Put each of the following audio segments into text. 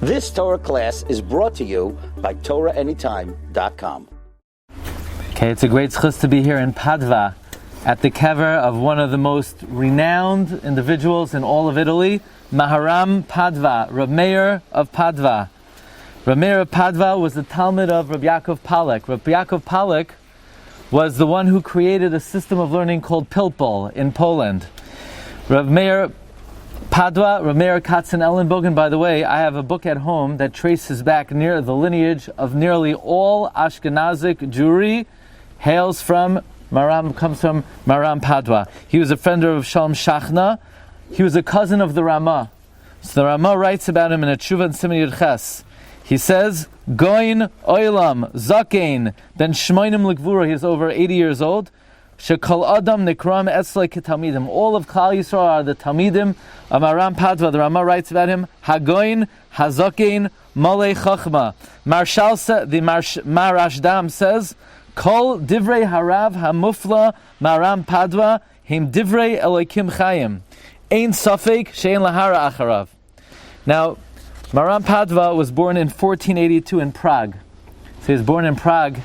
This Torah class is brought to you by TorahAnytime.com. Okay, it's a great zchus to be here in Padua at the kever of one of the most renowned individuals in all of Italy, Maharam Padua, Reb Meir of Padua. Reb Meir of Padua was the Talmud of Rabbi Yaakov Palek. Rabbi Yaakov Palek was the one who created a system of learning called Pilpul in Poland. Reb Meir Padua, Reb Meir Katzenellenbogen, by the way, I have a book at home that traces back near the lineage of nearly all Ashkenazic Jewry, comes from Maharam Padua. He was a friend of Shalom Shachna. He was a cousin of the Ramah. So the Ramah writes about him in a Tshuva and Siman Yud Ches. He says, Goin Oilam Zakein Ben Shmoinim L'Gvura. He is over 80 years old. Shekol Adam Nikram Etzlei Ketalmidim. All of Klal Yisrael are the Talmidim of Maharam Padua. The Ramah writes about him, Hagoin Hazakein Malei Chachma. The Marashdam says, Kol Divrei Harav Hamufla Maharam Padua Him Divrei Elokim Chayim. Ein Safek Shein Lahara Acharav. Now, Maharam Padua was born in 1482 in Prague. So he was born in Prague.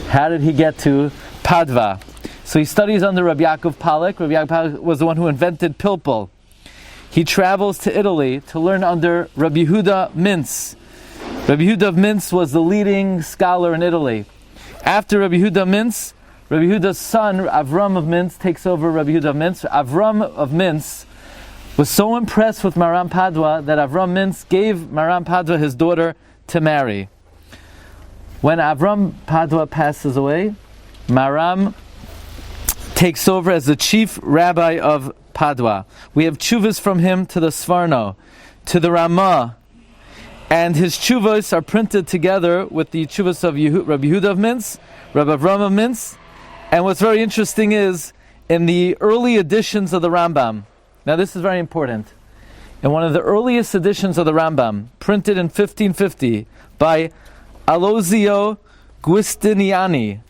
How did he get to Padua? So he studies under Rabbi Yaakov Palek. Rabbi Yaakov Palek was the one who invented Pilpul. He travels to Italy to learn under Rabbi Yehuda Mintz. Rabbi Yehuda of Mintz was the leading scholar in Italy. After Rabbi Yehuda Mintz, Rabbi Yehuda's son, Avram of Mintz, takes over Rabbi Yehuda of Mintz. Avram of Mintz was so impressed with Maharam Padua that Avram Mintz gave Maharam Padua his daughter to marry. When Avram Padua passes away, Maharam takes over as the chief rabbi of Padua. We have tshuvas from him to the Svarno, to the Ramah, and his tshuvas are printed together with the tshuvas of Rabbi Yehuda of Mintz, Rabbi Avram of Mintz, and what's very interesting is, in the early editions of the Rambam, now this is very important, in one of the earliest editions of the Rambam, printed in 1550 by Alozio Giustiniani.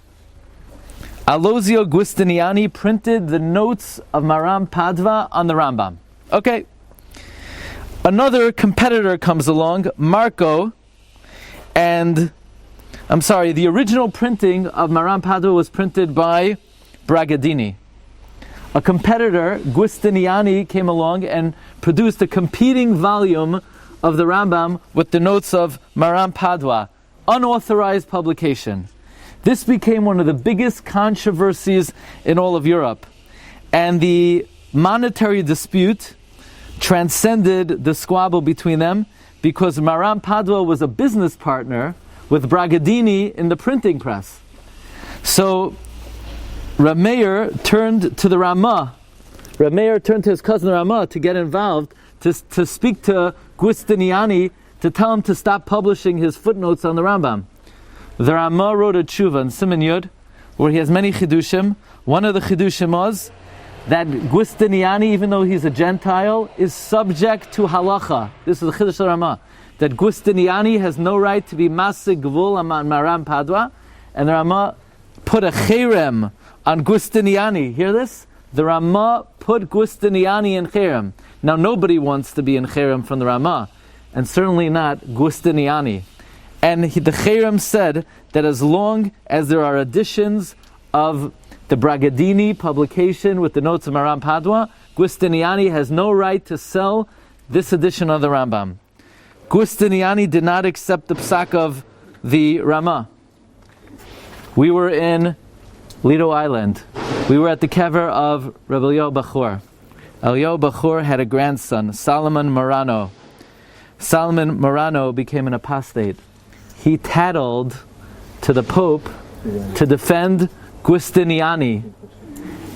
Alozio Giustiniani printed the notes of Maharam Padua on the Rambam. Okay. Another competitor comes along, Marco, and the original printing of Maharam Padua was printed by Bragadini. A competitor, Giustiniani, came along and produced a competing volume of the Rambam with the notes of Maharam Padua, unauthorized publication. This became one of the biggest controversies in all of Europe. And the monetary dispute transcended the squabble between them because Maharam Padua was a business partner with Bragadini in the printing press. So Reb Meir turned to the Ramah. Reb Meir turned to his cousin Ramah to get involved, to speak to Giustiniani, to tell him to stop publishing his footnotes on the Rambam. The Ramah wrote a tshuva in Siman Yud, where he has many chidushim. One of the chidushim was that Giustiniani, even though he's a Gentile, is subject to halacha. This is the chidush of Ramah. That Giustiniani has no right to be masig gvul on Maharam Padua, and the Ramah put a cherem on Giustiniani. Hear this? The Ramah put Giustiniani in cherem. Now nobody wants to be in cherem from the Ramah, and certainly not Giustiniani. And the cherem said that as long as there are editions of the Bragadini publication with the notes of Maharam Padua, Giustiniani has no right to sell this edition of the Rambam. Giustiniani did not accept the psak of the Ramah. We were in Lido Island. We were at the kever of Rabbi Eliyahu Bachor. Eliyahu Bachor had a grandson, Solomon Morano. Solomon Morano became an apostate. He tattled to the Pope to defend Giustiniani.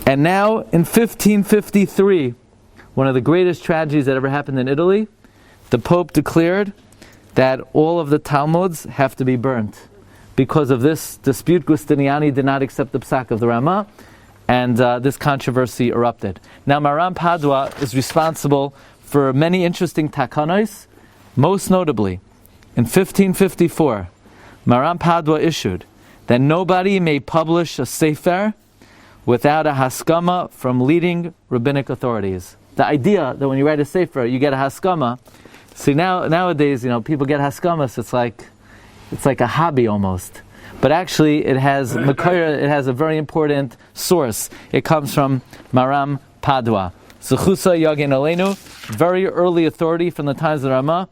And now, in 1553, one of the greatest tragedies that ever happened in Italy, the Pope declared that all of the Talmuds have to be burnt. Because of this dispute, Giustiniani did not accept the psak of the Ramah, and this controversy erupted. Now, Maharam Padua is responsible for many interesting takanos. Most notably, in 1554, Maharam Padua issued that nobody may publish a sefer without a haskama from leading rabbinic authorities. The idea that when you write a sefer, you get a haskama, See, nowadays, people get haskamas. It's like a hobby almost. But actually, it has a very important source. It comes from Maram Padua. Zechusa Yagin Aleinu, very early authority from the times of the Rama.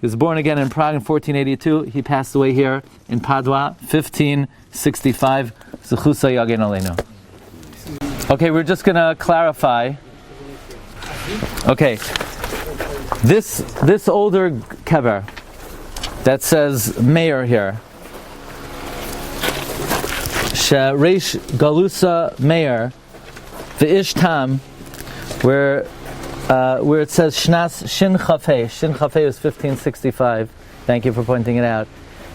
He was born again in Prague in 1482. He passed away here in Padua, 1565. Zechusa Yagin Aleinu. Okay, we're just going to clarify. Okay, this older kever that says mayor here, Reish Galusa Mayor, the Ishtam, where it says Shnas Shin Chafei. Shin Chafei is 1565. Thank you for pointing it out.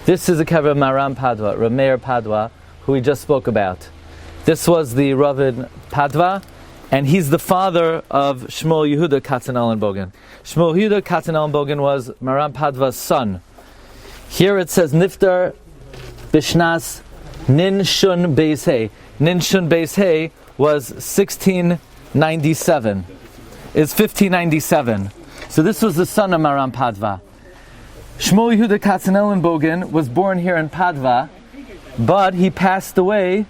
This is a kever of Maram Padua, Rav Meir Padua, who we just spoke about. This was the Rav in Padua, and he's the father of Shmuel Yehuda Katz Ellenbogen. Shmuel Yehuda Katz Ellenbogen was Maram Padua's son. Here it says Niftar Bishnas Nin Shun Beis Hey. Nin Shun Beis Hey was 1697. It's 1597. So this was the son of Maram Padua. Shmuel Yehuda Katz Ellenbogen was born here in Padua, but he passed away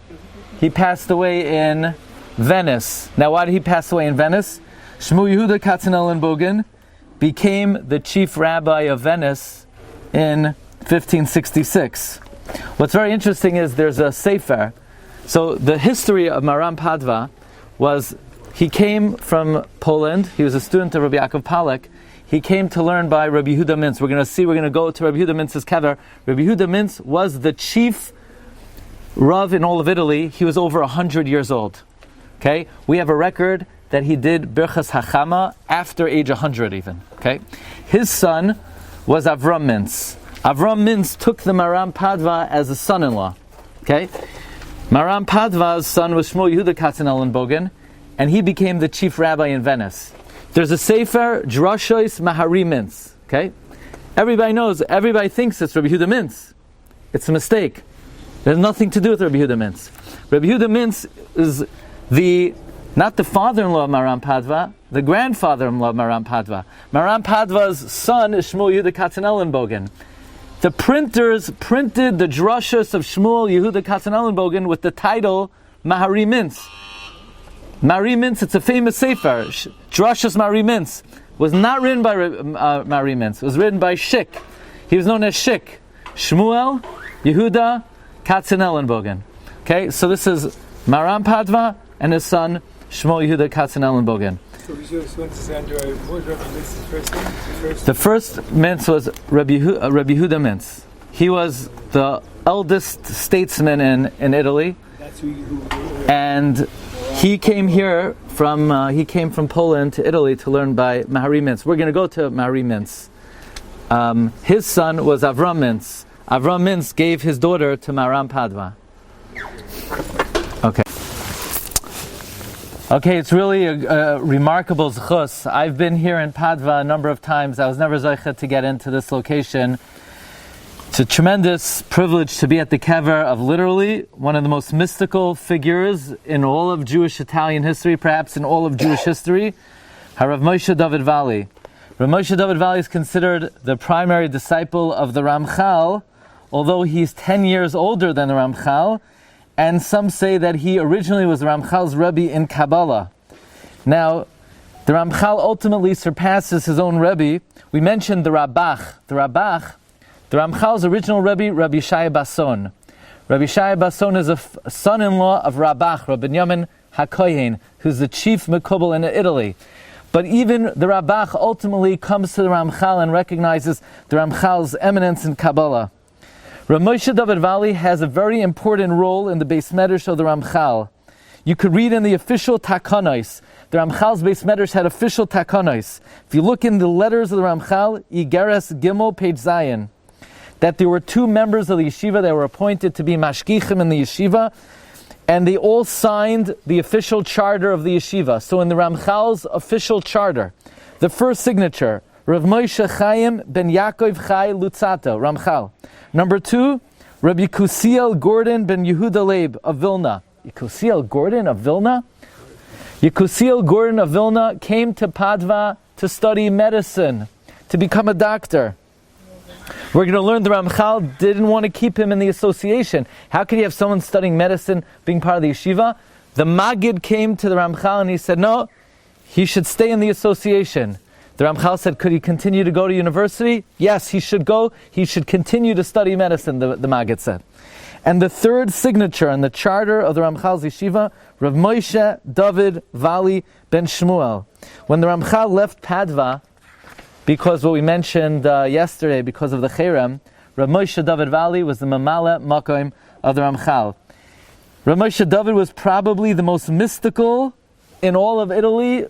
in Venice. Now, why did he pass away in Venice? Shmuel Yehuda Katz Ellenbogen became the chief rabbi of Venice in 1566. What's very interesting is there's a sefer. So the history of Maram Padua was he came from Poland. He was a student of Rabbi Yaakov Palek. He came to learn by Rabbi Yehuda Mintz. We're going to go to Rabbi Yehuda Mintz's kever. Rabbi Yehuda Mintz was the chief Rav in all of Italy. He was over 100 years old. Okay, we have a record that he did Birchas Hachama after age 100 even. Okay, his son was Avram Mintz. Avram Mintz took the Maram Padua as a son-in-law. Okay, Maram Padua's son was Shmuel Yehuda Katz Ellenbogen, and he became the chief rabbi in Venice. There's a sefer Drashos Mahari Mintz. Okay, everybody thinks it's Rabbi Yehuda Mintz. It's a mistake. It has nothing to do with Rabbi Yehuda Mintz. Rabbi Yehuda Mintz is not the father-in-law of Maram Padua, the grandfather-in-law of Maram Padua. Maram Padua's son is Shmuel Yehuda Katz Ellenbogen. The printers printed the drashos of Shmuel Yehuda Katz Ellenbogen with the title Mahari Mintz. Mahari Mintz, it's a famous sefer. Drashos Mahari Mintz was not written by Mahari Mintz. It was written by Shik. He was known as Shik. Shmuel Yehuda Katz Ellenbogen. Okay, so this is Maram Padua and his son Shmuel Yehuda Katz Ellenbogen. So we just want to say, what Rabbi Glatstein's first name? The first Mintz was Rabbi Yehuda Mintz. He was the eldest statesman in Italy. That's who and he came from Poland to Italy to learn by Mahari Mintz. We're going to go to Mahari Mintz. His son was Avram Mintz. Avram Mintz gave his daughter to Maram Padua. Okay, it's really a remarkable zchus. I've been here in Padua a number of times. I was never zocheh to get into this location. It's a tremendous privilege to be at the kever of literally one of the most mystical figures in all of Jewish Italian history, perhaps in all of Jewish history, Harav Moshe David Vali. Rav Moshe David Vali is considered the primary disciple of the Ramchal, although he's 10 years older than the Ramchal. And some say that he originally was the Ramchal's Rebbe in Kabbalah. Now, the Ramchal ultimately surpasses his own Rebbe. We mentioned the Rabach. The Ramchal's original Rebbe, Rabbi Shai Basson. Rabbi Shai Basson is a son-in-law of Rabach, Rabbi Binyamin HaKohen, who's the chief Mekubal in Italy. But even the Rabach ultimately comes to the Ramchal and recognizes the Ramchal's eminence in Kabbalah. Rav Moshe David Vali has a very important role in the Beis Medrash of the Ramchal. You could read in the official Takanos. The Ramchal's Beis Medrash had official Takanos. If you look in the letters of the Ramchal, Igeres Gimel, page Zion, that there were two members of the yeshiva that were appointed to be mashgichim in the yeshiva, and they all signed the official charter of the yeshiva. So in the Ramchal's official charter, the first signature, Rav Moshe Chaim ben Yaakov Chai Lutzato, Ramchal. Number 2, Rabbi Kusiel Gordon ben Yehuda Leib of Vilna. Kusiel Gordon of Vilna? Kusiel Gordon of Vilna came to Padua to study medicine. to become a doctor. We're going to learn the Ramchal didn't want to keep him in the association. How could you have someone studying medicine being part of the yeshiva? The Maggid came to the Ramchal and he said, no, he should stay in the association. The Ramchal said, could he continue to go to university? Yes, he should go. He should continue to study medicine, the Maggid said. And the third signature on the charter of the Ramchal's yeshiva, Rav Moshe David Vali ben Shmuel. When the Ramchal left Padua, because what we mentioned yesterday, because of the Cherem, Rav Moshe David Vali was the Mamala Makom of the Ramchal. Rav Moshe David was probably the most mystical in all of Italy,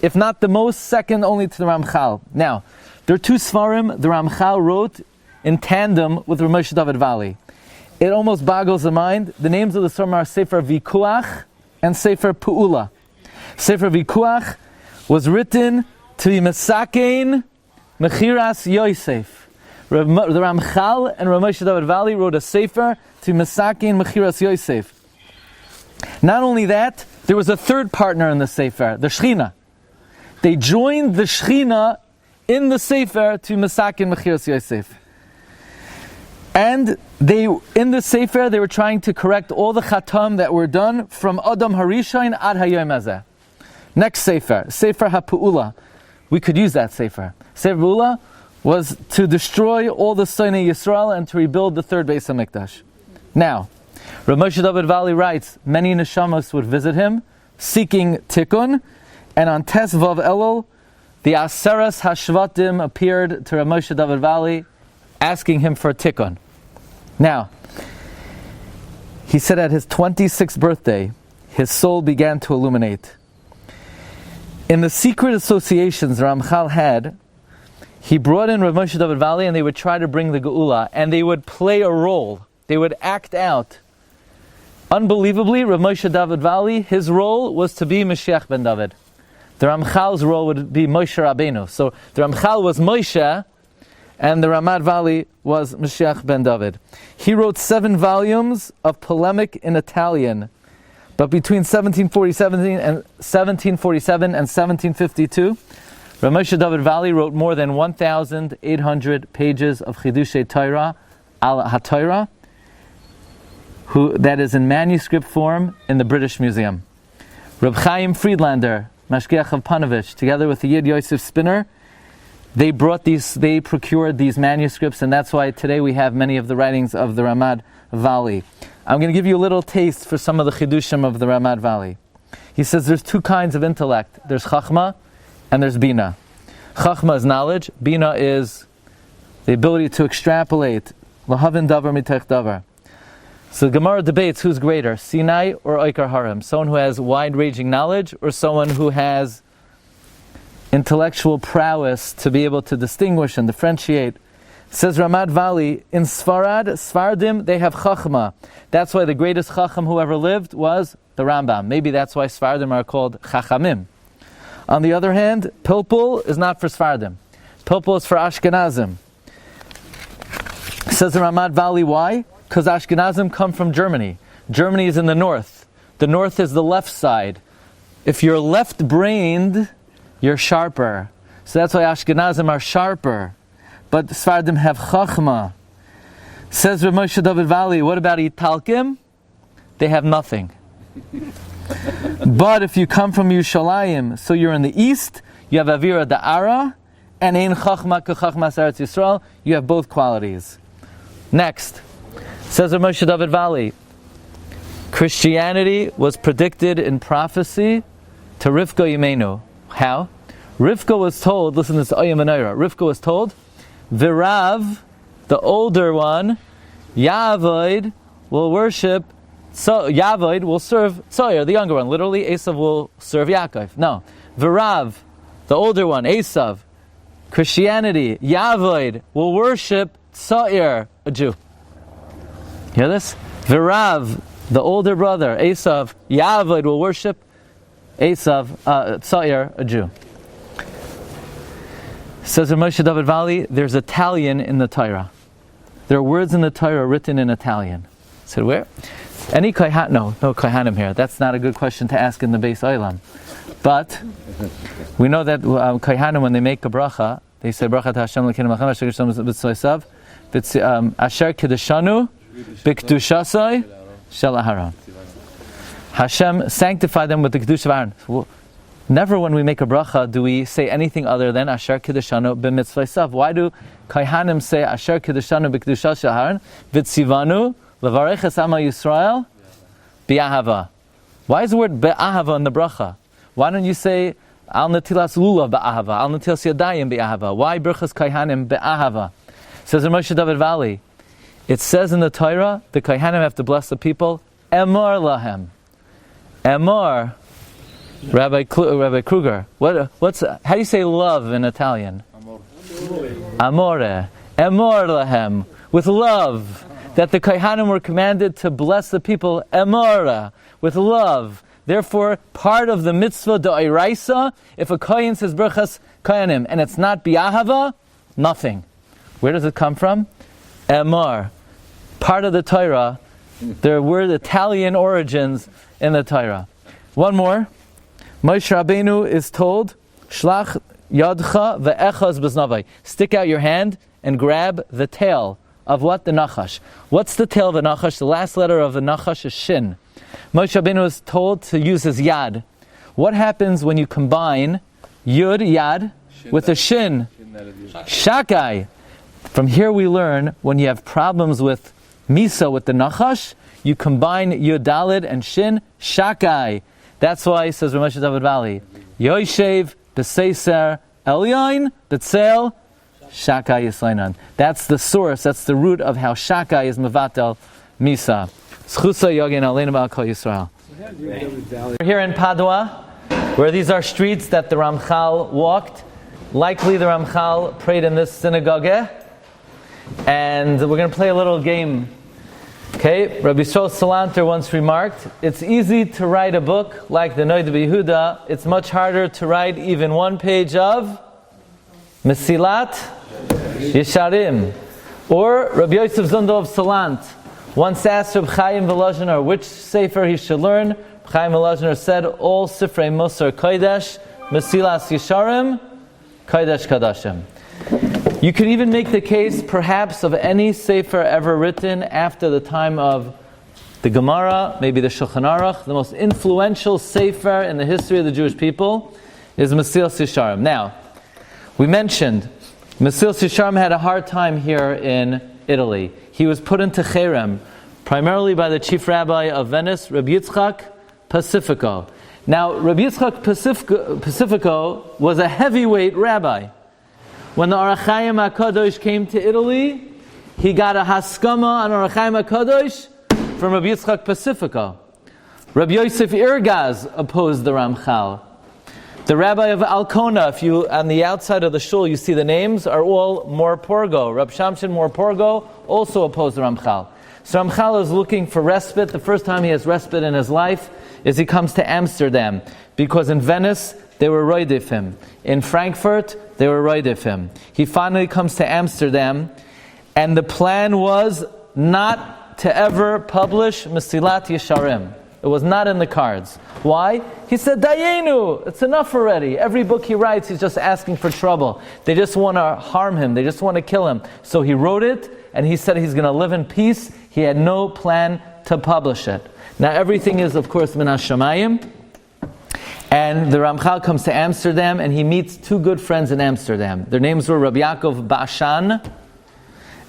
if not the most, second only to the Ramchal. Now, there are two Sfarim the Ramchal wrote in tandem with Rav Moshe David Vali. It almost boggles the mind. The names of the Sfarim are Sefer Vikuach and Sefer Pu'ula. Sefer Vikuach was written to be Mesakein Mechiras Yosef. The Ramchal and Rav Moshe David Vali wrote a Sefer to Mesakein Mechiras Yosef. Not only that, there was a third partner in the Sefer, the Shechina. They joined the Shechina in the Sefer to Mesakein Mechiras Yosef. And in the Sefer, they were trying to correct all the Chatam that were done from Adam Harishain ad Hayom Hazeh. Next Sefer, Sefer HaPu'ula. We could use that Sefer. Sefer HaPu'ula was to destroy all the Sonei Yisrael and to rebuild the third Beis HaMikdash. Now, Rav Moshe David Vali writes, many neshamos would visit him, seeking tikkun, and on Tes Vav Elul, the Aseres Hashvatim appeared to Rav Moshe David Vali, asking him for tikkun. Now, he said at his 26th birthday, his soul began to illuminate. In the secret associations Ramchal had, he brought in Rav Moshe David Vali and they would try to bring the Geula, and they would play a role. They would act out. Unbelievably, Rav Moshe David Vali, his role was to be Mashiach ben David. The Ramchal's role would be Moshe Rabbeinu. So the Ramchal was Moshe, and the Ramad Vali was Mashiach ben David. He wrote 7 volumes of polemic in Italian. But between 1747 and 1752, Rav Moshe David Vali wrote more than 1,800 pages of Chidushay Torah, al HaTorah, that is in manuscript form in the British Museum. Reb Chaim Friedlander, Mashgiach of Panovich, together with the Yid Yosef Spinner, they procured these manuscripts, and that's why today we have many of the writings of the Ramad Vali. I'm going to give you a little taste for some of the Chidushim of the Ramad Vali. He says there's 2 kinds of intellect. There's Chachma and there's Bina. Chachma is knowledge. Bina is the ability to extrapolate. Lahavin davar mitech davar. So the Gemara debates who's greater, Sinai or Oikar Harim. Someone who has wide-ranging knowledge or someone who has intellectual prowess to be able to distinguish and differentiate. Says Ramad Vali, in Sfardim, they have Chachma. That's why the greatest Chacham who ever lived was the Rambam. Maybe that's why Sfardim are called Chachamim. On the other hand, Pilpul is not for Sfardim. Pilpul is for Ashkenazim. Says Ramad Vali, why? Because Ashkenazim come from Germany. Germany is in the north. The north is the left side. If you're left-brained, you're sharper. So that's why Ashkenazim are sharper. But Sfardim have Chachma. Says Rav Moshe David Vali, what about Italkim? They have nothing. But if you come from Yerushalayim, so you're in the east, you have Avira Da'ara, and Ein Chachma K'Chachma Saretz Yisrael, you have both qualities. Next, says Rav Moshe David Vali, Christianity was predicted in prophecy to Rivka Yimenu. How? Rivka was told, listen to this Ayam and Eira, Rivka was told, Virav, the older one, Yavoid will worship, so Yavoid will serve Tzoyer, the younger one. Literally, Esav will serve Yaakov. No, Virav, the older one, Esav, Christianity, Yavoid will worship Tzoyer, a Jew. Hear this? Virav, the older brother, Esav, Yavoid will worship Esav, Tzoyer, a Jew. Says Rav Moshe David Vali, there's Italian in the Torah. There are words in the Torah written in Italian. I said, where? Any Kohanim? No Kohanim here. That's not a good question to ask in the Beis Olam. But we know that Kohanim, when they make a bracha, They say Baruch Atah Hashem Elokeinu Melech Asher Kiddushanu b'Tzvaysav, Asher Kiddushanu b'Kedushasai Shel Aharon. Hashem sanctified them with the Kedusha of Aaron. Never when we make a bracha do we say anything other than Asher Kiddushanu b'Mitzvaysav. Why do Kohanim say Asher Kiddushanu b'Kedushas Shel Aharon? V'tzivanu levarech es Ama Yisrael b'Ahava. Why is the word b'Ahava in the bracha? Why don't you say Al Natilas Lulav b'Ahava, Al Natilas Yadayim b'Ahava? Why Birchas Kohanim b'Ahava? Says in Moshe David Valley, it says in the Torah, the Kohanim have to bless the people, Emor Lahem. Emor, Rabbi Kruger, how do you say love in Italian? Amore. Emor Lahem, with love. That the Kohanim were commanded to bless the people, Emora, with love. Therefore, part of the mitzvah d'oraisa, if a kohen says Birchas Kohanim, and it's not bi'ahava, nothing. Where does it come from? Emor. Part of the Torah. There were Italian origins in the Torah. One more. Moshe Rabbeinu is told, Shlach yadcha ve'echaz b'znavai. Stick out your hand and grab the tail of what? The nachash. What's the tail of the nachash? The last letter of the nachash is shin. Moshe Rabbeinu is told to use his yad. What happens when you combine yud, yad, with a shin? Shakai. From here we learn, when you have problems with misa, with the nachash, you combine yud dalid and shin, shakai. That's why, says Ramesh David Valley, Yoshev b'seiser elyon b'tzel shakai yislainan. That's the source, that's the root of how shakai is mevatel misa. Schusa yogin aleinu b'al kol Yisrael. We're here in Padua, where these are streets that the Ramchal walked. Likely the Ramchal prayed in this synagogue. And we're going to play a little game. Okay, Rabbi Yisrael Salanter once remarked, it's easy to write a book like the Noid B'Yehuda. It's much harder to write even one page of Mesilat Yesharim. Or Rabbi Yosef Zundel of Salant once asked Reb Chaim Volozhiner which sefer he should learn. Reb Chaim Volozhiner said, all Sifrei Musar Kodesh, Mesilas Yesharim, Kodesh Kadashim. You could even make the case, perhaps, of any sefer ever written after the time of the Gemara, maybe the Shulchan Aruch. The most influential sefer in the history of the Jewish people is Mesilas Yesharim. Now, we mentioned Mesilas Yesharim had a hard time here in Italy. He was put into cherem, primarily by the chief rabbi of Venice, Rabbi Yitzchak Pacifico. Now, Rabbi Yitzchak Pacifico was a heavyweight rabbi. When the Orach Chaim HaKadosh came to Italy, he got a haskama on Orach Chaim HaKadosh from Rabbi Yitzchak Pacifico. Rabbi Yosef Irgaz opposed the Ramchal. The rabbi of Alcona, if you on the outside of the shul you see the names, are all Morporgo. Rab Shamshin Morporgo also opposed the Ramchal. So Ramchal is looking for respite. The first time he has respite in his life is he comes to Amsterdam, because in Venice they were roidif him. In Frankfurt, they were roidif him. He finally comes to Amsterdam, and the plan was not to ever publish Mesilat Yesharim. It was not in the cards. Why? He said, Dayenu, it's enough already. Every book he writes, he's just asking for trouble. They just want to harm him. They just want to kill him. So he wrote it, and he said he's going to live in peace. He had no plan to publish it. Now everything is, of course, min hashamayim. And the Ramchal comes to Amsterdam, and he meets two good friends in Amsterdam. Their names were Rabbi Yaakov Bashan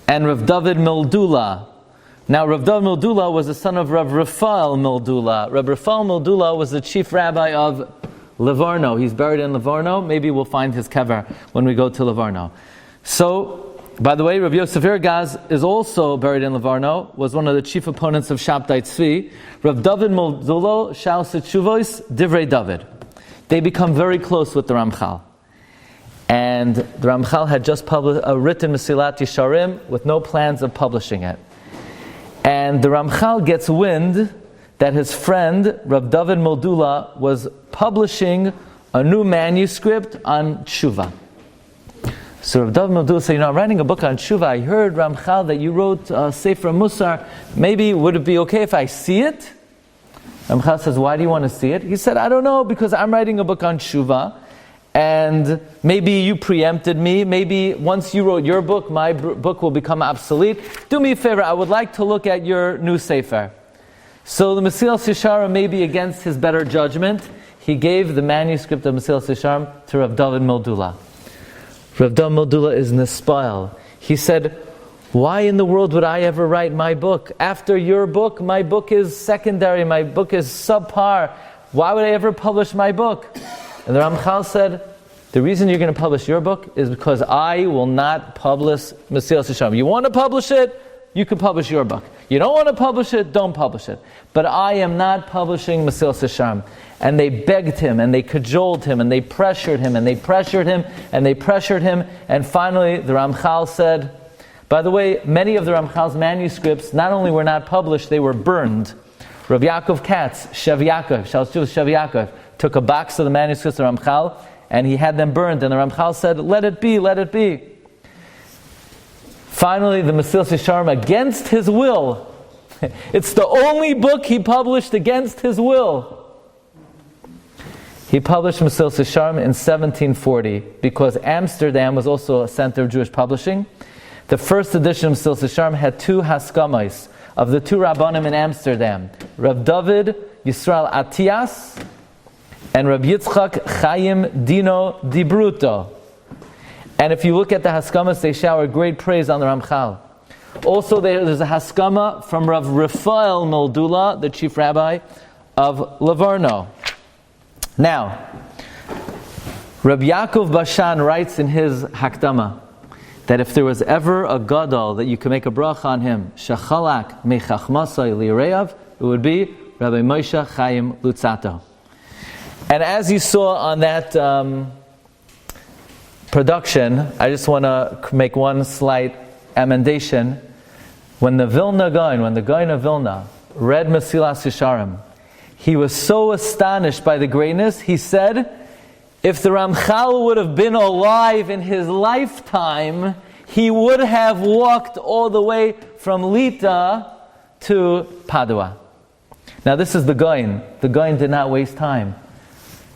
and Rav David Mildula. Now, Rav David Mildula was the son of Rav Rafael Mildula. Rav Rafael Mildula was the chief rabbi of Livorno. He's buried in Livorno. Maybe we'll find his kever when we go to Livorno. So, by the way, Rav Yosef Irgaz is also buried in Livorno, was one of the chief opponents of Shabtai Tzvi. Rav David Mildula shouts at Shuvos, Divrei David. They become very close with the Ramchal. And the Ramchal had just written Mesilat Yesharim with no plans of publishing it. And the Ramchal gets wind that his friend, Rav David Mildula, was publishing a new manuscript on Tshuva. So Rav David Mildula said, I'm writing a book on Tshuva. I heard, Ramchal, that you wrote Sefer Musar. Maybe would it be okay if I see it? Ramchal says, why do you want to see it? He said, I don't know, because I'm writing a book on Tshuva, and maybe you preempted me. Maybe once you wrote your book, my book will become obsolete. Do me a favor, I would like to look at your new sefer. So the Mesilas Yesharim, maybe against his better judgment, he gave the manuscript of Mesilas Yesharim to Rav David Moldula. Rav David Moldula is Nispal. He said, why in the world would I ever write my book? After your book, my book is secondary, my book is subpar. Why would I ever publish my book? And the Ramchal said, the reason you're going to publish your book is because I will not publish Mesilas Yesharim. You want to publish it? You can publish your book. You don't want to publish it? Don't publish it. But I am not publishing Mesilas Yesharim. And they begged him, and they cajoled him, and they pressured him, and they pressured him, and they pressured him. And finally, the Ramchal said, by the way, many of the Ramchal's manuscripts not only were not published, they were burned. Rabbi Yaakov Katz, Shev Yaakov, took a box of the manuscripts of Ramchal, and he had them burned. And the Ramchal said, let it be, let it be. Finally, the Mesilas Yesharim, against his will, it's the only book he published against his will. He published Mesilas Yesharim in 1740 because Amsterdam was also a center of Jewish publishing. The first edition of Mesilas Yesharim had two haskamais of the two Rabbanim in Amsterdam, Rav David Yisrael Atias and Rav Yitzchak Chaim Dino Di Bruto. And if you look at the haskamas, they shower great praise on the Ramchal. Also, there's a haskama from Rav Rafael Moldula, the chief rabbi of Livorno. Now, Rabbi Yaakov Bashan writes in his Hakdama that if there was ever a gadol that you could make a bracha on him, shachalak mechachmasai lireav, it would be Rabbi Moshe Chaim Lutzato. And as you saw on that production, I just want to make one slight amendation. When the Gaon of Vilna read Mesilas Yesharim, he was so astonished by the greatness, he said, if the Ramchal would have been alive in his lifetime, he would have walked all the way from Lita to Padua. Now this is the Gaon. The Gaon did not waste time.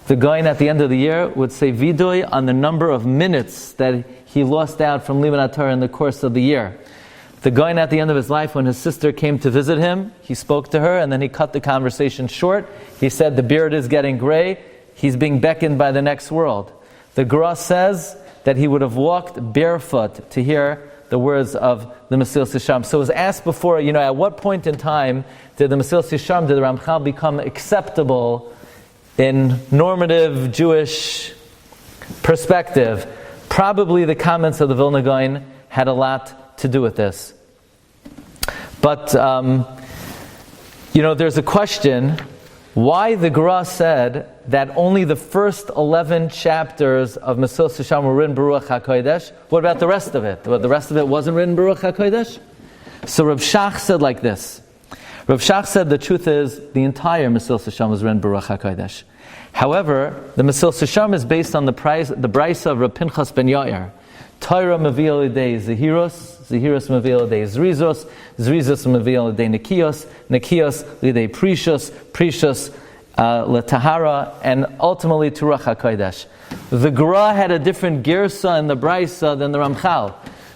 The Gaon at the end of the year would say vidoy on the number of minutes that he lost out from Liman HaTorah in the course of the year. The Gaon at the end of his life, when his sister came to visit him, he spoke to her and then he cut the conversation short. He said the beard is getting gray. He's being beckoned by the next world. The Gra says that he would have walked barefoot to hear the words of the Mesilas Yesharim. So it was asked before, at what point in time did the Mesilas Yesharim, did the Ramchal become acceptable in normative Jewish perspective? Probably the comments of the Vilna Gaon had a lot to do with this. But, there's a question why the Gra said that only the first 11 chapters of Mesilas Yesharim were written Baruch HaKodesh. What about the rest of it? The rest of it wasn't written Baruch HaKodesh? So Rav Shach said like this. Rav Shach said the truth is the entire Mesilas Yesharim was written Baruch HaKodesh. However, the Mesilas Yesharim is based on the Brisa of Rav Pinchas ben Yair. Torah mevil l'idei zehiros, zehiros mevil l'idei zrizos, zrizos mevil l'idei nekios, nekios l'idei prishos, prishos l'tahara, and ultimately to Ruach HaKodesh. The Gra had a different girsa in the Brisa than the Ramchal.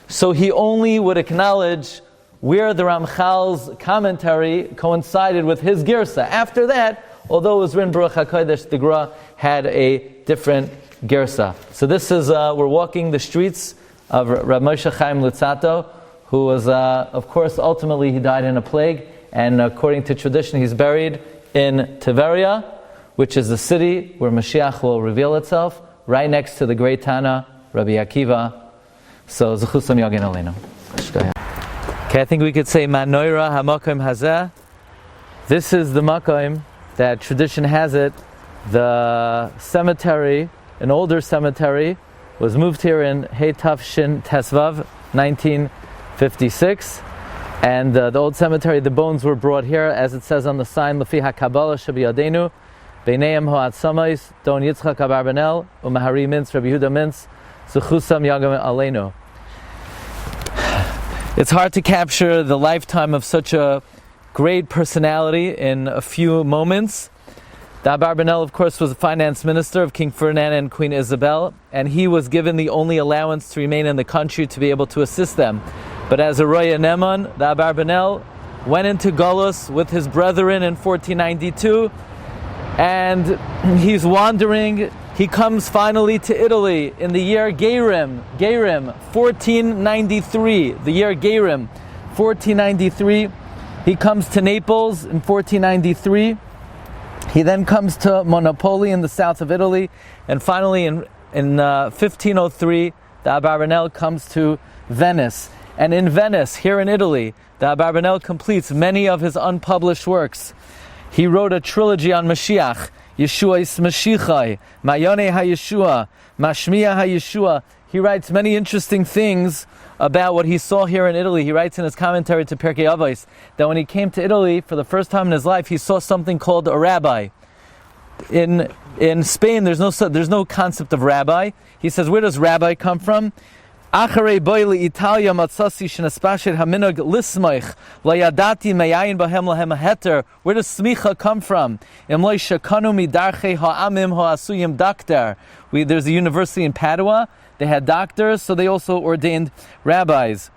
So he only would acknowledge where the Ramchal's commentary coincided with his girsa. After that, although it was written Baruch HaKodesh, the Gra had a different gersa. So this is, we're walking the streets of Rav Moshe Chaim Lutzato, who was, of course, ultimately he died in a plague, and according to tradition, he's buried in Tiberia, which is the city where Mashiach will reveal itself, right next to the great Tana, Rabbi Akiva. So, Zechusam Yagin Aleinu. Okay, I think we could say, Manoira HaMakom Hazeh. This is the Makom that tradition has it. The cemetery, an older cemetery, was moved here in Hey Tafshin Tesvav, 1956. And the old cemetery, the bones were brought here, as it says on the sign, Lefi HaKabbalah Shabiyadenu, Beineim Hoat Samais, Don Yitzchak Abarbanel, Umahari Mintz, Rabbi Yehuda Mintz, Zechusam Yagam Aleinu. It's hard to capture the lifetime of such a great personality in a few moments. The Abarbanel, of course, was the finance minister of King Ferdinand and Queen Isabel, and he was given the only allowance to remain in the country to be able to assist them. But as a Roya Neman, the Abarbanel went into Golus with his brethren in 1492, and he's wandering. He comes finally to Italy in the year Geirim, 1493, the year Geirim, 1493. He comes to Naples in 1493. He then comes to Monopoli in the south of Italy, and finally in 1503, the Abarbanel comes to Venice. And in Venice, here in Italy, the Abarbanel completes many of his unpublished works. He wrote a trilogy on Mashiach, Yeshua is Mashiachai, Mayone HaYeshua, Mashmiya HaYeshua. He writes many interesting things about what he saw here in Italy. He writes in his commentary to Pirkei Avos that when he came to Italy for the first time in his life, he saw something called a rabbi. In Spain, there's no concept of rabbi. He says, where does rabbi come from? Acharei boili Italia matzasi shenaspashet haminog lismoich layadati meyayin bahem lahem heter. Where does smicha come from? Imloi shekanu midarchei ha'amim ha'asuyim daktar. There's a university in Padua. They had doctors, so they also ordained rabbis.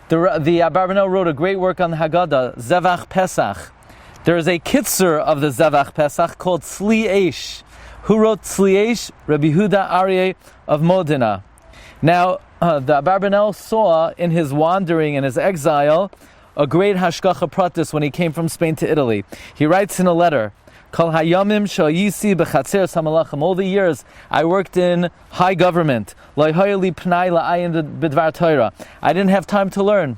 The Abarbanel wrote a great work on the Haggadah, Zevach Pesach. There is a kitzur of the Zevach Pesach called Tzli Eish. Who wrote Tzli Eish? Rabbi Huda Aryeh of Modena. Now, the Abarbanel saw in his wandering, in his exile, a great hashgacha pratis when he came from Spain to Italy. He writes in a letter, Kol hayamim shayisi b'chatzer samalachim. All the years I worked in high government. I didn't have time to learn.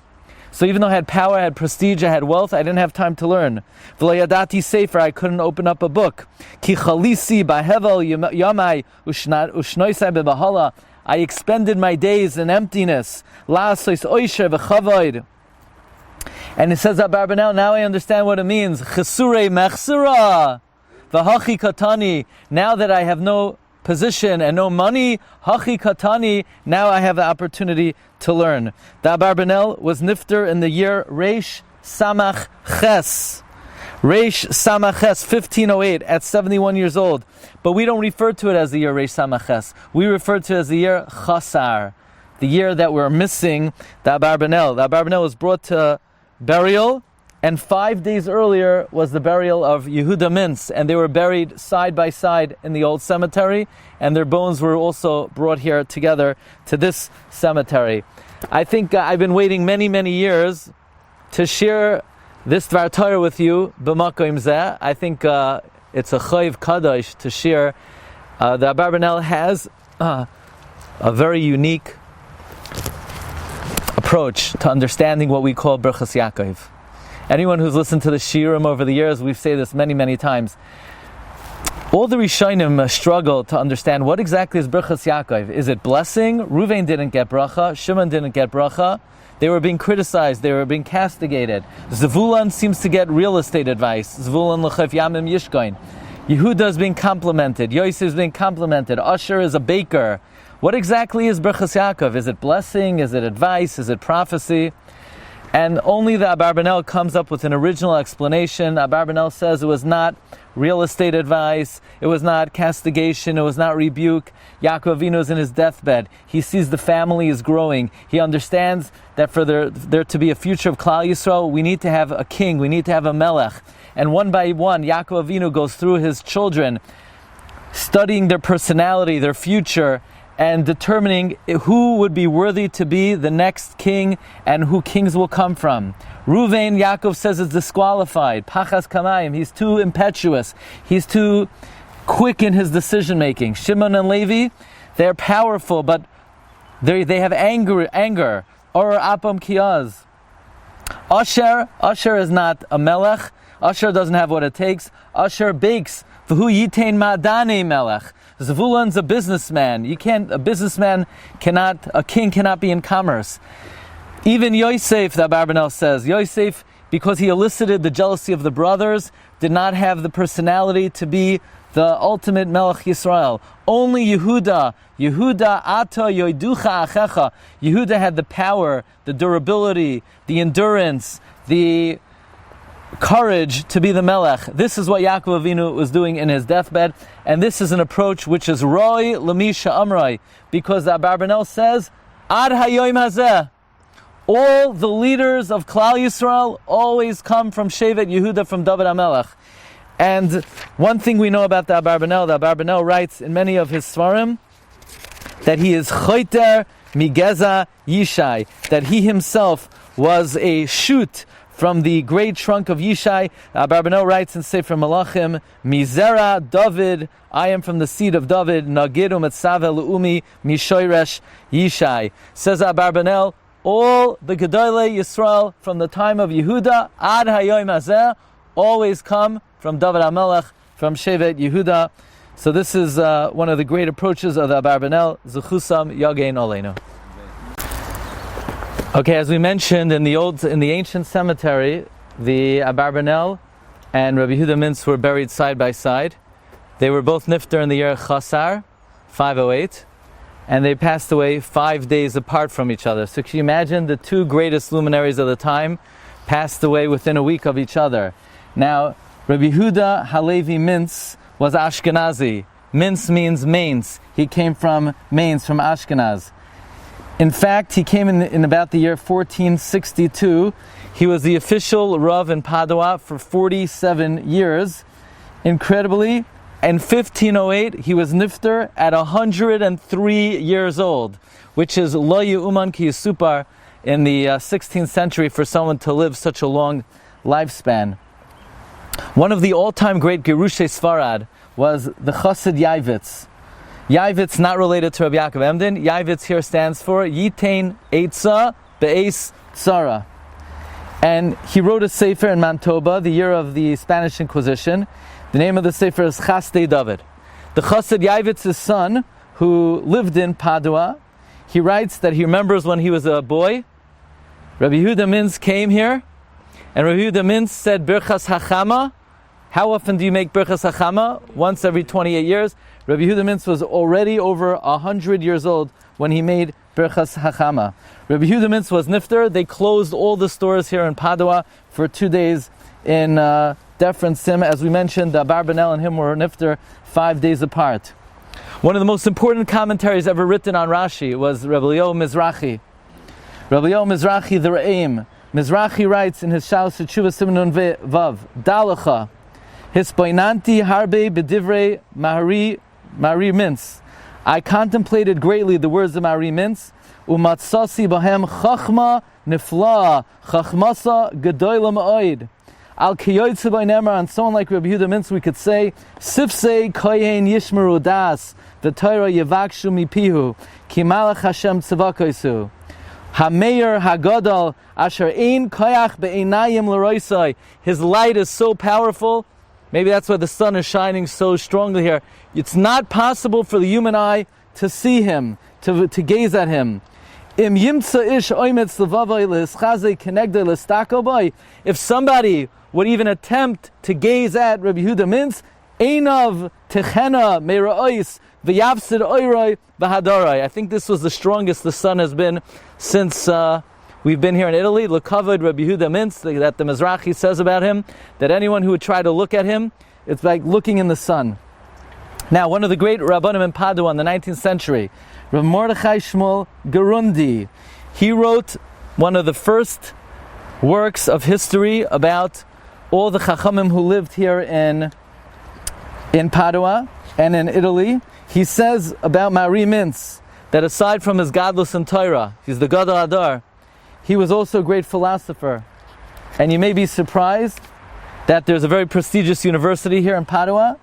So even though I had power, I had prestige, I had wealth, I didn't have time to learn. V'layadati sefer, I couldn't open up a book. Ki chalisi b'hevel yamai ushnoisai b'bahala. I expended my days in emptiness. La'asois oisher v'chavoid. And it says Abarbanel, now I understand what it means. Chesurei mechsura v'hachi katani. Now that I have no position and no money, hachi katani, now I have the opportunity to learn. The Abarbanel was nifter in the year Reish Samach Ches. Reish Samach Ches, 1508, at 71 years old. But we don't refer to it as the year Reish Samach Ches. We refer to it as the year Chasar, the year that we're missing the Abarbanel. The Abarbanel was brought to burial, and 5 days earlier was the burial of Yehuda Mintz, and they were buried side by side in the old cemetery, and their bones were also brought here together to this cemetery. I think I've been waiting many, many years to share this Dvar Torah with you, b'makom zeh. I think it's a chayv kadosh to share. The Abarbanel has a very unique approach to understanding what we call Birchas Yaakov. Anyone who's listened to the Shiurim over the years, we've said this many, many times. All the Rishonim struggle to understand what exactly is Birchas Yaakov. Is it blessing? Ruvain didn't get bracha. Shimon didn't get bracha. They were being criticized. They were being castigated. Zvulun seems to get real estate advice. Zvulun l'chef yamim yishkoin. Yehuda is being complimented. Yosef is being complimented. Asher is a baker. What exactly is Birchas Yaakov? Is it blessing? Is it advice? Is it prophecy? And only the Abarbanel comes up with an original explanation. Abarbanel says it was not real estate advice, it was not castigation, it was not rebuke. Yaakov Avinu is in his deathbed. He sees the family is growing. He understands that for there to be a future of Klal Yisrael, we need to have a king, we need to have a melech. And one by one, Yaakov Avinu goes through his children, studying their personality, their future, and determining who would be worthy to be the next king and who kings will come from. Ruvain, Yaakov says, is disqualified. Pachas kamayim, he's too impetuous. He's too quick in his decision making. Shimon and Levi, they're powerful, but they have anger. Or apam kiyaz. Asher is not a melech. Asher doesn't have what it takes. Asher bakes. V'hu yitain ma'adane melech. Zvulun's a businessman. A king cannot be in commerce. Even Yosef, the Abarbanel says, Yosef, because he elicited the jealousy of the brothers, did not have the personality to be the ultimate Melech Yisrael. Only Yehuda ata yoiducha achecha. Yehuda had the power, the durability, the endurance, the courage to be the Melech. This is what Yaakov Avinu was doing in his deathbed, and this is an approach which is Roy Lamisha Amroi, because the Abarbanel says, Ad Hayoim Hazeh, all the leaders of Klal Yisrael always come from Shevet Yehuda, from David HaMelech. And one thing we know about the Abarbanel writes in many of his Svarim, that he is Choiter Migeza Yishai, that he himself was a shoot from the great trunk of Yishai. Abarbanel writes in Sefer Malachim, Mizera David, I am from the seed of David, Nagidu Metzave Le'umi Mishoiresh Yishai. Says Abarbanel, all the Gedolei Yisrael from the time of Yehuda, Ad Hayoim Hazeh, always come from David HaMelech, from Shevet Yehuda. So this is one of the great approaches of the Abarbanel, Zechusam Yagein Oleinu. Okay, as we mentioned in the ancient cemetery, the Abarbanel and Rabbi Yehuda Mintz were buried side by side. They were both nifter in the year Chasar, 508, and they passed away 5 days apart from each other. So can you imagine, the two greatest luminaries of the time passed away within a week of each other. Now, Rabbi Yehuda Halevi Mintz was Ashkenazi. Mintz means Mainz. He came from Mainz, from Ashkenaz. In fact, he came in about the year 1462. He was the official Rav in Padua for 47 years. Incredibly, in 1508, he was nifter at 103 years old, which is lo yu'uman ki yisupar in the 16th century for someone to live such a long lifespan. One of the all-time great Gerushei Sfarad was the Chassid Yaivitz. Yaivitz, not related to Rabbi Yaakov Emden. Yaivitz here stands for Yitain Eitza Be'ez Tzara. And he wrote a sefer in Mantoba, the year of the Spanish Inquisition. The name of the sefer is Chastei David. The Chassid Yaivitz's son, who lived in Padua, he writes that he remembers when he was a boy, Rabbi Yehuda Mintz came here, and Rabbi Yehuda Mintz said, Birchas Hachama. How often do you make Birchas Hachama? Once every 28 years. Rabbi Yehuda Mintz was already over 100 years old when he made Birchas Hachama. Rabbi Yehuda Mintz was nifter. They closed all the stores here in Padua for 2 days in deference to him. As we mentioned, the Abarbanel and him were nifter 5 days apart. One of the most important commentaries ever written on Rashi was Rabbi Yo Mizrahi. Rabbi Yo Mizrahi, the Re'im. Mizrahi writes in his Shalos Tshuva Siman Vav, Dalacha, Hispoinanti harbe b'divrei Mari Mintz. I contemplated greatly the words of Mari Mintz. Umatsasi bahem chachma nifla, chachmasa gedoyla ma'oid. Al kiyoytze b'nemar, on someone like Rabbi Yehuda Mintz we could say, Sifsei koyen yishmeru das, the Torah yevakshu mipihu, ki malach Hashem tzavakoisu. Hameir hagadol asher ein koyach be'einayim l'roisai. His light is so powerful. Maybe that's why the sun is shining so strongly here. It's not possible for the human eye to see him, to gaze at him. Im yimtza ish oimetz levavai l'eschazei kenegdei l'stakobai. If somebody would even attempt to gaze at Rabbi Yehuda Mintz, einav techena meira'ois v'yavsid oiroi v'hadarai. I think this was the strongest the sun has been since we've been here in Italy. L'kavod Rabbi Yehuda Mintz, that the Mizrahi says about him, that anyone who would try to look at him, it's like looking in the sun. Now, one of the great Rabbanim in Padua in the 19th century, Rav Mordechai Shmuel Gerundi, he wrote one of the first works of history about all the Chachamim who lived here in Padua and in Italy. He says about Mari Mintz that aside from his godless and Torah, he's the Gadol Adar, he was also a great philosopher. And you may be surprised that there's a very prestigious university here in Padua.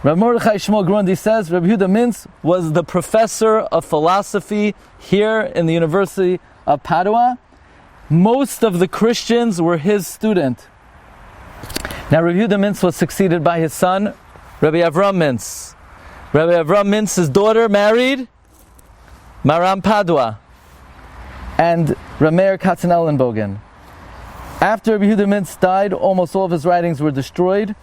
Rav Mordechai Shmuel Gerundi says Rabbi Yehuda Mintz was the professor of philosophy here in the University of Padua. Most of the Christians were his student. Now Rabbi Yehuda Mintz was succeeded by his son, Rabbi Avram Mintz. Rabbi Avram Mintz's daughter married Maram Padua and Rameir Katzenellenbogen. After Rabbi Yehuda Mintz died, almost all of his writings were destroyed.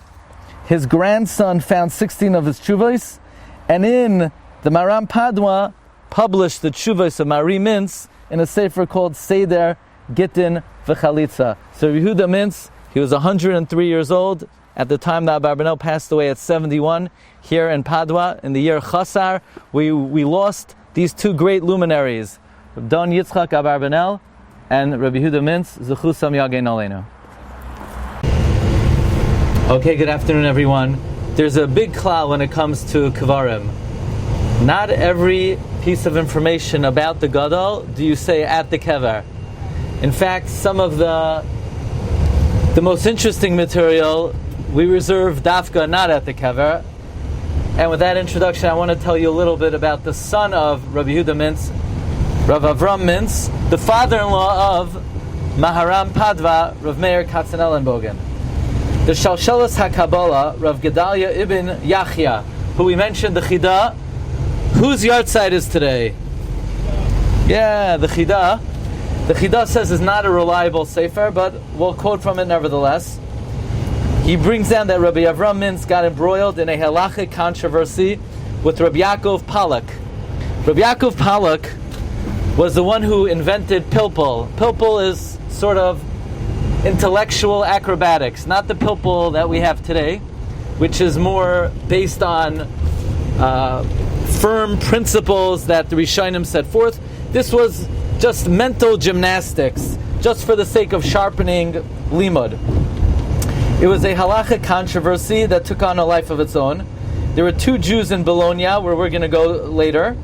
His grandson found 16 of his tshuvos, and in the Maram Padua published the tshuvos of Mari Mintz in a sefer called Seder Gittin V'Chalitza. So Rabbi Yehuda Mintz He was 103 years old at the time that Abarbanel passed away at 71 here in Padua in the year Chasar. We lost these two great luminaries, Don Yitzchak Abarbanel and Rabbi Yehuda Mintz, Zechusam Yagein Aleinu. Okay, good afternoon everyone. There's a big klal when it comes to Kvarim. Not every piece of information about the Gadol do you say at the Kever. In fact, some of the most interesting material we reserve dafka not at the Kever. And with that introduction, I want to tell you a little bit about the son of Rabbi Yehuda Mintz, Rav Avram Mintz, the father-in-law of Maharam Padua, Rav Meir Katzenellenbogen. The Shalshelas HaKabbalah, Rav Gedalia ibn Yachya, who we mentioned, the Chida, whose yahrzeit is today? Yeah, the Chida. The Chida says is not a reliable sefer, but we'll quote from it nevertheless. He brings down that Rabbi Avram Mintz got embroiled in a halachic controversy with Rabbi Yaakov Palak. Rabbi Yaakov Palak was the one who invented pilpul. Pilpul is sort of intellectual acrobatics, not the pilpul that we have today, which is more based on firm principles that the Rishonim set forth. This was just mental gymnastics, just for the sake of sharpening limud. It was a halachic controversy that took on a life of its own. There were two Jews in Bologna, where we're going to go later,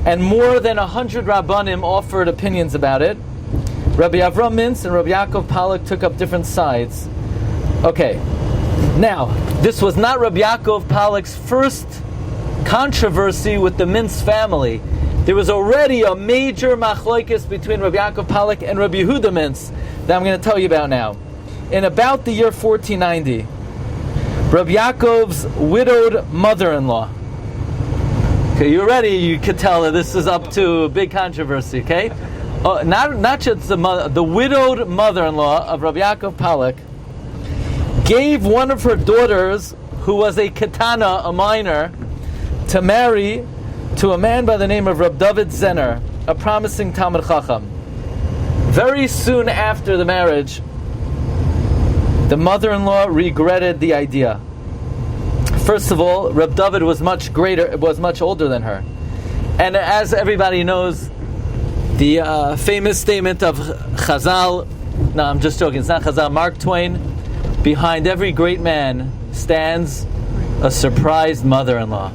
and more than 100 Rabbanim offered opinions about it. Rabbi Avram Mintz and Rabbi Yaakov Palak took up different sides. Okay, now, this was not Rabbi Yaakov Palak's first controversy with the Mintz family. There was already a major machlokes between Rabbi Yaakov Palak and Rabbi Yehuda Mintz that I'm going to tell you about now. In about the year 1490, Rabbi Yaakov's widowed mother-in-law. Okay, you ready? You could tell that this is up to a big controversy, okay? Not just the widowed mother-in-law of Rabbi Yaakov Palak gave one of her daughters, who was a katana, a minor, to marry to a man by the name of Rab David Zener, a promising Talmid Chacham. Very soon after the marriage, the mother-in-law regretted the idea. First of all, Rab David was much older than her. And as everybody knows, the famous statement of Chazal, no, I'm just joking, it's not Chazal, Mark Twain, behind every great man stands a surprised mother-in-law.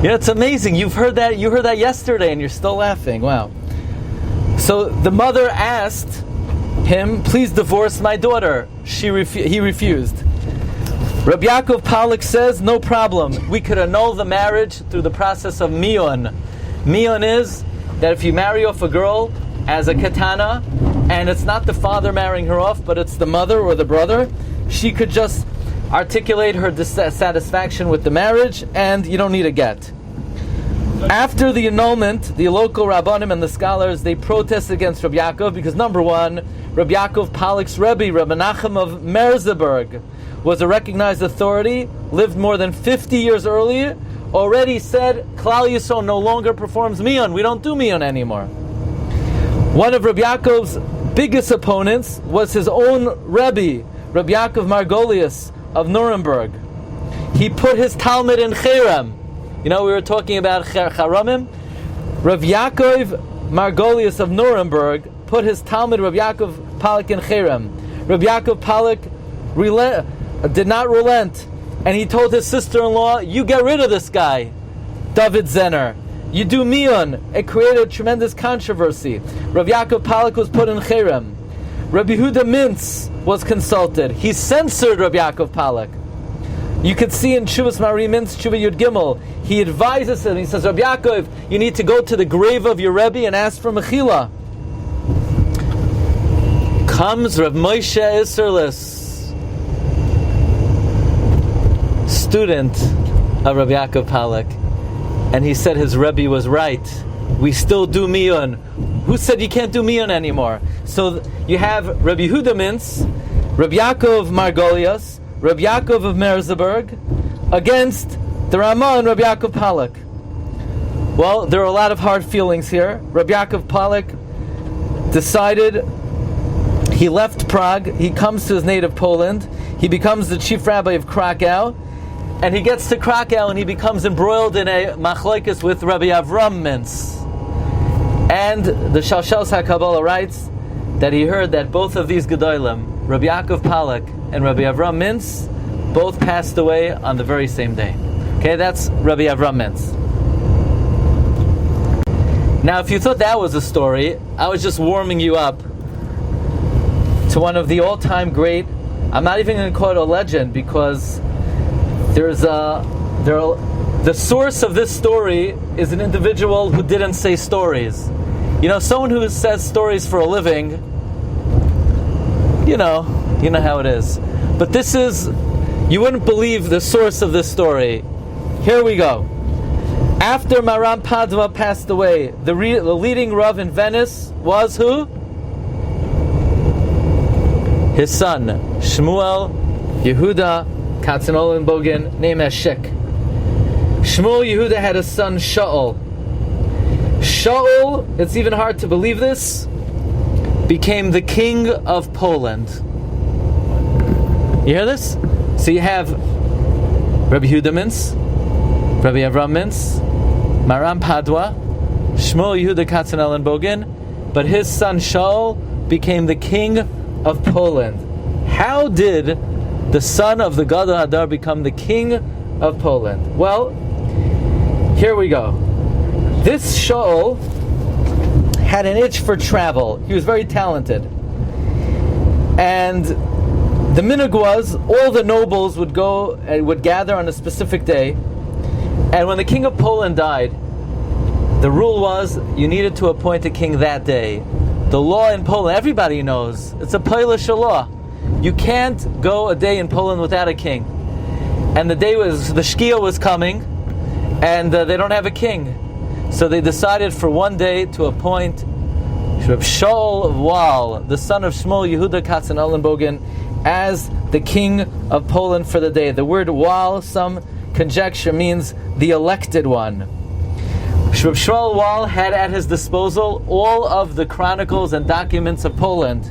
It's amazing. You heard that yesterday and you're still laughing. Wow. So the mother asked him, please divorce my daughter. He refused. Rabbi Yaakov Palak says, no problem. We could annul the marriage through the process of miyun. Miyun is that if you marry off a girl as a katana, and it's not the father marrying her off, but it's the mother or the brother, she could just articulate her dissatisfaction with the marriage, and you don't need a get. After the annulment, the local Rabbanim and the scholars, they protest against Rabbi Yaakov because, number one, Rabbi Yaakov Palak's Rebbe, Rabbi Menachem of Merseburg, was a recognized authority, lived more than 50 years earlier, already said, Klal Yisrael no longer performs miyun. We don't do miyun anymore. One of Rabbi Yaakov's biggest opponents was his own Rebbe, Rabbi Yaakov Margolius of Nuremberg. He put his Talmud in Cherem. We were talking about Charamim. Rav Yaakov Margolius of Nuremberg put his Talmud, Rav Yaakov Palak, in Cherem. Rav Yaakov Palak did not relent, and he told his sister-in-law, you get rid of this guy, David Zener. You do miyun. It created a tremendous controversy. Rav Yaakov Palak was put in Cherem. Rabbi Yehuda Mintz was consulted. He censored Rabbi Yaakov Palak. You could see in Shuvas Mari Mintz, Shuvah Yud Gimel, he advises him. He says, Rabbi Yaakov, you need to go to the grave of your Rebbe and ask for Mechila. Comes Rav Moshe Isserlis, student of Rabbi Yaakov Palak, and he said his Rebbe was right. We still do miyun. Who said you can't do miyun anymore? So you have Rabbi Yehuda Mintz, Rabbi Yaakov Margolius, Rabbi Yaakov of Merseburg, against the Ramah and Rabbi Yaakov Palak. Well, there are a lot of hard feelings here. Rabbi Yaakov Palak decided, he left Prague, he comes to his native Poland, he becomes the chief rabbi of Krakow, and he gets to Krakow and he becomes embroiled in a machlokes with Rabbi Avram Mintz. And the Shalshal HaKabbalah writes that he heard that both of these Gedolim, Rabbi Yaakov Palak and Rabbi Avram Mintz, both passed away on the very same day. Okay, that's Rabbi Avram Mintz. Now, if you thought that was a story, I was just warming you up to one of the all-time great, I'm not even going to call it a legend, because the source of this story is an individual who didn't say stories. You know, someone who says stories for a living, you know how it is. But this is, you wouldn't believe the source of this story. Here we go. After Maram Padua passed away, the leading Rav in Venice was who? His son, Shmuel Yehuda Katzenollenbogen, named as Shek. Shmuel Yehuda had a son, Shaul. Shaul, it's even hard to believe this, became the king of Poland. You hear this? So you have Rabbi Yehuda Mintz, Rabbi Avram Mintz, Maram Padua, Shmuel Yehuda Katzenollenbogen, but his son Shaul became the king of Poland. How did the son of the Gadol Hadar become the king of Poland? Well, here we go. This Shaul had an itch for travel. He was very talented. And the minhag was, all the nobles would go and would gather on a specific day. And when the king of Poland died, the rule was you needed to appoint a king that day. The law in Poland, everybody knows, it's a Polish law. You can't go a day in Poland without a king. And the Shkia was coming, and they don't have a king. So they decided for one day to appoint Shaul Wal, the son of Shmuel Yehuda Katzenollenbogen, as the king of Poland for the day. The word Wal, some conjecture, means the elected one. Shaul Wal had at his disposal all of the chronicles and documents of Poland.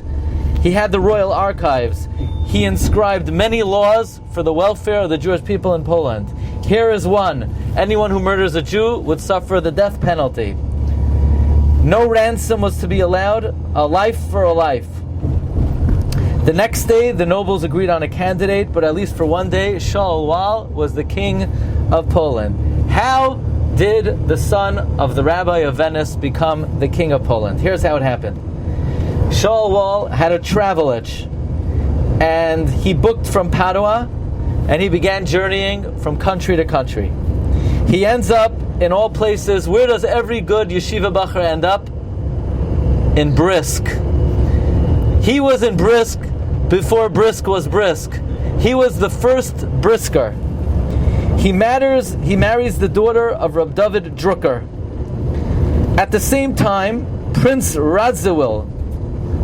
He had the royal archives. He inscribed many laws for the welfare of the Jewish people in Poland. Here is one. Anyone who murders a Jew would suffer the death penalty. No ransom was to be allowed, a life for a life. The next day, the nobles agreed on a candidate, but at least for one day, Shaul Wal was the king of Poland. How did the son of the rabbi of Venice become the king of Poland? Here's how it happened. Shaul Wal had a travel itch, and he booked from Padua, and he began journeying from country to country. He ends up in all places. Where does every good yeshiva bacher end up? In Brisk. He was in Brisk before Brisk was Brisk. He was the first Brisker. He marries the daughter of Rab David Drucker. At the same time, Prince Radziwill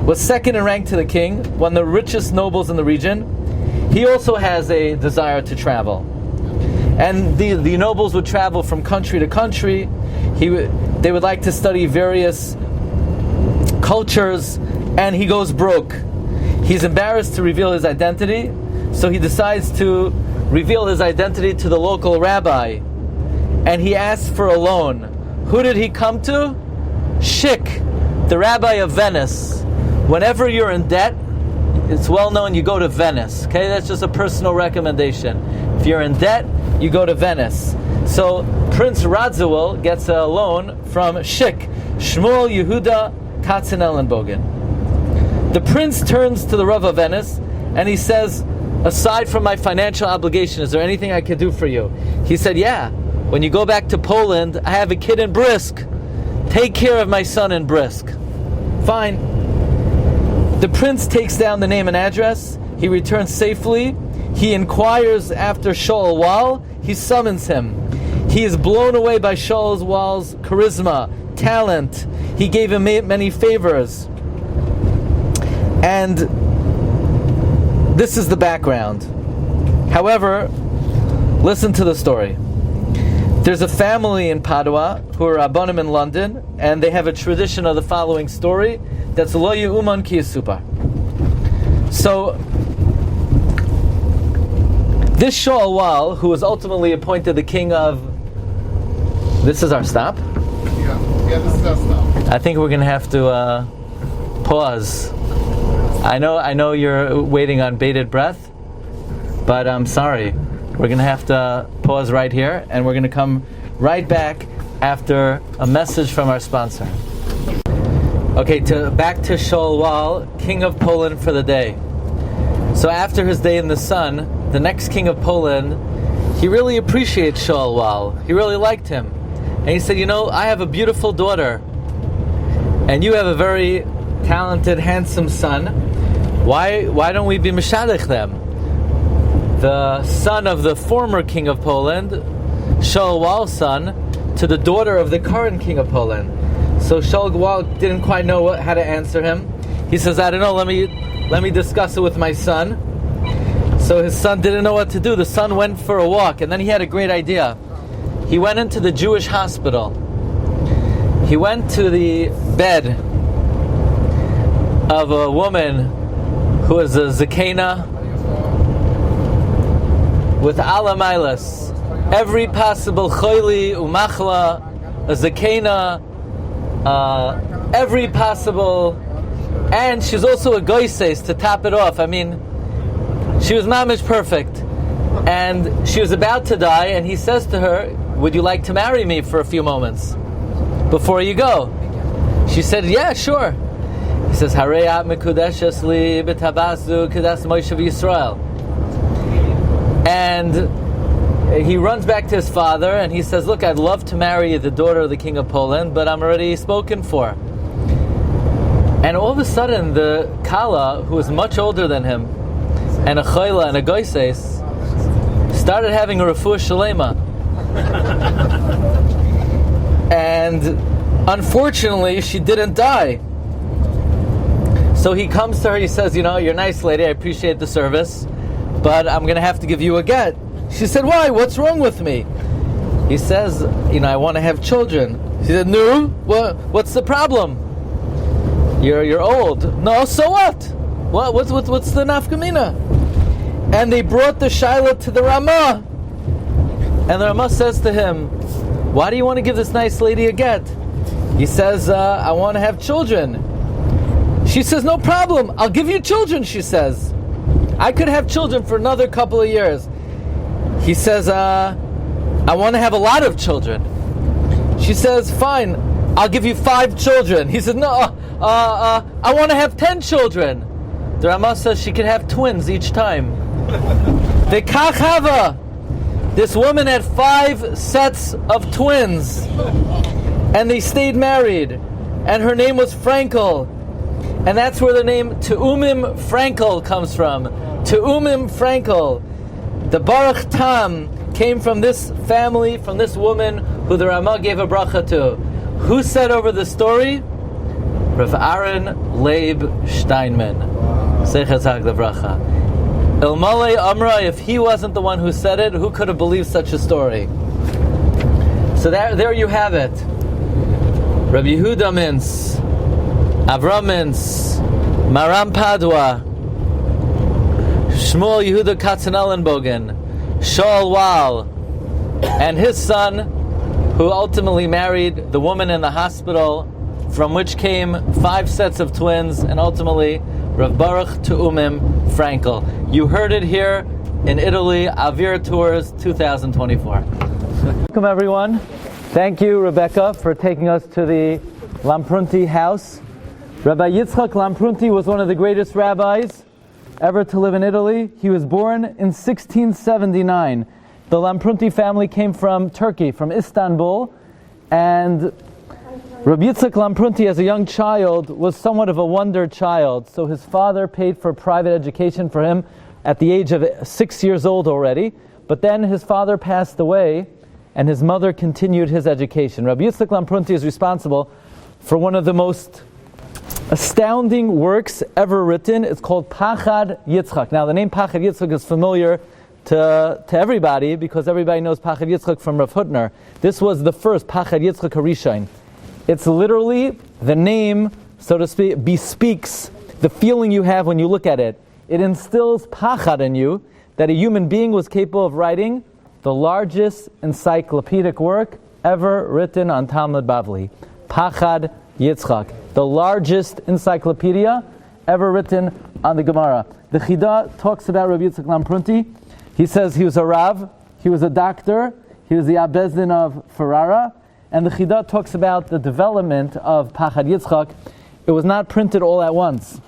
was second in rank to the king, one of the richest nobles in the region. He also has a desire to travel. And the nobles would travel from country to country. They would like to study various cultures, and he goes broke. He's embarrassed to reveal his identity, so he decides to reveal his identity to the local rabbi. And he asks for a loan. Who did he come to? Shik, the rabbi of Venice. Whenever you're in debt, it's well known you go to Venice. Okay, that's just a personal recommendation. If you're in debt, you go to Venice. So Prince Radziwill gets a loan from Shik, Shmuel Yehuda Katzenollenbogen. The prince turns to the Rav of Venice and he says, aside from my financial obligation, is there anything I can do for you? He said, yeah, when you go back to Poland, I have a kid in Brisk. Take care of my son in Brisk. Fine. The prince takes down the name and address. He returns safely. He inquires after Shaul Wal. He summons him. He is blown away by Shaul Wal's charisma, talent. He gave him many favors. And this is the background. However, listen to the story. There's a family in Padua who are Rabbanim in London, and they have a tradition of the following story that's Lo Ye'uman Ki Yisupar. So, this Shaul Wal, who was ultimately appointed the king of... This is our stop? Yeah, this is our stop. I think we're going to have to pause. I know you're waiting on bated breath, but I'm sorry. We're going to have to pause right here, and we're going to come right back after a message from our sponsor. Okay, back to Shaul Wal, king of Poland for the day. So after his day in the sun, the next king of Poland, he really appreciates Shaul Wal. He really liked him. And he said, I have a beautiful daughter, and you have a very talented, handsome son. Why don't we be meshadech them? The son of the former king of Poland, Shaul Wal's son, to the daughter of the current king of Poland. So Shaul Wal didn't quite know how to answer him. He says, I don't know, let me discuss it with my son. So his son didn't know what to do. The son went for a walk, and then he had a great idea. He went into the Jewish hospital. He went to the bed of a woman who is a zakena with alamailas, every possible choili umachla, a zakena, every possible, and she's also a goises to top it off. I mean, she was mamish perfect, and she was about to die, and he says to her, would you like to marry me for a few moments before you go? She said, yeah, sure. He says, Hareyat mekudeshes li b'tabazu kedas Moshe v'Yisrael. And he runs back to his father and he says, look, I'd love to marry the daughter of the king of Poland, but I'm already spoken for. And all of a sudden, the Kala, who was much older than him, and a Chayla and a Goises, started having a refuah shalema. And unfortunately, she didn't die. So he comes to her, he says, you're a nice lady, I appreciate the service, but I'm going to have to give you a get. She said, why? What's wrong with me? He says, I want to have children. She said, no, what's the problem? You're old. No, so what? What's the nafkamina? And they brought the Shaila to the Ramah. And the Ramah says to him, why do you want to give this nice lady a get? He says, I want to have children. She says, no problem, I'll give you children, she says. I could have children for another couple of years. He says, I want to have a lot of children. She says, fine, I'll give you 5 children. He says, no, I want to have 10 children. The Ramah says she can have twins each time. The Kachava, this woman had 5 sets of twins, and they stayed married, and her name was Frankel. And that's where the name Te'umim Frankel comes from. Te'umim Frankel. The Baruch Tam came from this family, from this woman who the Ramah gave a bracha to. Who said over the story? Rav Aaron Leib Steinman. Seichas the bracha. Ilmale Amra, if he wasn't the one who said it, who could have believed such a story? So there you have it. Rabbi Yehuda Mintz, Avram Mintz, Maram Padua, Shmuel Yehuda Katzenellenbogen, Shaul Wal, and his son, who ultimately married the woman in the hospital, from which came 5 sets of twins, and ultimately Rav Baruch Te'umim Frankel. You heard it here in Italy, Avir Tours 2024. Welcome everyone. Thank you, Rebecca, for taking us to the Lamprunti house. Rabbi Yitzchak Lamprunti was one of the greatest rabbis ever to live in Italy. He was born in 1679. The Lamprunti family came from Turkey, from Istanbul, and Rabbi Yitzchak Lamprunti, as a young child, was somewhat of a wonder child. So his father paid for private education for him at the age of 6 years old already. But then his father passed away, and his mother continued his education. Rabbi Yitzchak Lamprunti is responsible for one of the most astounding works ever written. It's called Pachad Yitzchak. Now, the name Pachad Yitzchak is familiar to everybody, because everybody knows Pachad Yitzchak from Rav Hutner. This was the first Pachad Yitzchak Harishain. It's literally the name, so to speak, bespeaks the feeling you have when you look at it. It instills Pachad in you that a human being was capable of writing the largest encyclopedic work ever written on Talmud Bavli. Pachad Yitzchak, the largest encyclopedia ever written on the Gemara. The Chida talks about Rabbi Yitzchak Lamprunti. He says he was a Rav, he was a doctor, he was the Abezdin of Ferrara, and the Chida talks about the development of Pachad Yitzchak. It was not printed all at once.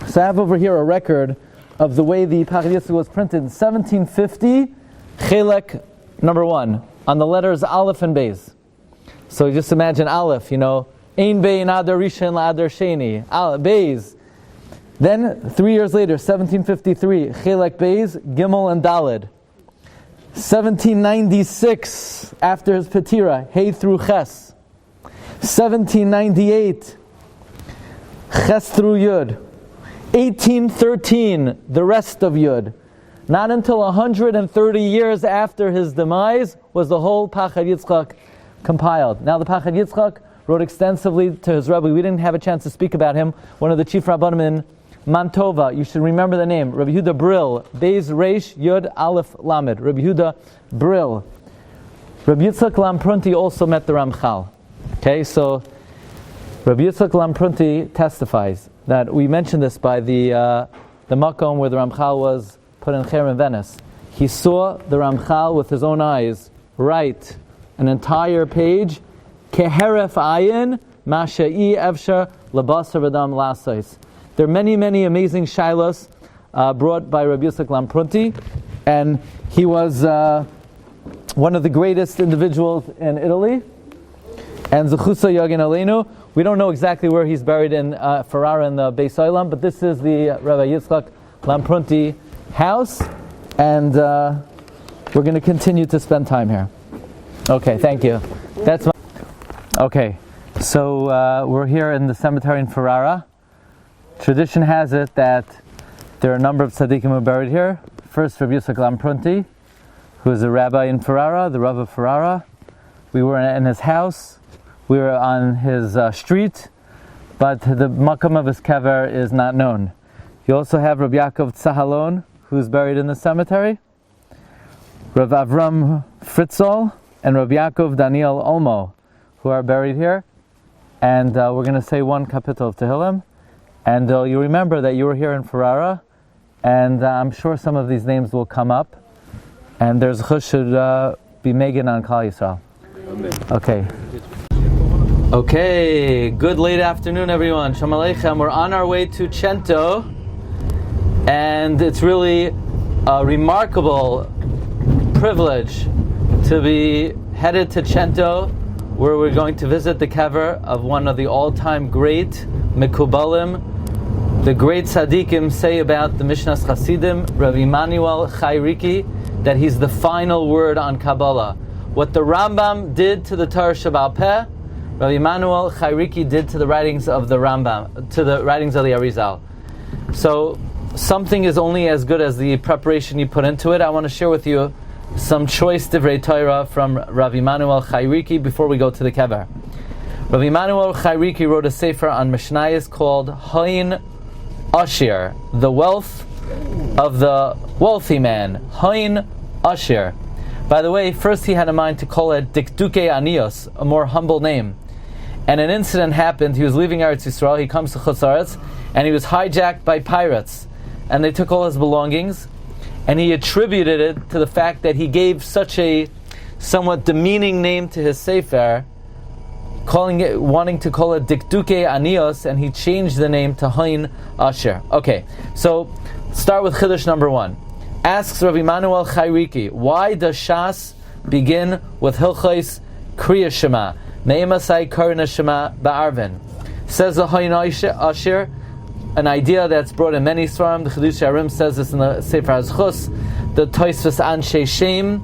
So I have over here a record of the way the Pachad Yitzchak was printed in 1750, Chelek number 1, on the letters Aleph and Beis. So just imagine Aleph, Ein Bein Adar Rishon La'Adar Sheni, Aleph, Beis. Then, 3 years later, 1753, Chelek Beis, Gimel and Daled. 1796, after his Petira, Hey through Ches. 1798, Ches through Yud. 1813, the rest of Yud. Not until 130 years after his demise was the whole Pachad Yitzchak compiled. Now the Pachad Yitzchak wrote extensively to his Rebbe. We didn't have a chance to speak about him. One of the chief Rabbanim in Mantova, you should remember the name, Rabbi Yehuda Brill, Beis Reish Yud Aleph Lamed, Rabbi Yehuda Brill. Rabbi Yitzchak Lamprunti also met the Ramchal. Okay, so Rabbi Yitzchak Lamprunti testifies that we mentioned this by the Makom where the Ramchal was put in Cher in Venice. He saw the Ramchal with his own eyes write an entire page, Keheref Ayin Masha'i Evshar Labasar V'Dam Lasais. There are many, many amazing shilas brought by Rabbi Yitzchak Lamprunti, and he was one of the greatest individuals in Italy. And Zechusa Yagin Aleinu. We don't know exactly where he's buried in Ferrara in the Beis Olam, but this is the Rabbi Yitzchak Lamprunti house, and we're going to continue to spend time here. Okay, thank you. Okay, so we're here in the cemetery in Ferrara. Tradition has it that there are a number of tzaddikim who are buried here. First, Rabbi Yitzchak Lamprunti, who is a rabbi in Ferrara, the Rav of Ferrara. We were in his house. We were on his street, but the makam of his kever is not known. You also have Rabbi Yaakov Tzahalon, who's buried in the cemetery, Rav Avram Fritzl, and Rabbi Yaakov Daniel Olmo, who are buried here. And we're going to say one kapitel of Tehillim. And you remember that you were here in Ferrara, and I'm sure some of these names will come up. And there's chush should be Megan on Klal Yisrael. Okay. Okay, good late afternoon, everyone. Shalom Aleichem. We're on our way to Chento, and it's really a remarkable privilege to be headed to Chento, where we're going to visit the kever of one of the all-time great Mekubalim. The great tzaddikim say about the Mishnas Chasidim, Rabbi Emanuel Chayriki, that he's the final word on Kabbalah. What the Rambam did to the Torah Sheba'al Peh, Rabbi Emanuel Chayriki did to the writings of the Rambam, to the writings of the Arizal. So something is only as good as the preparation you put into it. I want to share with you some choice divrei Torah from Rabbi Emanuel Chayriki before we go to the kever. Rabbi Emanuel Chayriki wrote a sefer on Mishnayos called Hain Ashir, the wealth of the wealthy man. Hain Ashir. By the way, first he had in mind to call it Dikduke Anios, a more humble name. And an incident happened. He was leaving Eretz Yisrael, he comes to Chutz Aretz, and he was hijacked by pirates. And they took all his belongings, and he attributed it to the fact that he gave such a somewhat demeaning name to his sefer, wanting to call it Dikduke Anios, and he changed the name to Hain Asher. Okay, so start with Chiddush number 1. Asks Rabbi Emanuel Chayriki, why does Shas begin with Hilchos Kriya Shema? Me'emasai Karna Shema Ba'arvin. Says the Hain Asher, an idea that's brought in many Svarim. The Chidush Shiurim says this in the Sefer HaZchus. The Tosfos Anshe Shem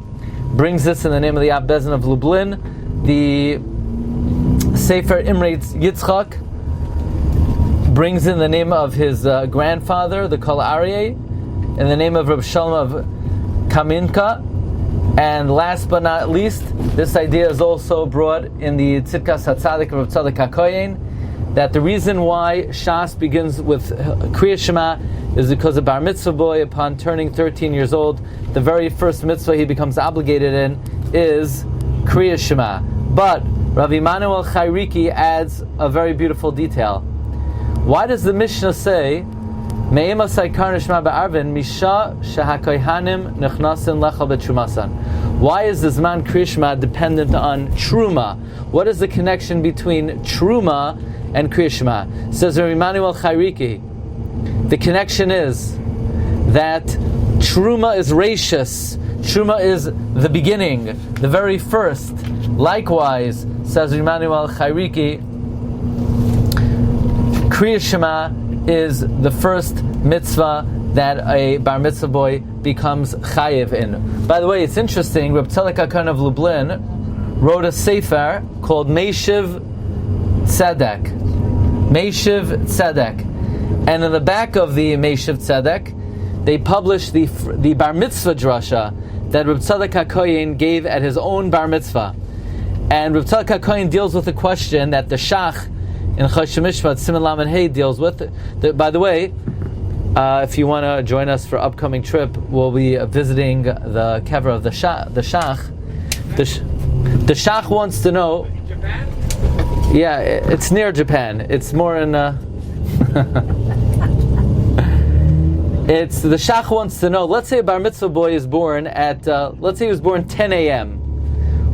brings this in the name of the Abbezin of Lublin. The Sefer Imrei Yitzchak brings in the name of his grandfather, the Kol Aryeh, in the name of Reb Shalom of Kaminka. And last but not least, this idea is also brought in the Tzidkas HaTzadik of Tzadik HaKoyen, that the reason why Shas begins with Kriya Shema is because a bar mitzvah boy, upon turning 13 years old, the very first mitzvah he becomes obligated in is Kriya Shema. But Rav Emanuel Chayriki adds a very beautiful detail. Why does the Mishnah say, Me'ema Saikar Nishma Ba'arvin Misha Shehakoyhanim Nechnasin Lecha B'Trumasan? Why is the Zman Kriya Shema dependent on Truma? What is the connection between Truma and Kriya Shema? Says Rav Emanuel Chayriki, the connection is that Truma is Rashus. Truma is the beginning, the very first. Likewise, says Rav Emanuel Chayriki, Kriya Shema is the first mitzvah that a bar mitzvah boy becomes chayiv in. By the way, it's interesting, Reb Tzadok HaKohen of Lublin wrote a sefer called Meishiv Tzedek. Meishiv Tzedek. And in the back of the Meishiv Tzedek, they published the bar mitzvah drasha that Reb Tzadok HaKohen gave at his own bar mitzvah. And Reb Tzadok HaKohen deals with the question that the Shach in Choshen Mishpat, Siman Lamed Hey, deals with. By the way, if you want to join us for upcoming trip, we'll be visiting the kever of the Shach. The Shach wants to know. Japan? Yeah, it's near Japan. It's more in. It's the Shach wants to know. Let's say a bar mitzvah boy is born at. Let's say he was born 10 a.m.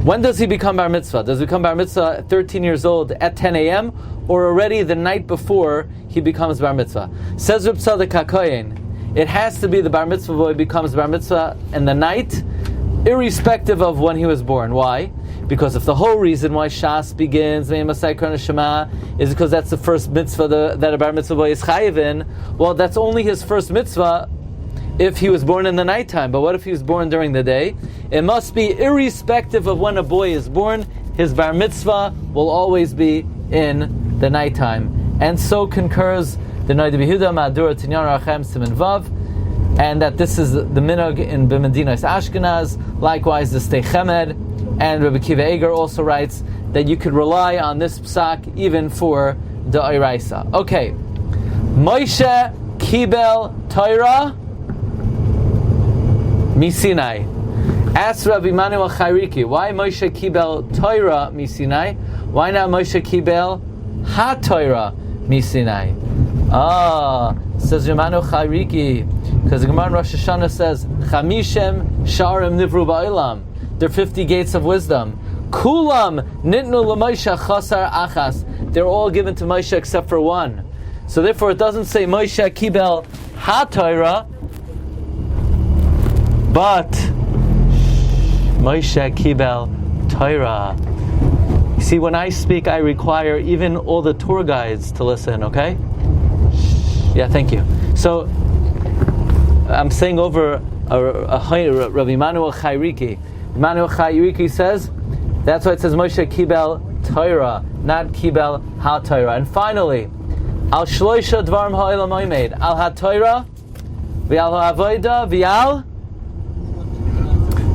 When does he become bar mitzvah? Does he become bar mitzvah at 13 years old at 10 a.m. or already the night before he becomes bar mitzvah? Says Reb Tzadok HaKoyen, it has to be the bar mitzvah boy becomes bar mitzvah in the night, irrespective of when he was born. Why? Because if the whole reason why Shas begins Shema is because that's the first mitzvah that a bar mitzvah boy is chayiv in, well, that's only his first mitzvah if he was born in the nighttime. But what if he was born during the day? It must be irrespective of when a boy is born, his bar mitzvah will always be in the nighttime. And so concurs the Noda B'Yehuda Ma'adura Tinyan Rachem Siman Vav, and that this is the minhag in B'Medinas Ashkenaz. Likewise, the Stei Chemed and Rabbi Kiva Eger also writes that you could rely on this psak even for the Oraisa. Okay, Moshe Kibel Torah Misinai. Ask Rabbi Emanuel Chayriki, why Moshe Kibel Torah Misinai? Why not Moshe Kibel HaTorah Misinai? Says Rabbi Emanuel Chayriki, because the Gemara in Rosh Hashanah says, Chamishem Sharim Nivru Ba'ilam. There are 50 gates of wisdom. Kulam Nitnu LaMoshe Chasar Achas. They're all given to Moshe except for one. So therefore it doesn't say Moshe Kibel HaTorah, but Moshe Kibel Torah. You see, when I speak, I require even all the tour guides to listen, okay? Yeah, thank you. So, I'm saying over Rabbi Emanuel Chayriki. Emanuel Chayriki says, that's why it says Moshe Kibel Torah, not Kibel HaTorah. And finally, Al Shloisha Dvarim Ha'olam Oimed, Al HaTorah, V'al HaAvodah, V'al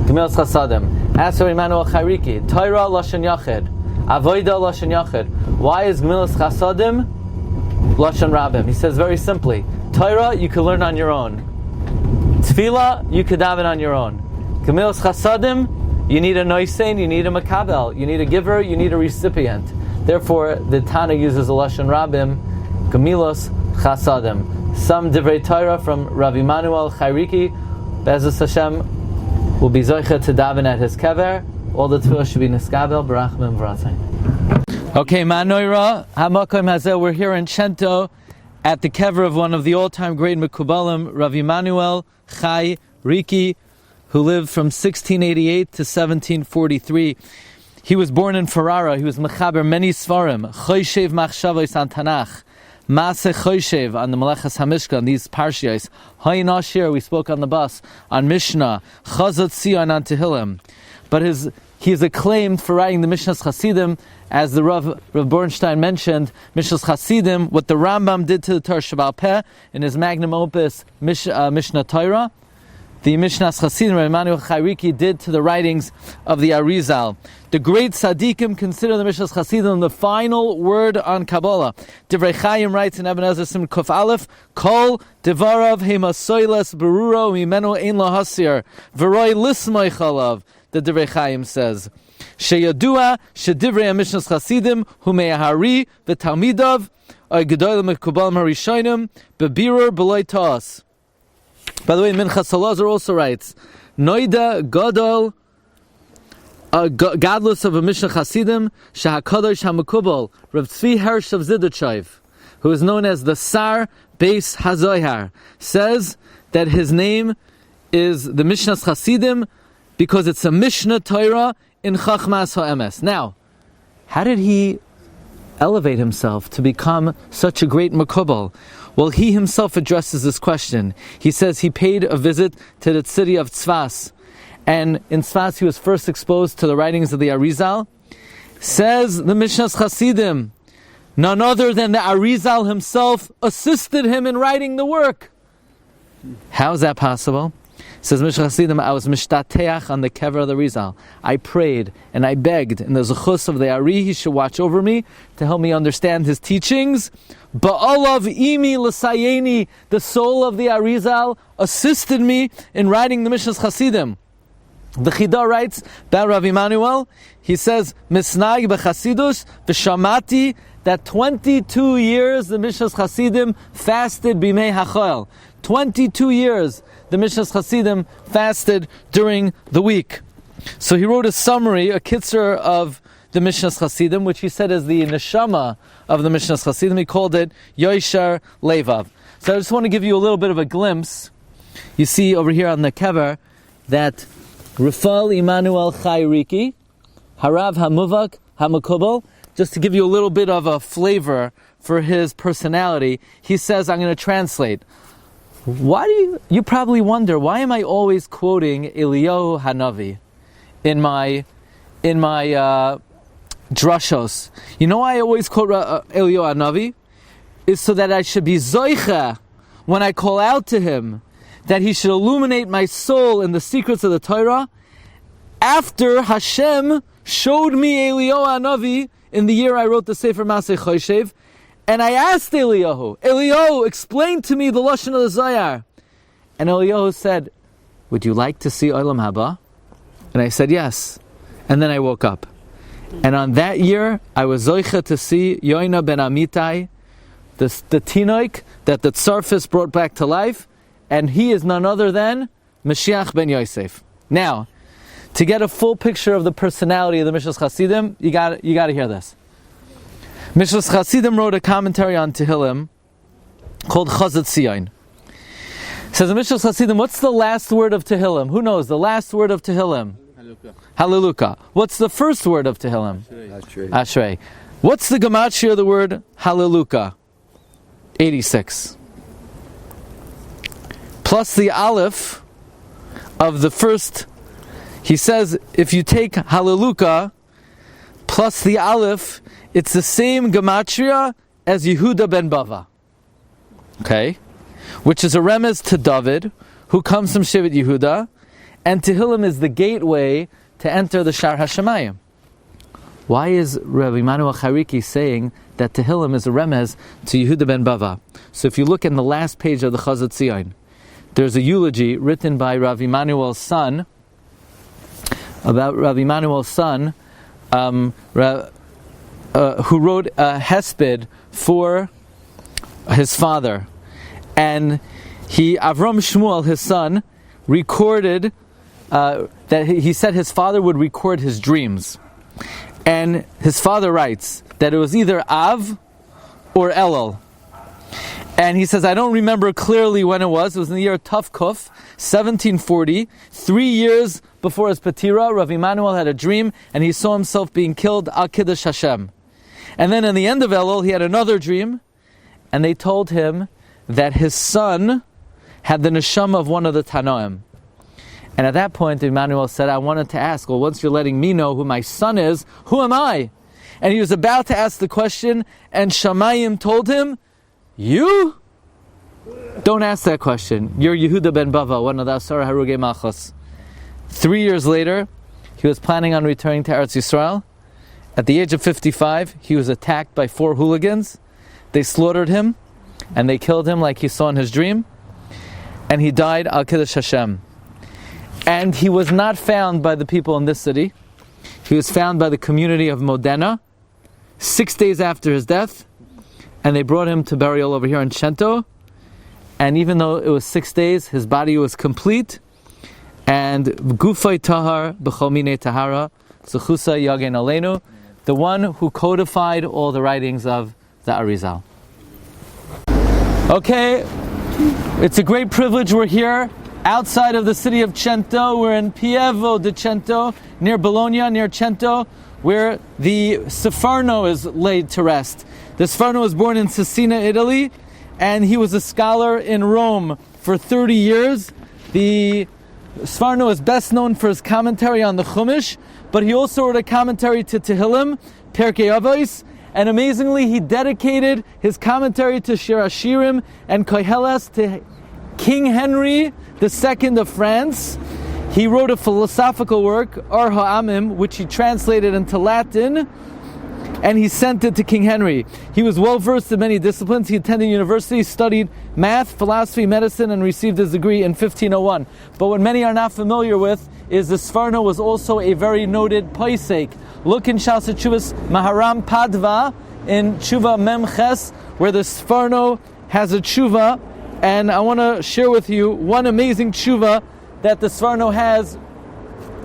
Gemilas Chasadim. Ask Rabbi Emanuel Chayriki, Torah Lashon Yachid, Avodah Lashon Yachid. Why is Gemilas Chasadim Lashon Rabim? He says very simply, Torah you can learn on your own. Tefillah you can daven on your own. Gemilas Chasadim, you need a noisein, you need a makabel, you need a giver, you need a recipient. Therefore, the Tana uses a Lashon Rabim, Gemilas Chasadim. Some Divrei Torah from Rabbi Emanuel Chayriki, Be'ezus Hashem, will be zoicha to daven at his kever. All the tefillah should be niskabel, barachmim, v'ratzayin. Okay, Manoira, Hamakom Hazeh, we're here in Chento at the kever of one of the all-time great Mekubalim, Rabbi Emanuel Chayriki, who lived from 1688 to 1743. He was born in Ferrara. He was mechaber many svarim, choyshev machshavos on Tanakh, Maaseh Choshev on the Melechas HaMishkan, these parshiyos. Hayin Ashir, we spoke on the bus, on Mishnah. Chazot Sion on Tehillim. But he is acclaimed for writing the Mishnah's Chasidim, as the Rav Bornstein mentioned, Mishnah's Chasidim, what the Rambam did to the Torah Sheba'al Peh in his magnum opus, Mishnah Torah. the Mishnas Chasidim, Rabbi Emanuel Chayriki, did to the writings of the Arizal. The great tzaddikim consider the Mishnas Chasidim the final word on Kabbalah. Divrei Chaim writes in Eben Ezra Sim Kuf Aleph, Kol devarav hemasoiles beruro mimenu ein lo hasir, v'roi lismoi chalav, the Divrei Chaim says. Sheyadua shedivrei Mishnas Chasidim hu me'ahari v'talmidav ay gedolim mekubalim harishonim bebirur b'loi ta'as. By the way, Minchas Salazar also writes, Noida Gadol, godless of a Mishnah Chasidim, Shahakadosh HaMekubal, Rav Tzvi Hersh of Ziduchayv, who is known as the Sar Beis HaZohar, says that his name is the Mishnah Chasidim because it's a Mishnah Torah in Chachmas HaEmes. Now, how did he elevate himself to become such a great Mekubal? Well, he himself addresses this question. He says he paid a visit to the city of Tzfas, and in Tzfas he was first exposed to the writings of the Arizal. Says the Mishnas Chasidim, none other than the Arizal himself assisted him in writing the work. How is that possible? Says Mishnas Chasidim, I was mishtateach on the kever of the Arizal. I prayed and I begged in the zechus of the Ari, he should watch over me to help me understand his teachings. Ba'alav imi l'sayeni, the soul of the Arizal, assisted me in writing the Mishnas Chasidim. The Chida writes about Rav Emanuel, he says, Misnag b'chasidus v'shamati, that 22 years the Mishnas Chasidim fasted b'mei hachol. 22 years the Mishnas Chasidim fasted during the week. So he wrote a summary, a kitzur of the Mishnas Chasidim, which he said is the neshama of the Mishnas Chasidim. He called it Yoshar Levav. So I just want to give you a little bit of a glimpse. You see over here on the kever that Rafal Emanuel Chayriki, Harav Hamuvak Hamakubal, just to give you a little bit of a flavor for his personality, he says, I'm going to translate. Why do you probably wonder, why am I always quoting Eliyahu Hanavi in my drashos? You know why I always quote Eliyahu Hanavi? Is so that I should be zoicha when I call out to him, that he should illuminate my soul in the secrets of the Torah, after Hashem showed me Eliyahu Hanavi in the year I wrote the Sefer Masei Choshev, and I asked Eliyahu, explain to me the Lashon of the Zohar. And Eliyahu said, would you like to see Olam Haba? And I said, yes. And then I woke up. And on that year, I was zoicha to see Yoina ben Amitai, the Tinoik that the Tzarfis brought back to life, and he is none other than Mashiach ben Yosef. Now, to get a full picture of the personality of the Mishnas Chasidim, you got to hear this. Mishnas Chasidim wrote a commentary on Tehillim called Chazat Tzion. Says the Mishnas Chasidim, what's the last word of Tehillim? Who knows? The last word of Tehillim? Hallelujah. What's the first word of Tehillim? Ashrei. What's the gematria of the word Hallelujah? 86. Plus the aleph of the first, he says, if you take Hallelujah plus the aleph, it's the same gematria as Yehuda ben Bava. Okay? Which is a remez to David, who comes from Shevet Yehuda, and Tehillim is the gateway to enter the Shar HaShamayim. Why is Rabbi Emanuel Chayriki saying that Tehillim is a remez to Yehuda ben Bava? So if you look in the last page of the Chazat Tzion, there's a eulogy written by Rabbi Emanuel's son, about Rabbi Emanuel's son, who wrote a hesped for his father. And Avram Shmuel, his son, recorded that he said his father would record his dreams. And his father writes that it was either Av or Elul. And he says, I don't remember clearly when it was. It was in the year Tavkuf, 1740, 3 years before his Patira. Rav Emanuel had a dream, and he saw himself being killed al Kiddush Hashem. And then in the end of Elul, he had another dream, and they told him that his son had the neshama of one of the Tanoim. And at that point, Emmanuel said, I wanted to ask, well, once you're letting me know who my son is, who am I? And he was about to ask the question, and Shamayim told him, you? Don't ask that question. You're Yehuda ben Bava, one of the Asara Harugei Malchus. 3 years later, he was planning on returning to Eretz Yisrael. At the age of 55, he was attacked by 4 hooligans. They slaughtered him, and they killed him like he saw in his dream. And he died al Kiddush Hashem. And he was not found by the people in this city. He was found by the community of Modena 6 days after his death, and they brought him to burial over here in Chento. And even though it was 6 days, his body was complete. And Gufay Tahar B'chol Minei Tahara Zechusa Yagen Aleinu, the one who codified all the writings of the Arizal. Okay, it's a great privilege. We're here outside of the city of Chento. We're in Pieve di Chento, near Bologna, near Chento, where the Sforno is laid to rest. The Sforno was born in Cesena, Italy, and he was a scholar in Rome for 30 years. The Sforno is best known for his commentary on the Chumash, but he also wrote a commentary to Tehillim, Perkei Avos, and amazingly he dedicated his commentary to Shir Shiurim and Koheles to King Henry II of France. He wrote a philosophical work, Or Ha'amim, which he translated into Latin, and he sent it to King Henry. He was well versed in many disciplines. He attended university, studied math, philosophy, medicine, and received his degree in 1501. But what many are not familiar with is the Sforno was also a very noted posek. Look in Shas Tshuvas Maharam Padua in Tshuva Memches, where the Sforno has a tshuva, and I want to share with you one amazing tshuva that the Sforno has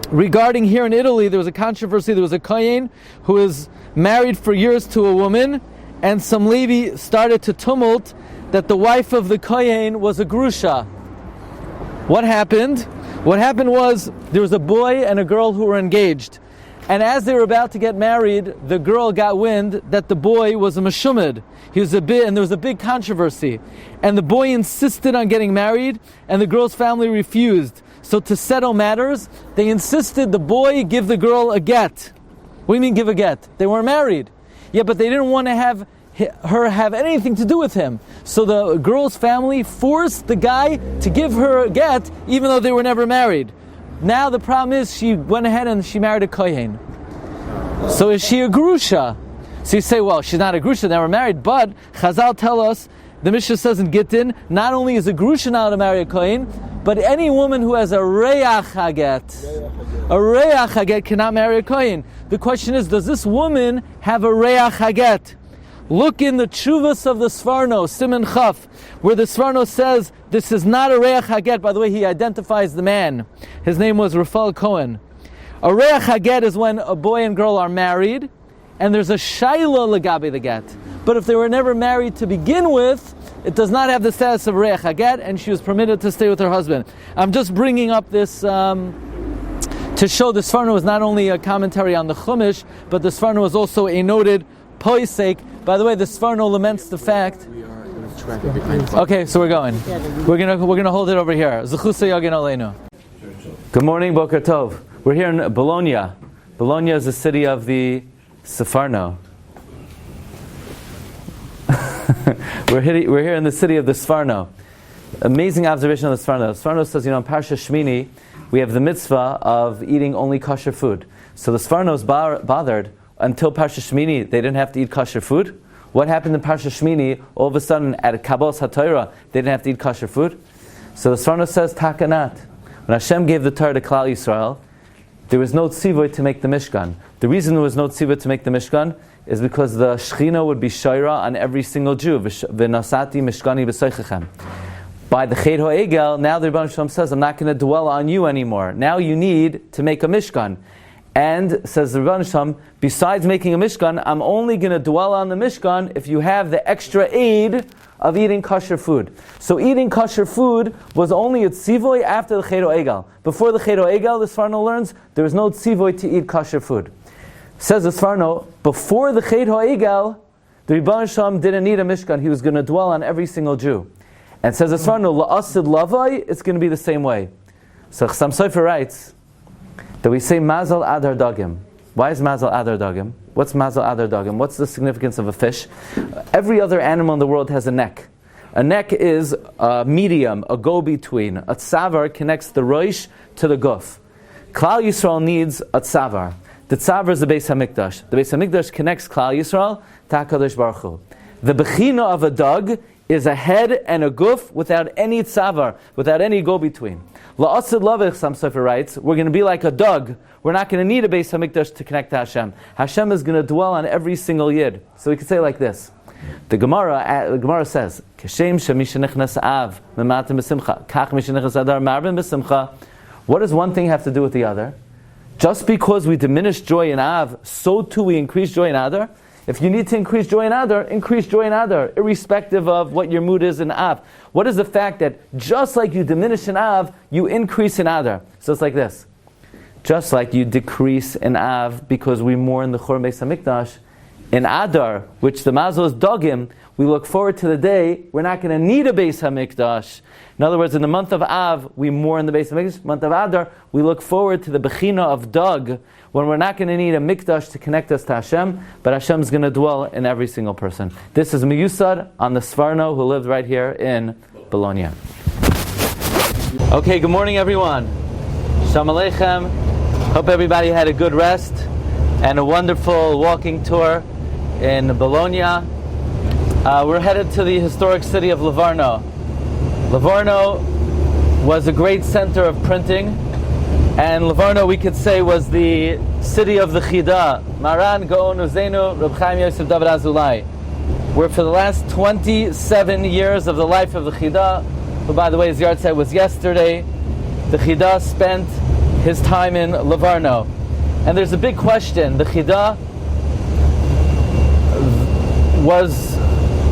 regarding here in Italy. There was a controversy. There was a kohen who was married for years to a woman, and some Levi started to tumult that the wife of the kohen was a grusha. What happened? What happened was there was a boy and a girl who were engaged, and as they were about to get married, the girl got wind that the boy was a meshumad. And there was a big controversy, and the boy insisted on getting married, and the girl's family refused. So to settle matters, they insisted the boy give the girl a get. What do you mean give a get? They weren't married. Yeah, but they didn't want to have her have anything to do with him. So the girl's family forced the guy to give her a get, even though they were never married. Now the problem is she went ahead and she married a kohen. So is she a grusha? So you say, well, she's not a grusha, they were married, but Chazal tell us, the Mishnah says in Gittin, not only is a grusha not to marry a kohen, but any woman who has a reach haget cannot marry a kohen. The question is, does this woman have a reach haget? Look in the Tshuvas of the Sforno, Siman Chaf, where the Sforno says this is not a reach haget. By the way, he identifies the man. His name was Rafael Cohen. A reach haget is when a boy and girl are married, and there's a shaila legabe the get. But if they were never married to begin with, it does not have the status of reach haget, and she was permitted to stay with her husband. I'm just bringing up this to show the Sforno is not only a commentary on the Chumash, but the Sforno is also a noted posek. By the way, the Sforno laments the fact. Okay, so we're going. We're gonna hold it over here. Zechusa Yagen Aleinu. Good morning, Boker Tov. We're here in Bologna. Bologna is the city of the Sforno. We're here in the city of the Sforno. Amazing observation of the Sforno. The Sforno says, in Parsha Shmini, we have the mitzvah of eating only kosher food. So the Sforno is bothered. Until Parsha Shmini, they didn't have to eat kosher food. What happened in Parsha Shmini? All of a sudden, at Kabbalas HaTorah, they didn't have to eat kosher food. So the Sforno says, Takanat. When Hashem gave the Torah to Klal Yisrael, there was no tzivoy to make the Mishkan. The reason there was no tzivoy to make the Mishkan is because the Shechina would be shayra on every single Jew. V'nasati mishkani b'soichechem. By the Chet HaEgel, now the Rebbeinu Shalom says, I'm not going to dwell on you anymore. Now you need to make a Mishkan. And, says the Rebbeinu Shalom, besides making a Mishkan, I'm only going to dwell on the Mishkan if you have the extra aid of eating kosher food. So eating kosher food was only a tzivoy after the Chet HaEgel. Before the Chet HaEgel, the Sforno learns, there was no tzivoy to eat kosher food. Says the Sforno, before the Chet HaEgel, the Rebbeinu Shalom didn't need a Mishkan. He was going to dwell on every single Jew. And says the Sforno, la'asid lavai, it's going to be the same way. So Chassam Sofer writes that we say Mazal Adar Dagim. Why is Mazal Adar Dagim? What's Mazal Adar Dagim? What's the significance of a fish? Every other animal in the world has a neck. A neck is a medium, a go-between. A tzavar connects the roish to the guf. Klal Yisrael needs a tzavar. The tzavar is the Beis HaMikdash. The Beis HaMikdash connects Klal Yisrael to HaKadosh Baruch Hu. The bechina of a dog is a head and a guf without any tzavar, without any go-between. La'asid lavich, Sam Sofer writes, we're going to be like a dog. We're not going to need a Beis HaMikdash to connect to Hashem. Hashem is going to dwell on every single yid. So we could say like this. The Gemara says, Keshem shemisha nechnas av mematim b'simcha, kach misha nechnas adar marbin b'simcha. What does one thing have to do with the other? Just because we diminish joy in Av, so too we increase joy in Adar. If you need to increase joy in Adar, increase joy in Adar, irrespective of what your mood is in Av. What is the fact that just like you diminish in Av, you increase in Adar? So it's like this. Just like you decrease in Av because we mourn the Churban Beis HaMikdash, in Adar, which the Mazel is Dogim, we look forward to the day we're not going to need a Beis HaMikdash. In other words, in the month of Av, we mourn the Beis HaMikdash. Month of Adar, we look forward to the Bechina of Dog, when we're not going to need a Mikdash to connect us to Hashem, but Hashem's going to dwell in every single person. This is Miyusad on the Svarno, who lived right here in Bologna. Okay, good morning everyone. Shalom Aleichem. Hope everybody had a good rest and a wonderful walking tour in Bologna. We're headed to the historic city of Livorno. Livorno was a great center of printing, and Livorno, we could say, was the city of the Chida, Maran Gaon Uzeinu Reb Chaim Yosef David Azulai, where for the last 27 years of the life of the Chida, who by the way his yahrzeit was yesterday, the Chida spent his time in Livorno. And there's a big question. The Chida was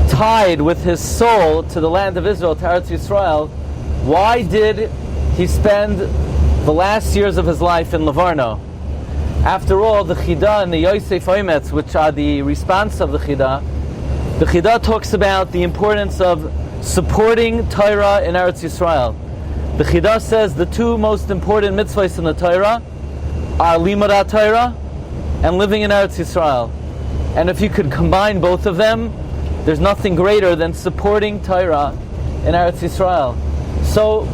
tied with his soul to the land of Israel, to Eretz Yisrael. Why did he spend the last years of his life in Livorno? After all, the Chida and the Yosef Oimetz, which are the response of the Chida talks about the importance of supporting Torah in Eretz Yisrael. The Chida says the two most important mitzvahs in the Torah are Limud Torah and living in Eretz Yisrael. And if you could combine both of them, there's nothing greater than supporting Torah in Eretz Yisrael. So,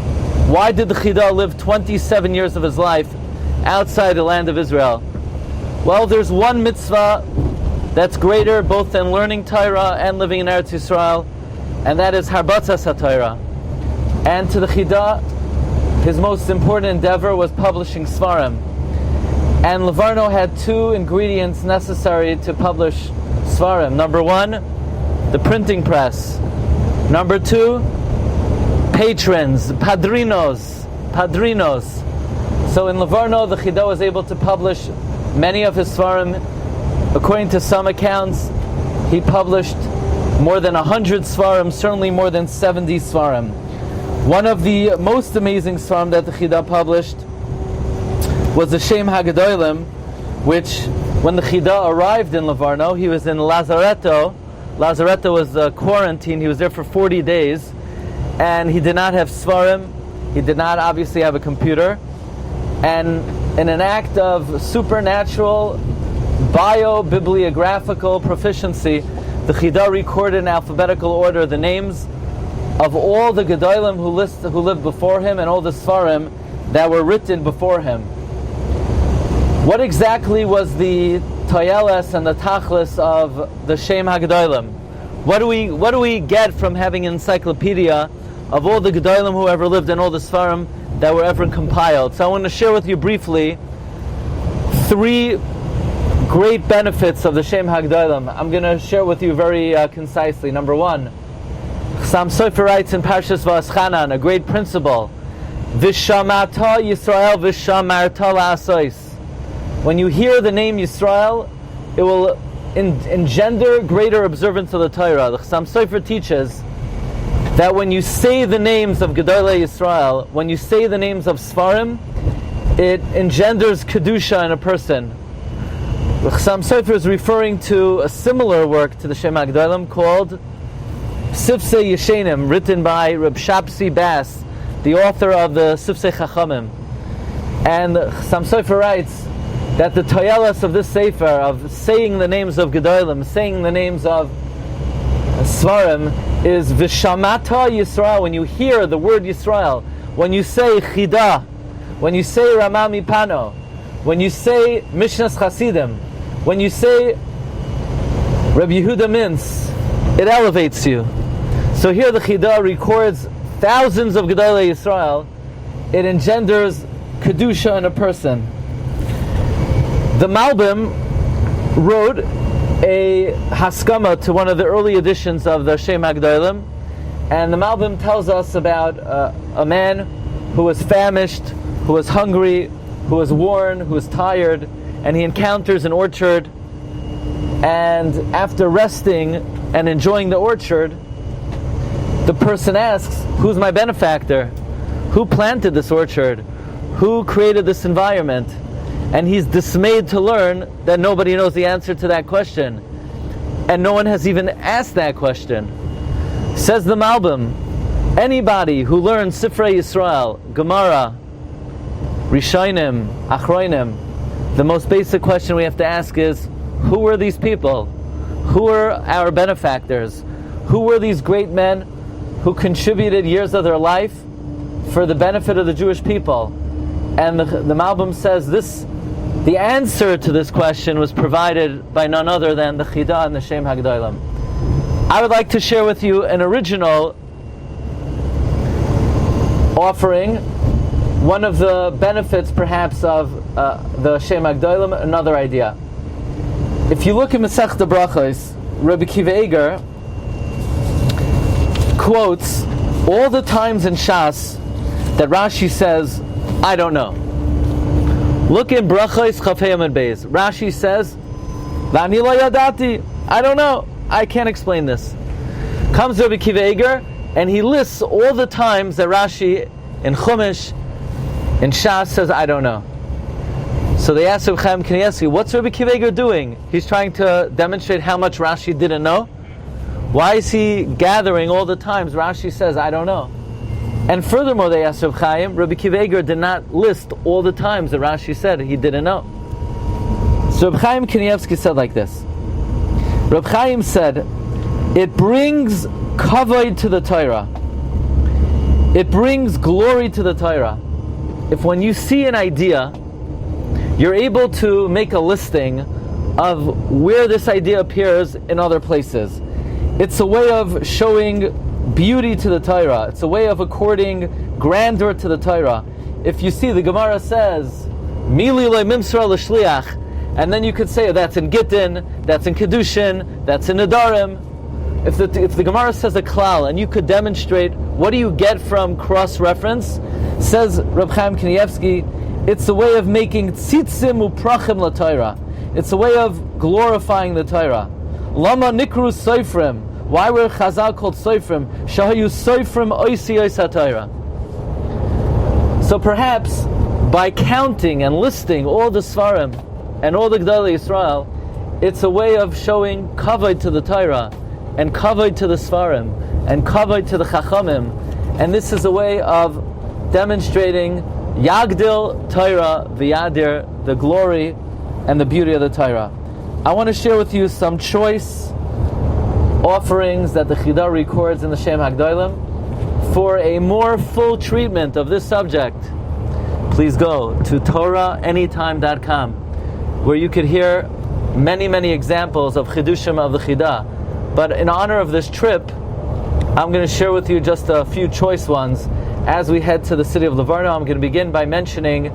why did the Chida live 27 years of his life outside the land of Israel? Well, there's one mitzvah that's greater both than learning Torah and living in Eretz Yisrael, and that is Harbatzas HaTorah. And to the Chida, his most important endeavor was publishing Svarim. And Livorno had two ingredients necessary to publish Svarim. Number one, the printing press. Number two, patrons, padrinos. So in Livorno, the Chida was able to publish many of his Svarim. According to some accounts, he published more than 100 Svarim, certainly more than 70 Svarim. One of the most amazing Svarim that the Chida published was the Shem HaGedolim, which, when the Chida arrived in Livorno, he was in Lazaretto. Lazaretto was quarantined. He was there for 40 days, and he did not have Svarim. He did not obviously have a computer. And in an act of supernatural bio-bibliographical proficiency, the Chida recorded in alphabetical order the names of all the Gedolim who lived before him and all the Svarim that were written before him. What exactly was the Toyeles and the Tachlis of the Shem HaGedolim? What do we get from having an encyclopedia of all the Gedolim who ever lived and all the Svarim that were ever compiled? So I want to share with you briefly three great benefits of the Shem HaGedolim. I'm going to share with you very concisely. Number one, Sam Sofer writes in Parshas Va'aschanan, a great principle, Vishamata Yisrael Vishamarta La'asois. When you hear the name Yisrael, it will engender greater observance of the Torah. The Chassam Sofer teaches that when you say the names of Gedolei Yisrael, when you say the names of Svarim, it engenders Kedusha in a person. The Chassam Sofer is referring to a similar work to the Shem HaGedolim called Sifsei Yeshenim, written by Reb Shapsi Bas, the author of the Sifsei Chachamim. And Chassam Sofer writes that the toyelas of this sefer, of saying the names of Gedolim, saying the names of Svarim is Vishamata Yisrael. When you hear the word Yisrael, when you say Chida, when you say Rama Mipano, when you say Mishnas Chasidim, when you say Rabbi Yehuda Mintz, it elevates you. So here the Chida records thousands of Gedolei Yisrael. It engenders Kedusha in a person. The Malbim wrote a Haskama to one of the early editions of the Shem HaGedolim, and the Malbim tells us about a man who was famished, who was hungry, who was worn, who was tired, and he encounters an orchard, and after resting and enjoying the orchard, the person asks, who's my benefactor? Who planted this orchard? Who created this environment? And he's dismayed to learn that nobody knows the answer to that question. And no one has even asked that question. Says the Malbim, anybody who learns Sifrei Yisrael, Gemara, Rishonim, Achronim, the most basic question we have to ask is, who were these people? Who were our benefactors? Who were these great men who contributed years of their life for the benefit of the Jewish people? And the Malbim says the answer to this question was provided by none other than the Chida and the Shem HaGedolim. I would like to share with you an original offering, one of the benefits perhaps of the Shem HaGedolim, another idea. If you look at Masechta Brachos, Rabbi Kiva Eger quotes all the times in Shas that Rashi says, I don't know. Look in Brachos Chafei Amud Beis. Rashi says, V'ani lo yadati, I don't know. I can't explain this. Comes Rabbi Kiva Eger, and he lists all the times that Rashi in Chumash, in Shas says, I don't know. So they asked Rabbi Chaim Kanievsky, what's Rabbi Kiva Eger doing? He's trying to demonstrate how much Rashi didn't know. Why is he gathering all the times Rashi says, I don't know? And furthermore, they asked Rabbi Chaim, Rabbi Kiva Eger did not list all the times that Rashi said he didn't know. So Rabbi Chaim Kanievsky said like this. Rabbi Chaim said, it brings kavod to the Torah. It brings glory to the Torah. If when you see an idea, you're able to make a listing of where this idea appears in other places. It's a way of showing beauty to the Torah. It's a way of according grandeur to the Torah. If you see, the Gemara says, Mili le mimsra l'shliach, and then you could say, that's in Gittin, that's in Kedushin, that's in Nedarim. If the Gemara says a klal, and you could demonstrate, what do you get from cross-reference? Says Reb Chaim Kanievsky, it's a way of making tzitzim uprachim la Torah. It's a way of glorifying the Torah. Lama nikru soifrim. Why were Chazal called soifrim? Shahayu soifrim oisi ois ha-Torah. So perhaps by counting and listing all the Svarim and all the Gedolei Yisrael, it's a way of showing kavod to the Torah, and kavod to the Svarim, and kavod to the Chachamim. And this is a way of demonstrating Yagdil Torah v'yadir, the glory and the beauty of the Torah. I want to share with you some choice offerings that the Chida records in the Shem HaGedolim. For a more full treatment of this subject, please go to TorahAnytime.com, where you could hear many, many examples of Chidushim of the Chida. But in honor of this trip, I'm going to share with you just a few choice ones. As we head to the city of Livorno, I'm going to begin by mentioning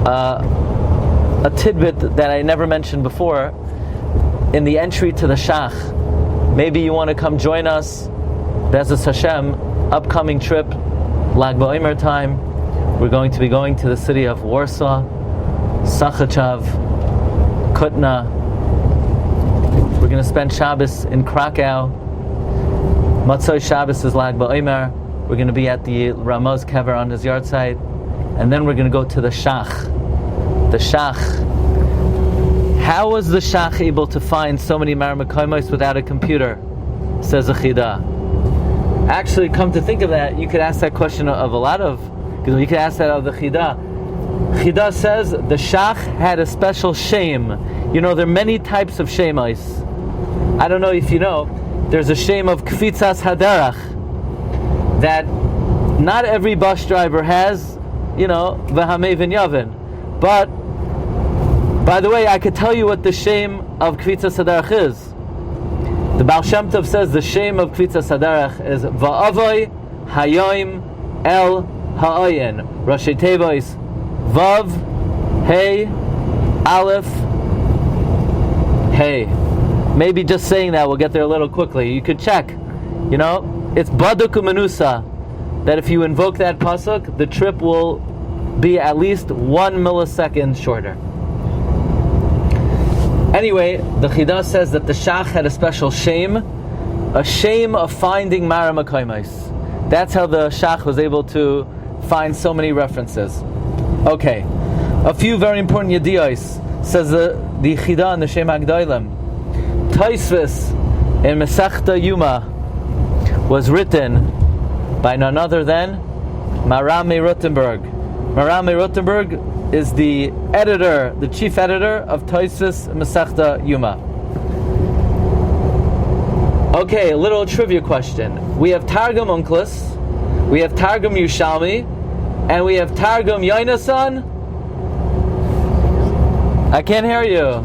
a tidbit that I never mentioned before in the entry to the Shach. Maybe you want to come join us, Be'ezus Hashem, upcoming trip, Lag BaOmer time. We're going to be going to the city of Warsaw, Sachachav, Kutna. We're going to spend Shabbos in Krakow. Matzoi Shabbos is Lag BaOmer. We're going to be at the Ramaz Kever on his yahrzeit. And then we're going to go to the Shach. The Shach. How was the Shach able to find so many Maramakoimos without a computer? Says a Chida. Actually, come to think of that, you could ask that question of a lot of, because you could ask that of the Chida. Chida says the Shach had a special shame. You know, there are many types of shemais. I don't know if you know, there's a shame of Kfitzas Haderach that not every bus driver has, V'hamei V'nyavin. But, by the way, I could tell you what the shame of Kfitzas Haderach is. The Baal Shem Tov says the shame of Kfitzas Haderach is Va'avoy Hayoim El Ha'oyin. Rashi Tevois Vav Hey Aleph Hey. Maybe just saying that will get there a little quickly. You could check. It's Baduk Umenusa, that if you invoke that pasuk, the trip will be at least 1 millisecond shorter. Anyway, the Chidah says that the Shach had a special shame, a shame of finding Mara Makoimos. That's how the Shach was able to find so many references. Okay, a few very important Yediyos, says the Chidah and the Shem HaGdolim. Taisvis in Masechta Yuma was written by none other than Maram Rothenberg. Maram Rothenberg is the editor, the chief editor of Taisvis Masechta Yuma. Okay, a little trivia question. We have Targum Unclus, we have Targum Yushalmi, and we have Targum Yonasan. I can't hear you.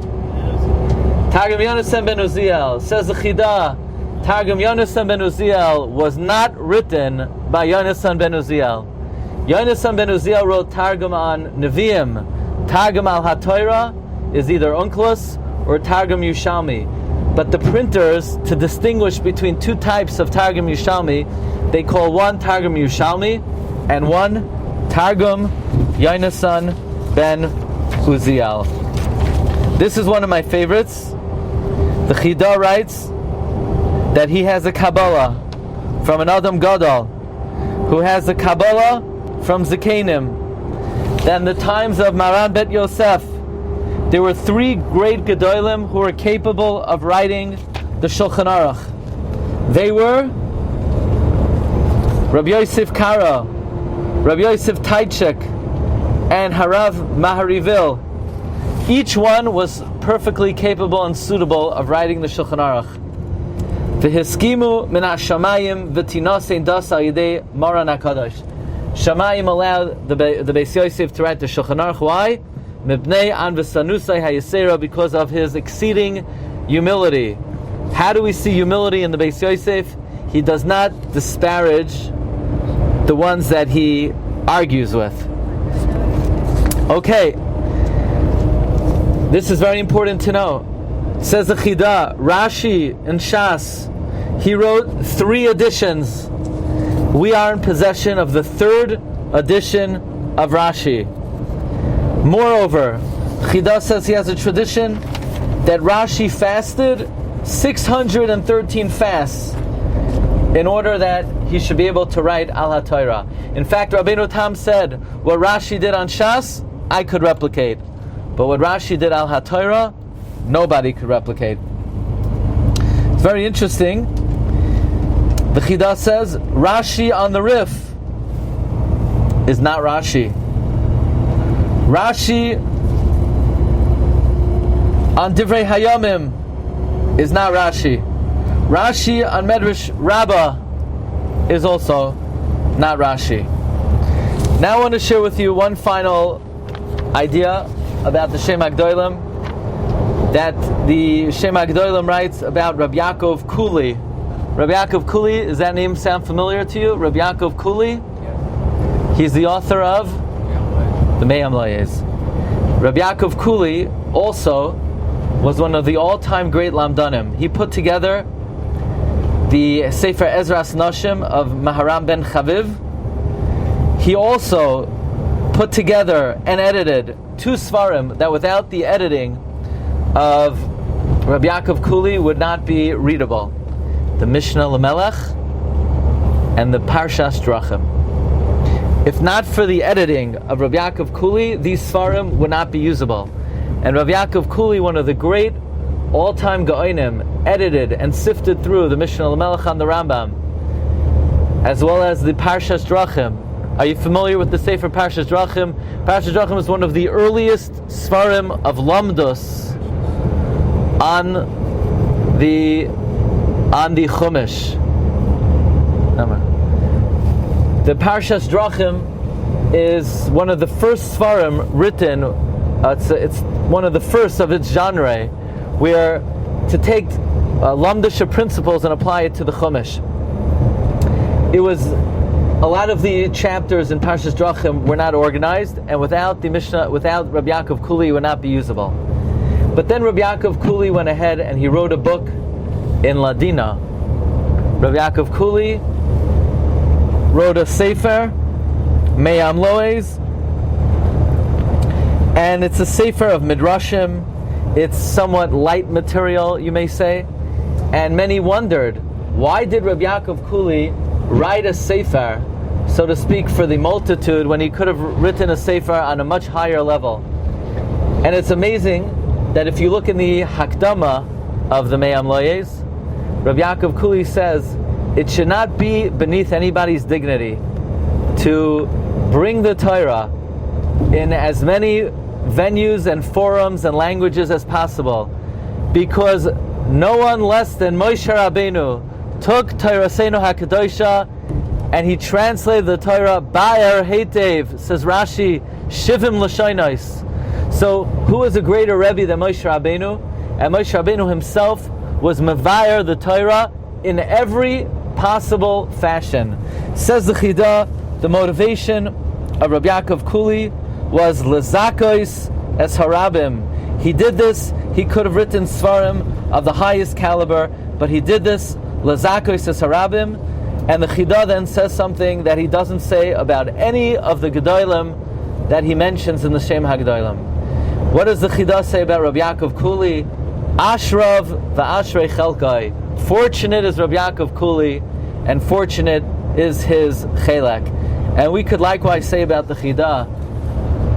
Targum Yonasan ben Uziel. Says the Chidah, Targum Yonasan ben Uziel was not written by Yonasan ben Uziel. Yonasan ben Uziel wrote Targum on Nevi'im. Targum al HaTorah is either Unclus or Targum Yushalmi. But the printers, to distinguish between two types of Targum Yushalmi, they call one Targum Yushalmi and one Targum Yonasan ben Uziel. This is one of my favorites. The Chidah writes that he has a Kabbalah from an Adam Gadol, who has a Kabbalah from Zekanim. Then the times of Maran Bet Yosef, there were 3 great Gedolim who were capable of writing the Shulchan Aruch. They were Rabbi Yosef Karo, Rabbi Yosef Taichik, and Harav Maharivil. Each one was perfectly capable and suitable of writing the Shulchan Aruch. V'hiskimu min ha-shamayim v'tinasein das al yidei Maran HaKadosh. Shamayim allowed the Beis Yosef to write the Shulchan Aruch. Why? Mibnei an v'sanusai ha-yisera, because of his exceeding humility. How do we see humility in the Beis Yosef? He does not disparage the ones that he argues with. Okay. This is very important to know. It says the Chidah, Rashi and Shas, he wrote 3 editions. We are in possession of the 3rd edition of Rashi. Moreover, Chidah says he has a tradition that Rashi fasted 613 fasts in order that he should be able to write Al HaTorah. In fact, Rabbeinu Tam said, what Rashi did on Shas, I could replicate. But what Rashi did Al HaTorah, nobody could replicate. It's very interesting. The Chidah says, Rashi on the Rif is not Rashi. Rashi on Divrei Hayamim is not Rashi. Rashi on Medrash Rabbah is also not Rashi. Now I want to share with you one final idea about the Shem HaGdolim, that the Shem HaGdolim writes about Rabbi Yaakov Kuli. Rabbi Yaakov Kuli, does that name sound familiar to you? Rabbi Yaakov Kuli? He's the author of the Me'am Layes. Rabbi Yaakov Kuli also was one of the all-time great Lamdanim. He put together the Sefer Ezras Nashim of Maharam ben Chaviv. He also put together and edited 2 Svarim that without the editing of Rabbi Yaakov Kuli would not be readable. The Mishnah L'Melech and the Parshas Drachim. If not for the editing of Rabbi Yaakov Kuli, these Svarim would not be usable. And Rabbi Yaakov Kuli, one of the great all-time Gaonim, edited and sifted through the Mishnah L'Melech and the Rambam, as well as the Parshas Drachim. Are you familiar with the Sefer Parshas Drachim? Parshas Drachim is one of the earliest Svarim of Lamdus on the on the Chumash. The Parshas Drachim is one of the first Svarim written. It's one of the first of its genre, where to take Lamdasha principles and apply it to the Chumash. It was a lot of the chapters in Parshas Drachim were not organized, and without the Mishnah, without Rabbi Yaakov Kuli, it would not be usable. But then Rabbi Yaakov Kuli went ahead and he wrote a book in Ladina. Rabbi Yaakov Kuli wrote a sefer, Meyam Loes, and it's a sefer of midrashim. It's somewhat light material, you may say, and many wondered, why did Rabbi Yaakov Kuli write a sefer, so to speak, for the multitude when he could have written a sefer on a much higher level? And it's amazing that if you look in the Hakdama of the Meyam Loes, Rabbi Yaakov Kuli says it should not be beneath anybody's dignity to bring the Torah in as many venues and forums and languages as possible, because no one less than Moshe Rabbeinu took Torahseinu HaKadosha and he translated the Torah Ba'er Heitev, says Rashi, Shivim L'Shonos. So who was a greater Rebbe than Moshe Rabbeinu? And Moshe Rabbeinu himself was Mevayer the Torah in every possible fashion. Says the Chidah, the motivation of Rabbi Yaakov Kuli was Lezakos es Harabim. He did this, he could have written Svarim of the highest caliber, but he did this Lezakos es Harabim. And the Chidah then says something that he doesn't say about any of the Gedolim that he mentions in the Shem HaGedolim. What does the Chidah say about Rabbi Yaakov Kuli? Ashrav va'ashrei chelkai. Fortunate is Rabbi Yaakov Kuli, and fortunate is his chelek. And we could likewise say about the Chidah,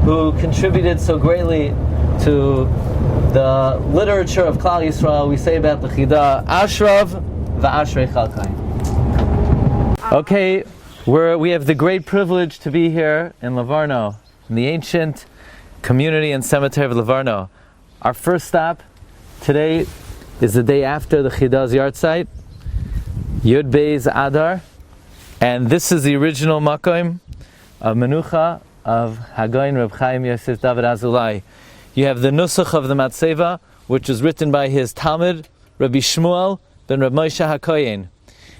who contributed so greatly to the literature of Klal Yisrael. We say about the Chidah, Ashrav va'ashrei chelkai. Okay, we have the great privilege to be here in Livorno, in the ancient community and cemetery of Livorno. Our first stop today is the day after the Chidah's yahrzeit, Yud Beis Adar, and this is the original makom of Menucha of Hagoyin Reb Chaim Yosef David Azulai. You have the Nusach of the Matzeva, which was written by his Talmud, Rabbi Shmuel ben Reb Moshe HaKoyen.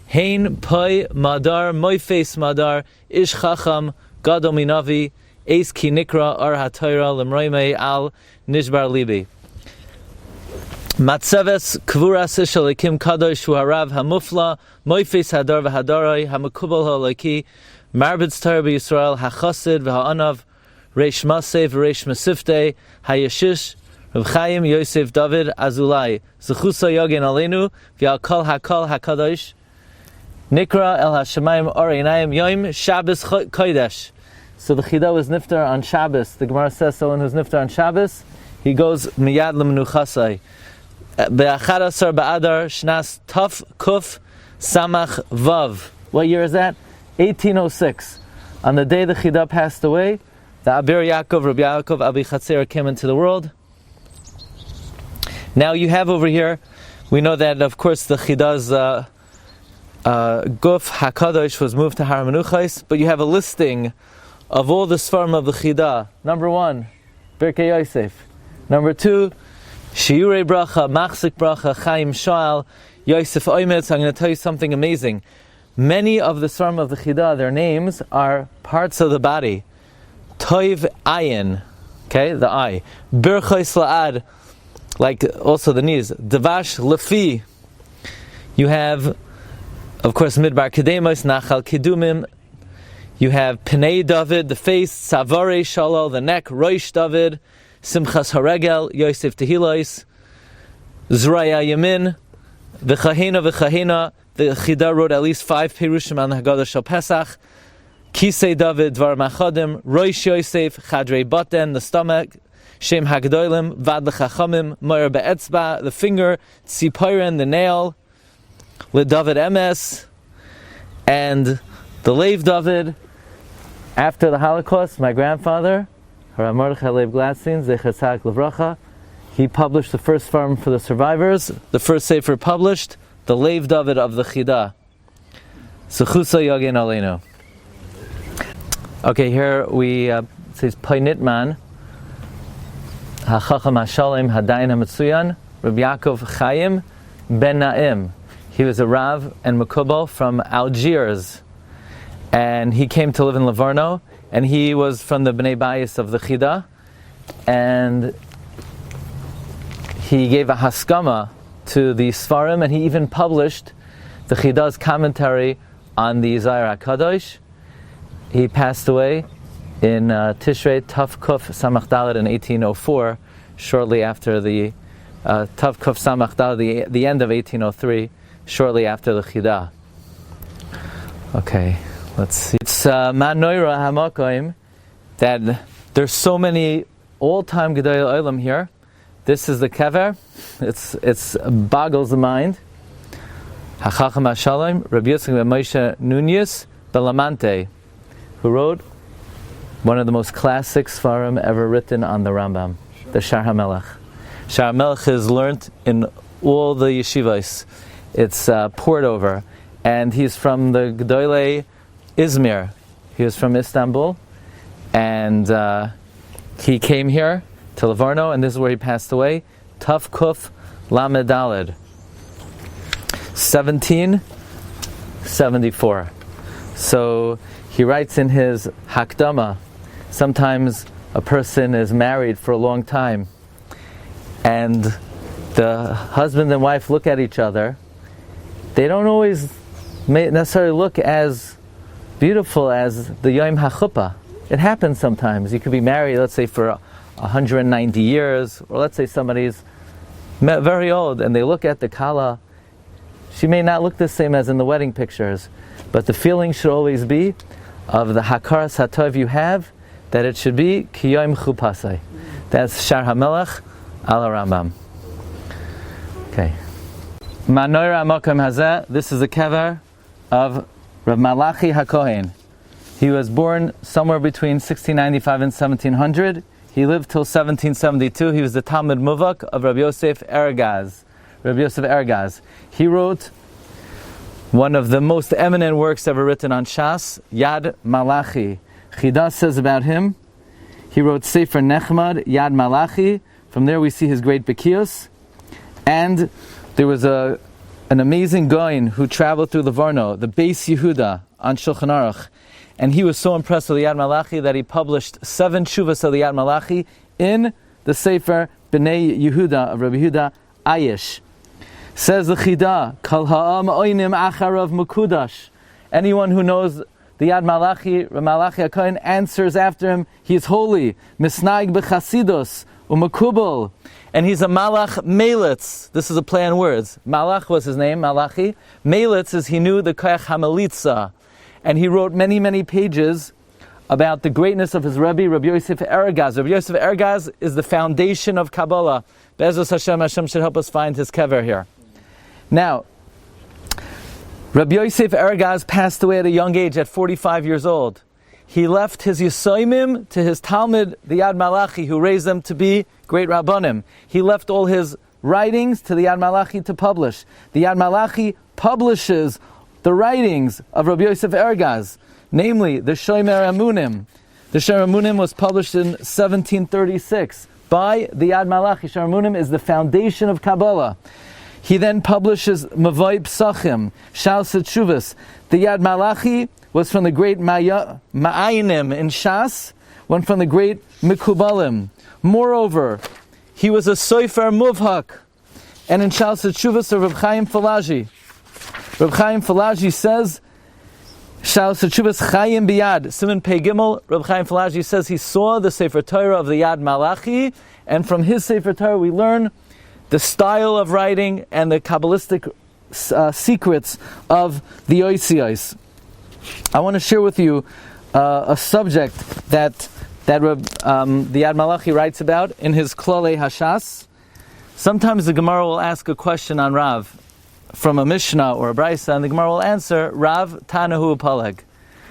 Hein Poi Madar Moifes Madar Ish Chacham Gadol Minavi Eis Ki Nikra Ar HaTorah Lemroimei Al Nishbar Libi. Matzeves Kvuras Ish Alekim Kadosh Hu Harav Hamufla Moifes Hadar VeHadaroi Hamakubal HaLeki Marbitz Torah BeYisrael HaChasid VeHa'anav Reish Masev Reish Mesifte HaYeshish Reb Chaim Yosef David Azulai Zechusa Yogin Aleinu V'al Kol HaKol HaKadosh Nikra El Hashemayim Or Einayim Yom Shabbos Kodesh. So the Chidah was niftar on Shabbos. The Gemara says someone who's niftar on Shabbos, he goes miyad l'menuchasai. Be'achad asar ba'adar shnas taf kuf samach vav. What year is that? 1806. On the day the Chidah passed away, the Abir Yaakov, Rabbi Yaakov Abi Chatzera came into the world. Now you have over here, we know that of course the Chidah's Guf HaKadosh was moved to Har Menuchos, but you have a listing of all the Sfarim of the Chidah. Number 1, Birkei Yosef. Number 2, Shiurei Bracha, Machzik Bracha, Chaim Sha'al, Yosef Oimetz. I'm going to tell you something amazing. Many of the Sfarim of the Chidah, their names are parts of the body. Toiv Ayin, okay, the eye. Birchos La'ad, like also the knees. Devash Lefi. You have, of course, Midbar Kedemos, Nachal Kedumim. You have Pnei David, the face, Savare Shalal, the neck, Roish David, Simchas Haregel, Yosef Tehilos, Zraya Yamin, V'chahena. The Chidah wrote at least 5 Perushim on the Haggadah Shal Pesach, Kisei David, Dvar Machadim, Roish Yosef, Chadrei Baten, the stomach, Shem Hagdolim, Vad L'Chachamim, Moyer Be'etzba, the finger, Tzipoiren, the nail, LeDavid Emes, and the Lev David. After the Holocaust, my grandfather, Rabbi Glatstein, Zecher Tzaddik Livracha, he published the first farm for the survivors, the first sefer published, the Lev David of the Chida. Zechusa Yagin Aleinu. Okay, here we it says Painitman HaChacham HaShalem Hadayin HaMetzuyan Rabbi Yaakov Chaim Ben Naim. He was a Rav and Mekubal from Algiers, and he came to live in Livorno, and he was from the Bnei Bayis of the Chida, and he gave a haskama to the Sfarim, and he even published the Chida's commentary on the Zohar HaKadosh. He passed away in Tishrei Tav Kuf Samach Daled in 1804, shortly after the Tav Kuf Samach Daled, the end of 1803, shortly after the Chida. Okay, let's see. It's Manoira Hamakoim that there's so many all-time Gedolei Olam here. This is the kever. It's boggles the mind. HaChacham HaShalom Rabbi Yitzchak ben Moshe Nunez Belamante, who wrote one of the most classic Sfarim ever written on the Rambam, the Shar HaMelech. Shar HaMelech is learnt in all the yeshivas. It's poured over. And he's from the Gedolei Izmir. He was from Istanbul. And he came here to Livorno, and this is where he passed away. Tav Kuf Lamed Daled, 1774. So he writes in his Hakdama, sometimes a person is married for a long time, and the husband and wife look at each other. They don't always necessarily look as beautiful as the Yom HaChuppah. It happens sometimes. You could be married, let's say, for 190 years, or let's say somebody's very old, and they look at the Kala. She may not look the same as in the wedding pictures, but the feeling should always be of the Hakaras HaTov you have, that it should be Ki Yom Chupasai. That's Shar HaMelech al Rambam. Okay. Manoira Makom Hazeh, this is the kever of Rav Malachi HaKohen. He was born somewhere between 1695 and 1700. He lived till 1772. He was the Talmud Muvak of Rabbi Yosef Ergaz. Rabbi Yosef Ergaz. He wrote one of the most eminent works ever written on Shas, Yad Malachi. Chida says about him, he wrote Sefer Nechmad, Yad Malachi. From there we see his great Bekios. And there was an amazing Goin who traveled through Livorno, the Beis Yehuda, on Shulchan Aruch. And he was so impressed with the Yad Malachi that he published 7 shuvas of the Yad Malachi in the Sefer Bnei Yehuda of Rabbi Yehuda Ayish. Says the Chida, Kal ha'am oinim acharav mukudash. Anyone who knows the Yad Malachi, Rav Malachi HaKohen, answers after him, he is holy, misnaig b'chasidus, u'makubal. And he's a Malach Melitz. This is a play on words. Malach was his name, Malachi. Melitz is he knew the Koyach HaMelitza. And he wrote many, many pages about the greatness of his Rebbe, Rabbi Yosef Ergaz. Rabbi Yosef Ergaz is the foundation of Kabbalah. Be'ezus Hashem, Hashem should help us find his kever here. Now, Rabbi Yosef Ergaz passed away at a young age, at 45 years old. He left his Yisoimim to his Talmud, the Yad Malachi, who raised them to be great Rabbanim. He left all his writings to the Yad Malachi to publish. The Yad Malachi publishes the writings of Rabbi Yosef Ergaz, namely the Shomer Amunim. The Shomer Amunim was published in 1736 by the Yad Malachi. Shomer Amunim is the foundation of Kabbalah. He then publishes Mavoi Psachim, Shal Setshuvas. The Yad Malachi was from the great Ma'ayinim in Shas, one from the great Mikubalim. Moreover, he was a Sofer Muvhak, and in Shal Setshuvas of Reb Chaim Falaji. Reb Chaim Falaji says, Shal Setshuvas Chaim Biyad, Siman Pei Gimel, Reb Chaim Falaji says he saw the Sefer Torah of the Yad Malachi, and from his Sefer Torah we learn the style of writing and the Kabbalistic secrets of the Oisiyos. I want to share with you a subject that the Yad Malachi writes about in his Klolei Hashas. Sometimes the Gemara will ask a question on Rav from a Mishnah or a Brisa, and the Gemara will answer, Rav Tanahu Paleg.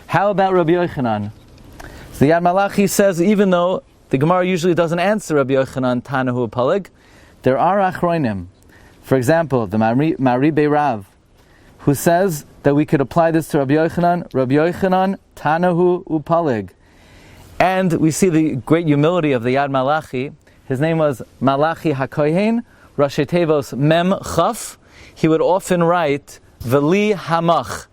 How about Rabbi Yochanan? So the Yad Malachi says, even though the Gemara usually doesn't answer Rabbi Yochanan Tanahu Paleg, there are Achronim For example, the Maribe Rav, who says that we could apply this to Rabbi Yochanan, Tanahu Upalig. And we see the great humility of the Yad Malachi. His name was Malachi HaKohen, Rashi Tevos Mem Chaf. He would often write Veli Hamach,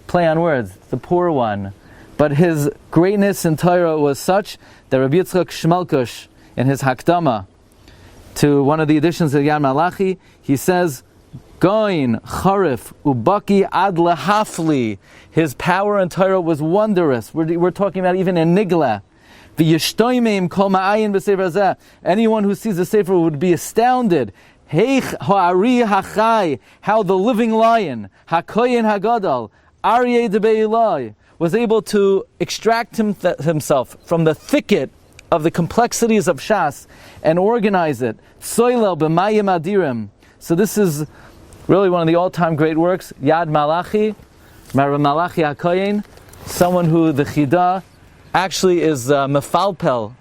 play on words, the poor one. But his greatness in Torah was such that Rabbi Yitzchak Shmalkush, in his Hakdama to one of the editions of Yad Malachi, he says, Goin, Charif, Ubaki Ad Lahafli. His power in Torah was wondrous. We're talking about even in Nigla. V'yishtoimim kol ma'ayin b'sefer hazeh. Anyone who sees the Sefer would be astounded. Heich ha'ari hachai, how the living lion, hakoyin hagadol, Aryeh debeilai, was able to extract himself from the thicket of the complexities of Shas and organize it. Soilel b'mayim adirim. So this is really one of the all-time great works, Yad Malachi, Malachi HaKoyen, someone who the Chidah actually is mefalpel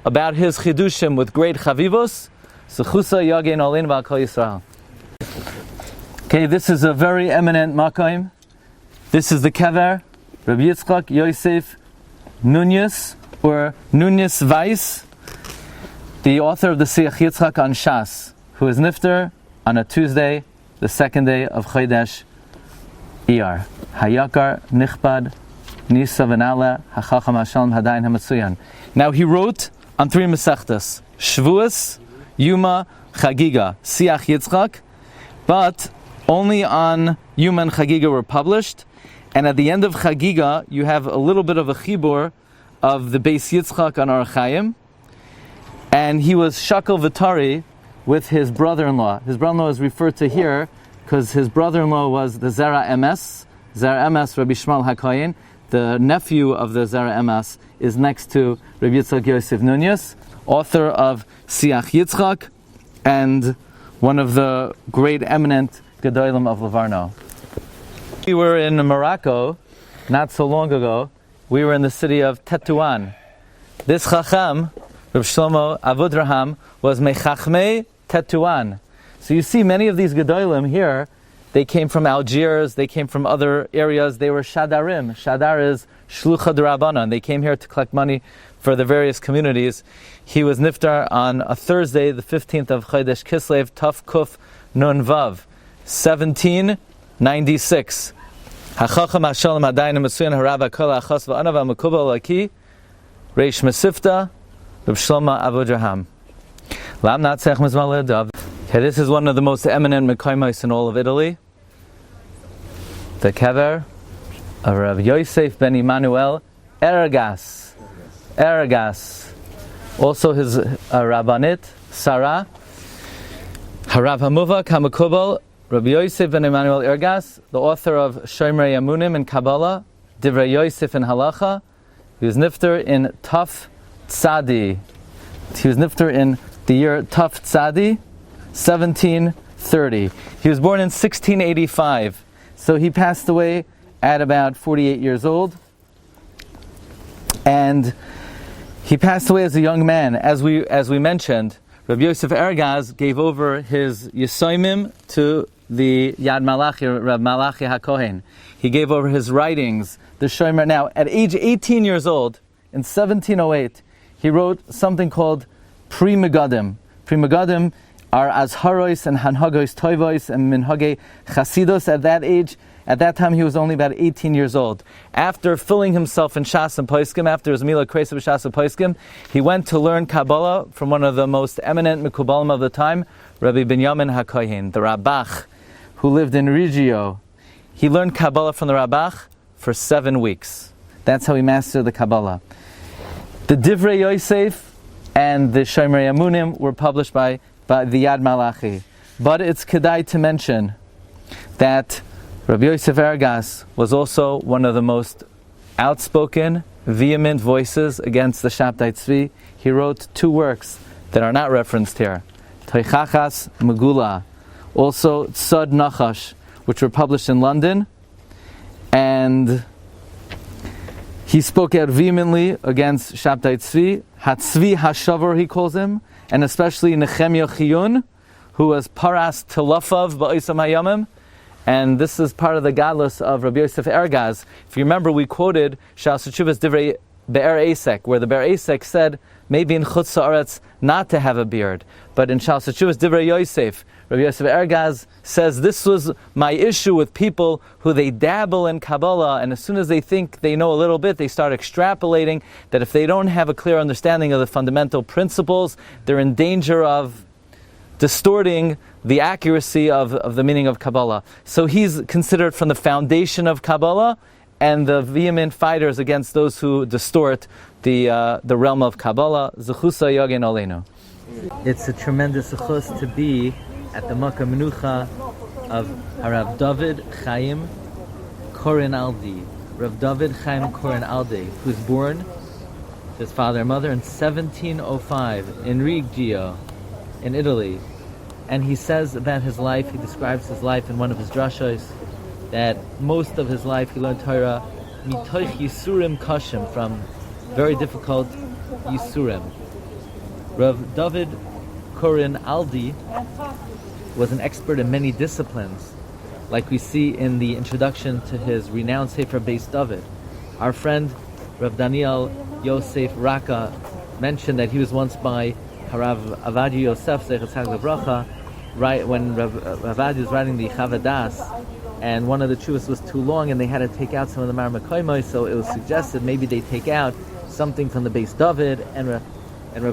about his chidushim with great chavivos. Sechusa yagein olein v'al kol Yisrael. Okay, this is a very eminent makom. This is the kever, Rabbi Yitzchak Yosef Nunez, or Nunez Weiss, the author of the Siach Yitzchak on Shas, who is nifter on a Tuesday, the second day of Chodesh Iyar. Hayakar Nichbad Nisa V'Nala Hachacham Hashalom Hadayin HaMatsuyan. Now he wrote on three Masechtas, Shavuos, Yuma, Chagiga, Siach Yitzchak, but only on Yuma and Chagiga were published. And at the end of Chagiga, you have a little bit of a chibur of the Beis Yitzchak on Orach Chaim. And he was Shakal V'Tari with his brother-in-law. His brother-in-law is referred to here because his brother-in-law was the Zera Emes. Zera Emes, Rabbi Shmuel HaKoyen. The nephew of the Zera Emes is next to Rabbi Yitzchak Yosef Nunez, author of Siach Yitzchak, and one of the great eminent Gedolim of Livorno. We were in Morocco not so long ago. We were in the city of Tetuan. This Chacham, Rav Shlomo Avudraham, was Mechachmei Tetuan. So you see many of these Gedolim here, they came from Algiers, they came from other areas, they were Shadarim. Shadar is Shlucha D'Rabbanan. They came here to collect money for the various communities. He was niftar on a Thursday, the 15th of Chodesh Kislev, Taf Kuf Nun Vav, 1796. Hachacham Hashalom Hadayin HaMatsuyan Harava Kol Achas V'Anav HaMekubal Laki Reish Mesifta Rav Shlomo Avudraham. Lam Natzech Mizmal Ledav. Okay, this is one of the most eminent Mekoimos in all of Italy. The kever of Rav Yosef ben Emmanuel Ergas. Also his Rabbanit, Sarah. Harav Hamuvak HaMekubal, Rabbi Yosef ben Emmanuel Ergas, the author of Shomerei Amunim and Kabbalah, Divrei Yosef and Halacha. He was nifter in Taf Tzadi. He was nifter in the year Taf Tzadi, 1730. He was born in 1685. So he passed away at about 48 years old. And he passed away as a young man. As we mentioned, Rabbi Yosef Ergaz gave over his Yesoimim to the Yad Malachi, Rab Malachi HaKohen. He gave over his writings, the Shomer. Now, at age 18 years old, in 1708, he wrote something called Pri Megadim. Pri Megadim are Azharos and Hanhagos Toivos and Minhage Chasidos at that age. At that time, he was only about 18 years old. After filling himself in Shas and Poskim, after his Mila Kreisa B'Shas and Poskim, he went to learn Kabbalah from one of the most eminent Mekubalim of the time, Rabbi Binyamin HaKohen, the Rabbach, who lived in Reggio. He learned Kabbalah from the Rabbach for 7 weeks. That's how he mastered the Kabbalah. The Divrei Yosef and the Shomerei Amunim were published by the Yad Malachi. But it's kedai to mention that Rabbi Yosef Ergas was also one of the most outspoken, vehement voices against the Shabtai Tzvi. He wrote 2 works that are not referenced here. Toichachas Megula, also Tzad Nachash, which were published in London. And he spoke out vehemently against Shabtai Tzvi, Hatzvi Hashavar he calls him, and especially Nehemiah Chiyun, who was paras tilafav ba'isam hayamim, and this is part of the gadlus of Rabbi Yosef Ergaz. If you remember, we quoted Shas Tshuvas Divrei Be'er Asek, where the Be'er Asek said maybe in Chutz Haaretz not to have a beard, but in Shas Tshuvas Divrei Yosef, Rabbi Yosef Ergaz says this was my issue with people who they dabble in Kabbalah, and as soon as they think they know a little bit, they start extrapolating that if they don't have a clear understanding of the fundamental principles, they're in danger of distorting the accuracy of the meaning of Kabbalah. So he's considered from the foundation of Kabbalah and the vehement fighters against those who distort the realm of Kabbalah. Zechusa Yagin Aleinu. It's a tremendous zechus to be at the Makkah Menucha of Rav David Chaim Koren Aldi. Rav David Chaim Koren Aldi, who's born, his father and mother, in 1705 in Reggio, in Italy. And he says about his life, he describes his life in one of his drashos, that most of his life he learned Torah mitoich Yisurim Kashim, from very difficult Yisurim. Rav David Koren Aldi was an expert in many disciplines, like we see in the introduction to his renowned Sefer Beis David. Our friend Rav Daniel Yosef Raka mentioned that he was once by Harav Avadia Yosef Zechat Chag Lebracha, right when Rav Avadia was writing the Chavadas, and one of the chuvas was too long, and they had to take out some of the Marmakoimoi, so it was suggested maybe they take out something from the Beis David, and Rav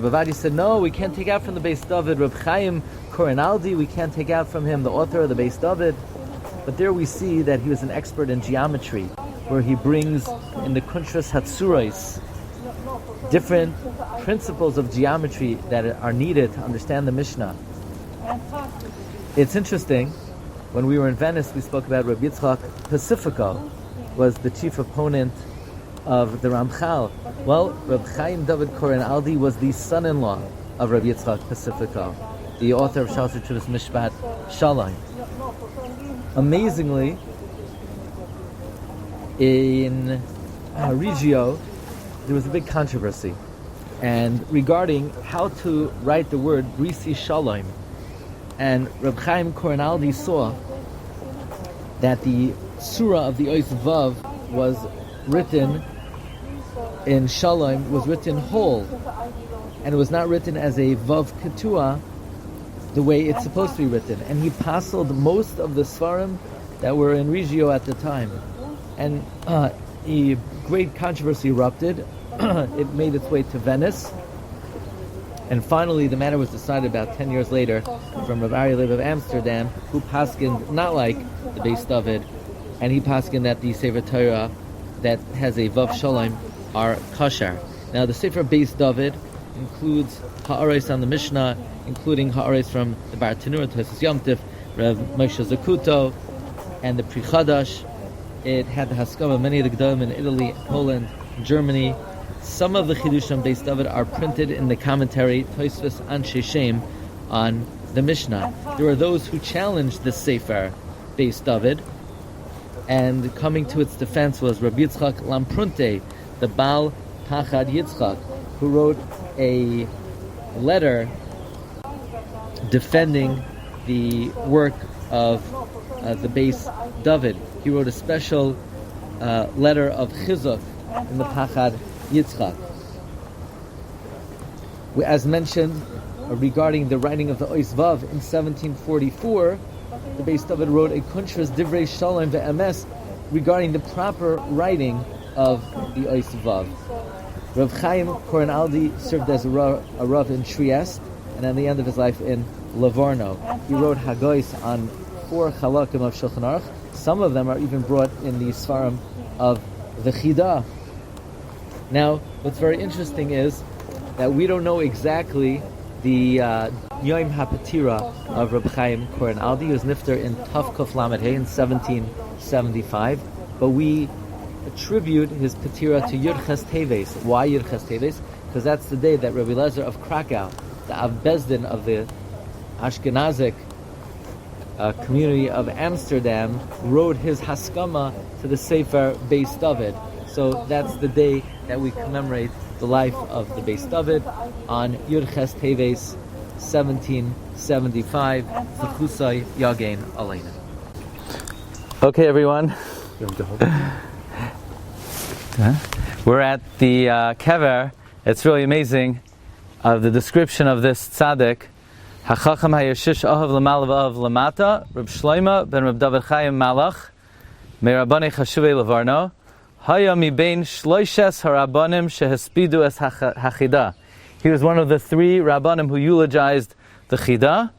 Avadia said, no, we can't take out from the Beis David. Rav Chaim Koren Aldi, we can't take out from him, the author of the Beis David. But there we see that he was an expert in geometry, where he brings in the Kuntras Hatsurais different principles of geometry that are needed to understand the Mishnah. It's interesting, when we were in Venice, we spoke about Rabbi Yitzchak Pacifico, was the chief opponent of the Ramchal. Well, Rabbi Chaim David Koren Aldi was the son-in-law of Rabbi Yitzchak Pacifico, the author of Shal Chuvas Mishpat Shalom. Amazingly, in Reggio, there was a big controversy, and regarding how to write the word Brisi Shalom. And Reb Chaim Koren Aldi saw that the surah of the Ois Vav was written in Shalom, was written whole, and it was not written as a Vav Ketua the way it's supposed to be written. And he passled most of the Svarim that were in Reggio at the time. And a great controversy erupted. It made its way to Venice. And finally, the matter was decided about 10 years later from Rav Aryeh Leib of Amsterdam, who paskined not like the Beis David, and he paskined that the Sefer Torah that has a Vav Shalom are kosher. Now, the Sefer Beis David includes ha'aros on the Mishnah, including ha'aros from the Bar Tanura, Tosis Yom Tif, Rav Moshe Zakuto, and the Pri Chadash. It had the Haskama of many of the Gedolim in Italy, Poland, Germany. Some of the Chidushim Beis David are printed in the commentary Tosfos Anshe Shem on the Mishnah. There were those who challenged the Sefer Beis David, and coming to its defense was Rabbi Yitzchak Lamprunte, the Baal Pachad Yitzchak, who wrote a letter defending the work of the Beis David. He wrote a special letter of chizuk in the Pachad Yitzchak. As mentioned, regarding the writing of the Ois Vav in 1744, the Beis David wrote a Kuntras Divrei Shalom ve'emes regarding the proper writing of the Ois Vav. Rav Chaim Koren Aldi served as a Rav in Trieste, and at the end of his life in Livorno. He wrote Hagois on 4 Chalakim of Shulchan Aruch. Some of them are even brought in the Sfarim of the Chidah. Now, what's very interesting is that we don't know exactly the Yom HaPatira of Reb Chaim Koren Aldi. He was nifter in Tavkuf Lamed Hey in 1775, but we attribute his Patira to Yud Ches Teves. Why Yud Ches Teves? Because that's the day that Rabbi Lezer of Krakow, the Av Bezdin of the Ashkenazic community of Amsterdam, wrote his Haskama to the Sefer Beis David. So that's the day that we commemorate the life of the Beis David on Yud Ches Teves 1775. Zechusai Yagain Aleinu. Okay, everyone. We're at the kever. It's really amazing. The description of this tzaddik. Hachacham hayashish ahav l'malav ahav l'mata. Reb Shloima ben Reb David Chaim Malach. Me'rabbanei chashuvei Livorno. Haya mi bein shloishes harabanim shehespidu es hachida. He was one of the 3 rabbanim who eulogized the chida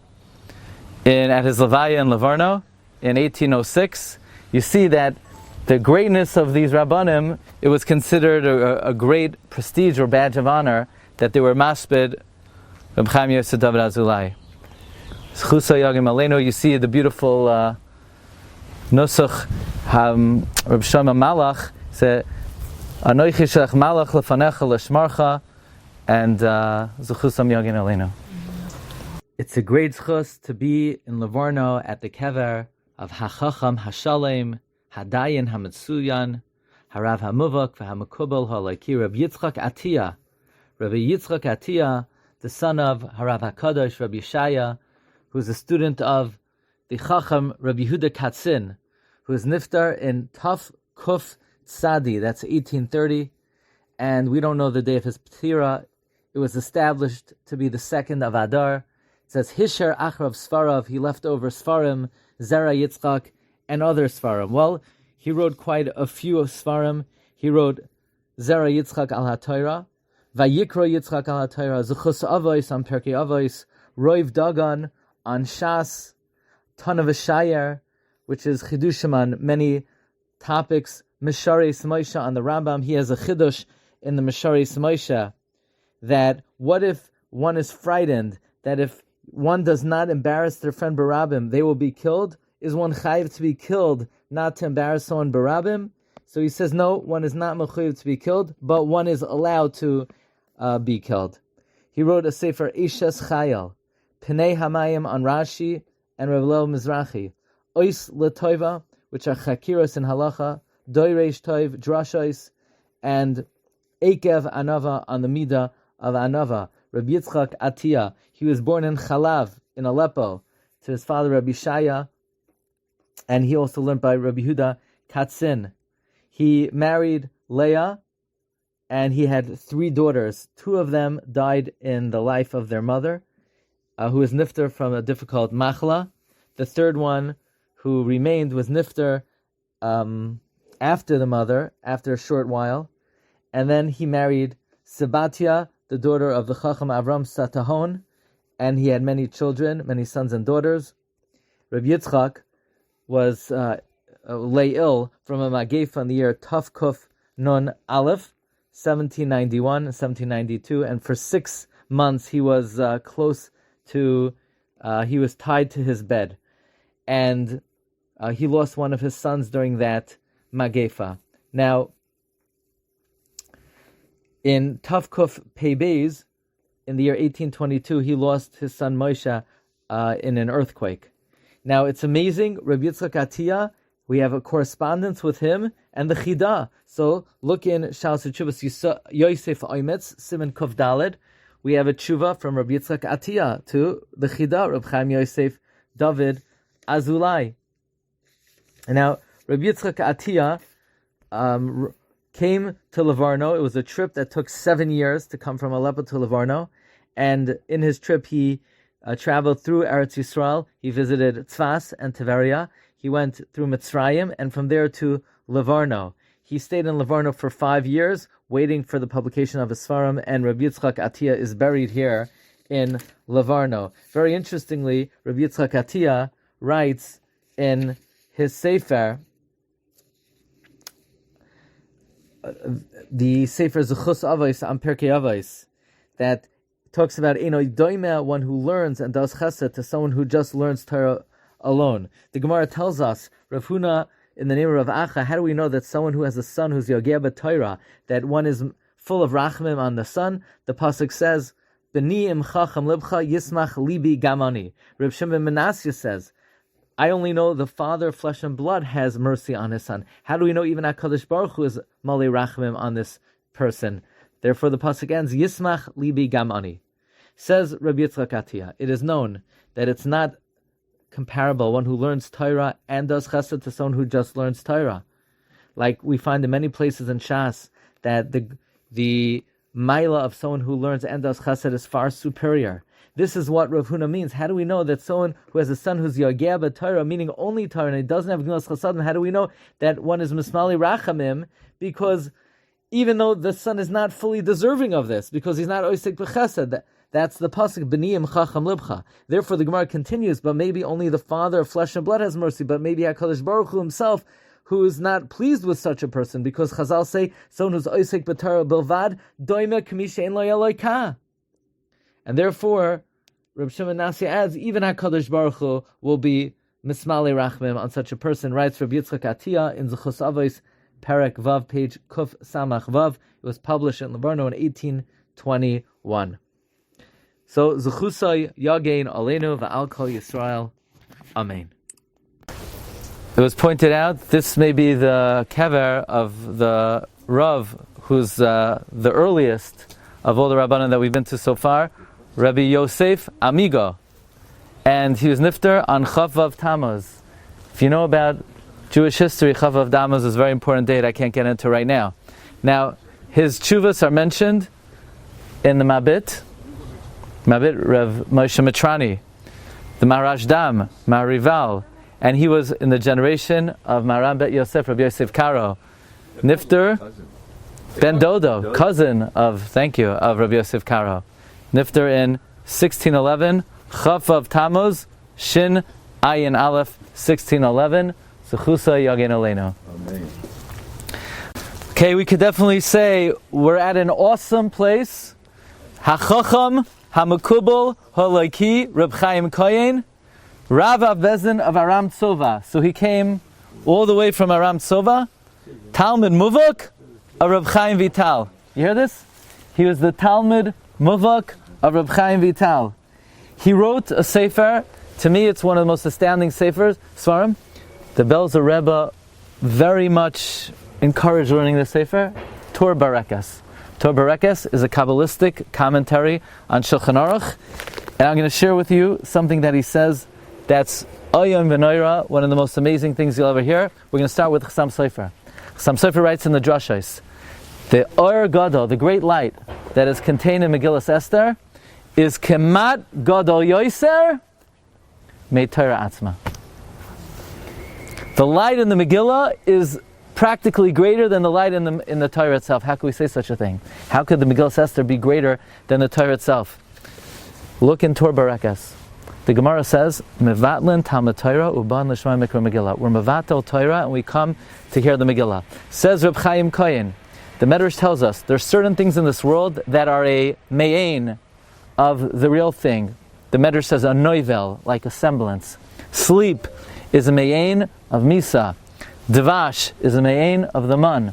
at his levaya in Livorno in 1806. You see that the greatness of these rabbanim, it was considered a great prestige or badge of honor that they were maspid Reb Chaim Yosef David Azulai. Zchusa Yagim Aleinu, you see the beautiful Nusach Reb Shlomo Malach said, Anoichi Shelach Malach lefanecha l'shmarcha, and Zechusam Yagin Aleinu. It's a great zchus to be in Livorno at the kever of Hachacham Hashalem Hadayin Hametsuyan Harav Hamuvak V'Hamakubal Halaiki Rabbi Yitzchak Atiyah. Rabbi Yitzchak Atiyah, the son of Harav HaKadosh Rabbi Shaya, who is a student of the Chacham Rabbi Yehuda Katzin, who is niftar in Taf Kuf Tzadi, that's 1830, and we don't know the day of his ptira. It was established to be the 2nd of Adar. It says, Hisher Achrav Sfarav, he left over Sfarim, Zera Yitzchak, and other Sfarim. Well, he wrote quite a few of Sfarim. He wrote Zera Yitzchak al HaTorah, Vayikra Yitzchak al HaTorah, Zechus Avos on Perkei Avos, Roiv Dagan on Shas, Ton of Shayer, which is Chidushim on many topics, Misharei Smoisha on the Rambam. He has a Chidush in the Misharei Smoisha that what if one is frightened that if one does not embarrass their friend Barabim, they will be killed? Is one chayiv to be killed not to embarrass someone Barabim? So he says, no, one is not mechuyev to be killed, but one is allowed to be killed. He wrote a sefer Ishes Chayal, Pnei Hamayim on Rashi and Rav Leo Mizrahi, Ois L'Toiva, which are Chakiros in Halacha, Doireish Toiv, Drashos, and Ekev Anava on the Midah of Anava. Rabbi Yitzchak Atiyah, he was born in Chalav, in Aleppo, to his father Rabbi Shaya, and he also learned by Rabbi Yehuda Katzin. He married Leah, and he had 3 daughters. 2 of them died in the life of their mother, who was nifter from a difficult machla. The 3rd one, who remained, was nifter after the mother, after a short while. And then he married Sabatia, the daughter of the Chacham Avram Satahon, and he had many children, many sons and daughters. Rabbi Yitzchak was lay ill from a magefa in the year Taf Kuf Nun Aleph, 1791, 1792, and for 6 months he was he was tied to his bed, and he lost one of his sons during that magefa. Now, in Taf Kuf Pei Beis, in the year 1822, he lost his son Moshe in an earthquake. Now, it's amazing, Rabbi Yitzchak Atiyah, we have a correspondence with him and the Chida. So, look in Shalos Tshuvos Yosef Oimetz, Siman Kuf Daled. We have a tshuva from Rabbi Yitzchak Atiyah to the Chida, Reb Chaim Yosef David Azulai. And now, Rabbi Yitzchak Atiyah came to Livorno. It was a trip that took 7 years to come from Aleppo to Livorno. And in his trip, he traveled through Eretz Yisrael. He visited Tzfas and Tiberia. He went through Mitzrayim and from there to Livorno. He stayed in Livorno for 5 years, waiting for the publication of his Sfarim, and Rabbi Yitzchak Atiyah is buried here in Livorno. Very interestingly, Rabbi Yitzchak Atiyah writes in his Sefer, the Sefer Zechus Avos on Perkei Avos, that talks about Einoi Doimeh, one who learns and does chesed, to someone who just learns Torah alone. The Gemara tells us, Rav Huna, in the name of Rav Acha, how do we know that someone who has a son who's Yogeh b'Torah, that one is full of rachmim on the son? The pasuk says, B'ni im chacham libcha yismach libi gamani. Reb Shimon ben Menashe says, I only know the father of flesh and blood has mercy on his son. How do we know even HaKadosh Baruch Hu is malei rachmim on this person? Therefore the pasuk ends, Yismach libi gamani. Says Rabbi Yitzchak Atiyah, it is known that it's not comparable, one who learns Torah and does chesed, to someone who just learns Torah. Like we find in many places in Shas that the Maila of someone who learns and does chesed is far superior. This is what Rav Huna means. How do we know that someone who has a son who's Yageh b'Torah, meaning only Torah, and he doesn't have Gemilas Chasadim, how do we know that one is Mismali Rachamim? Because even though the son is not fully deserving of this, because he's not Oisik b'Chesed, that's the pasuk B'niyim Chacham Libcha. Therefore, the Gemara continues. But maybe only the Father of flesh and blood has mercy. But maybe Hakadosh Baruch Hu Himself, who is not pleased with such a person, because Chazal say someone who's Oisik b'Torah Bilvad Doime K'mi She'en Lo Yaloika. And therefore, Reb Shimon Nasi adds, even HaKadosh Baruch Hu will be Mismali Rachmim on such a person. Writes Rabbi Yitzchak Atiyah in Zechus Avos, Perek Vav, page Kuf Samach Vav. It was published in Livorno in 1821. So, Zechusay Yagein Aleinu Va'al Kol Yisrael. Amen. It was pointed out, this may be the kever of the Rav, who's the earliest of all the Rabbanan that we've been to so far, Rabbi Yosef Amigo. And he was nifter on Chav Vav Tammuz. If you know about Jewish history, Chav Vav Tammuz is a very important date I can't get into right now. Now, his tshuvas are mentioned in the Mabit Rav Moshe Mitrani, the Maharash Dam, Maharival, and he was in the generation of Maharam Bet Yosef, Rabbi Yosef Karo, nifter, Ben Dodo, cousin of Rabbi Yosef Karo. Nifter in 1611, Chaf of Tammuz, Shin Ayin Aleph, 1611, Zechusa Yagen Aleinu. Amen. Okay, we could definitely say we're at an awesome place. HaChacham, HaMekubal, HaLoiki, Reb Chaim Koyen, Rav Avbezin of Aram Tsova. So he came all the way from Aram Tsova, Talmud Muvok of Reb Chaim Vital. You hear this? He was the Talmud Muvok of Reb Chaim Vital. He wrote a sefer. To me, it's one of the most astounding sefers, Svarim. The Belzer Rebbe very much encouraged learning the sefer. Tor Barekas. Tor Barekas is a Kabbalistic commentary on Shulchan Aruch, and I'm going to share with you something that he says that's Oyam V'Noira, one of the most amazing things you'll ever hear. We're going to start with Chassam Sofer. Chassam Sofer writes in the Drashos, the Or Gadol, the great light that is contained in Megillas Esther, is Kemat Gadol Yoser Mei Torah Atzma. The light in the Megillah is practically greater than the light in the Torah itself. How could we say such a thing? How could the Megillas Esther be greater than the Torah itself? Look in Tor Barekas. The Gemara says, Mevatlin Talmud Torah Uban L'Shma Mikra Megillah. We're Mevatel Torah and we come to hear the Megillah. Says Reb Chaim Koyen, the Medrash tells us there's certain things in this world that are a me'ain of the real thing. The Medrash says a noivel, like a semblance. Sleep is a me'ain of Misa. Devash is a me'ain of the man.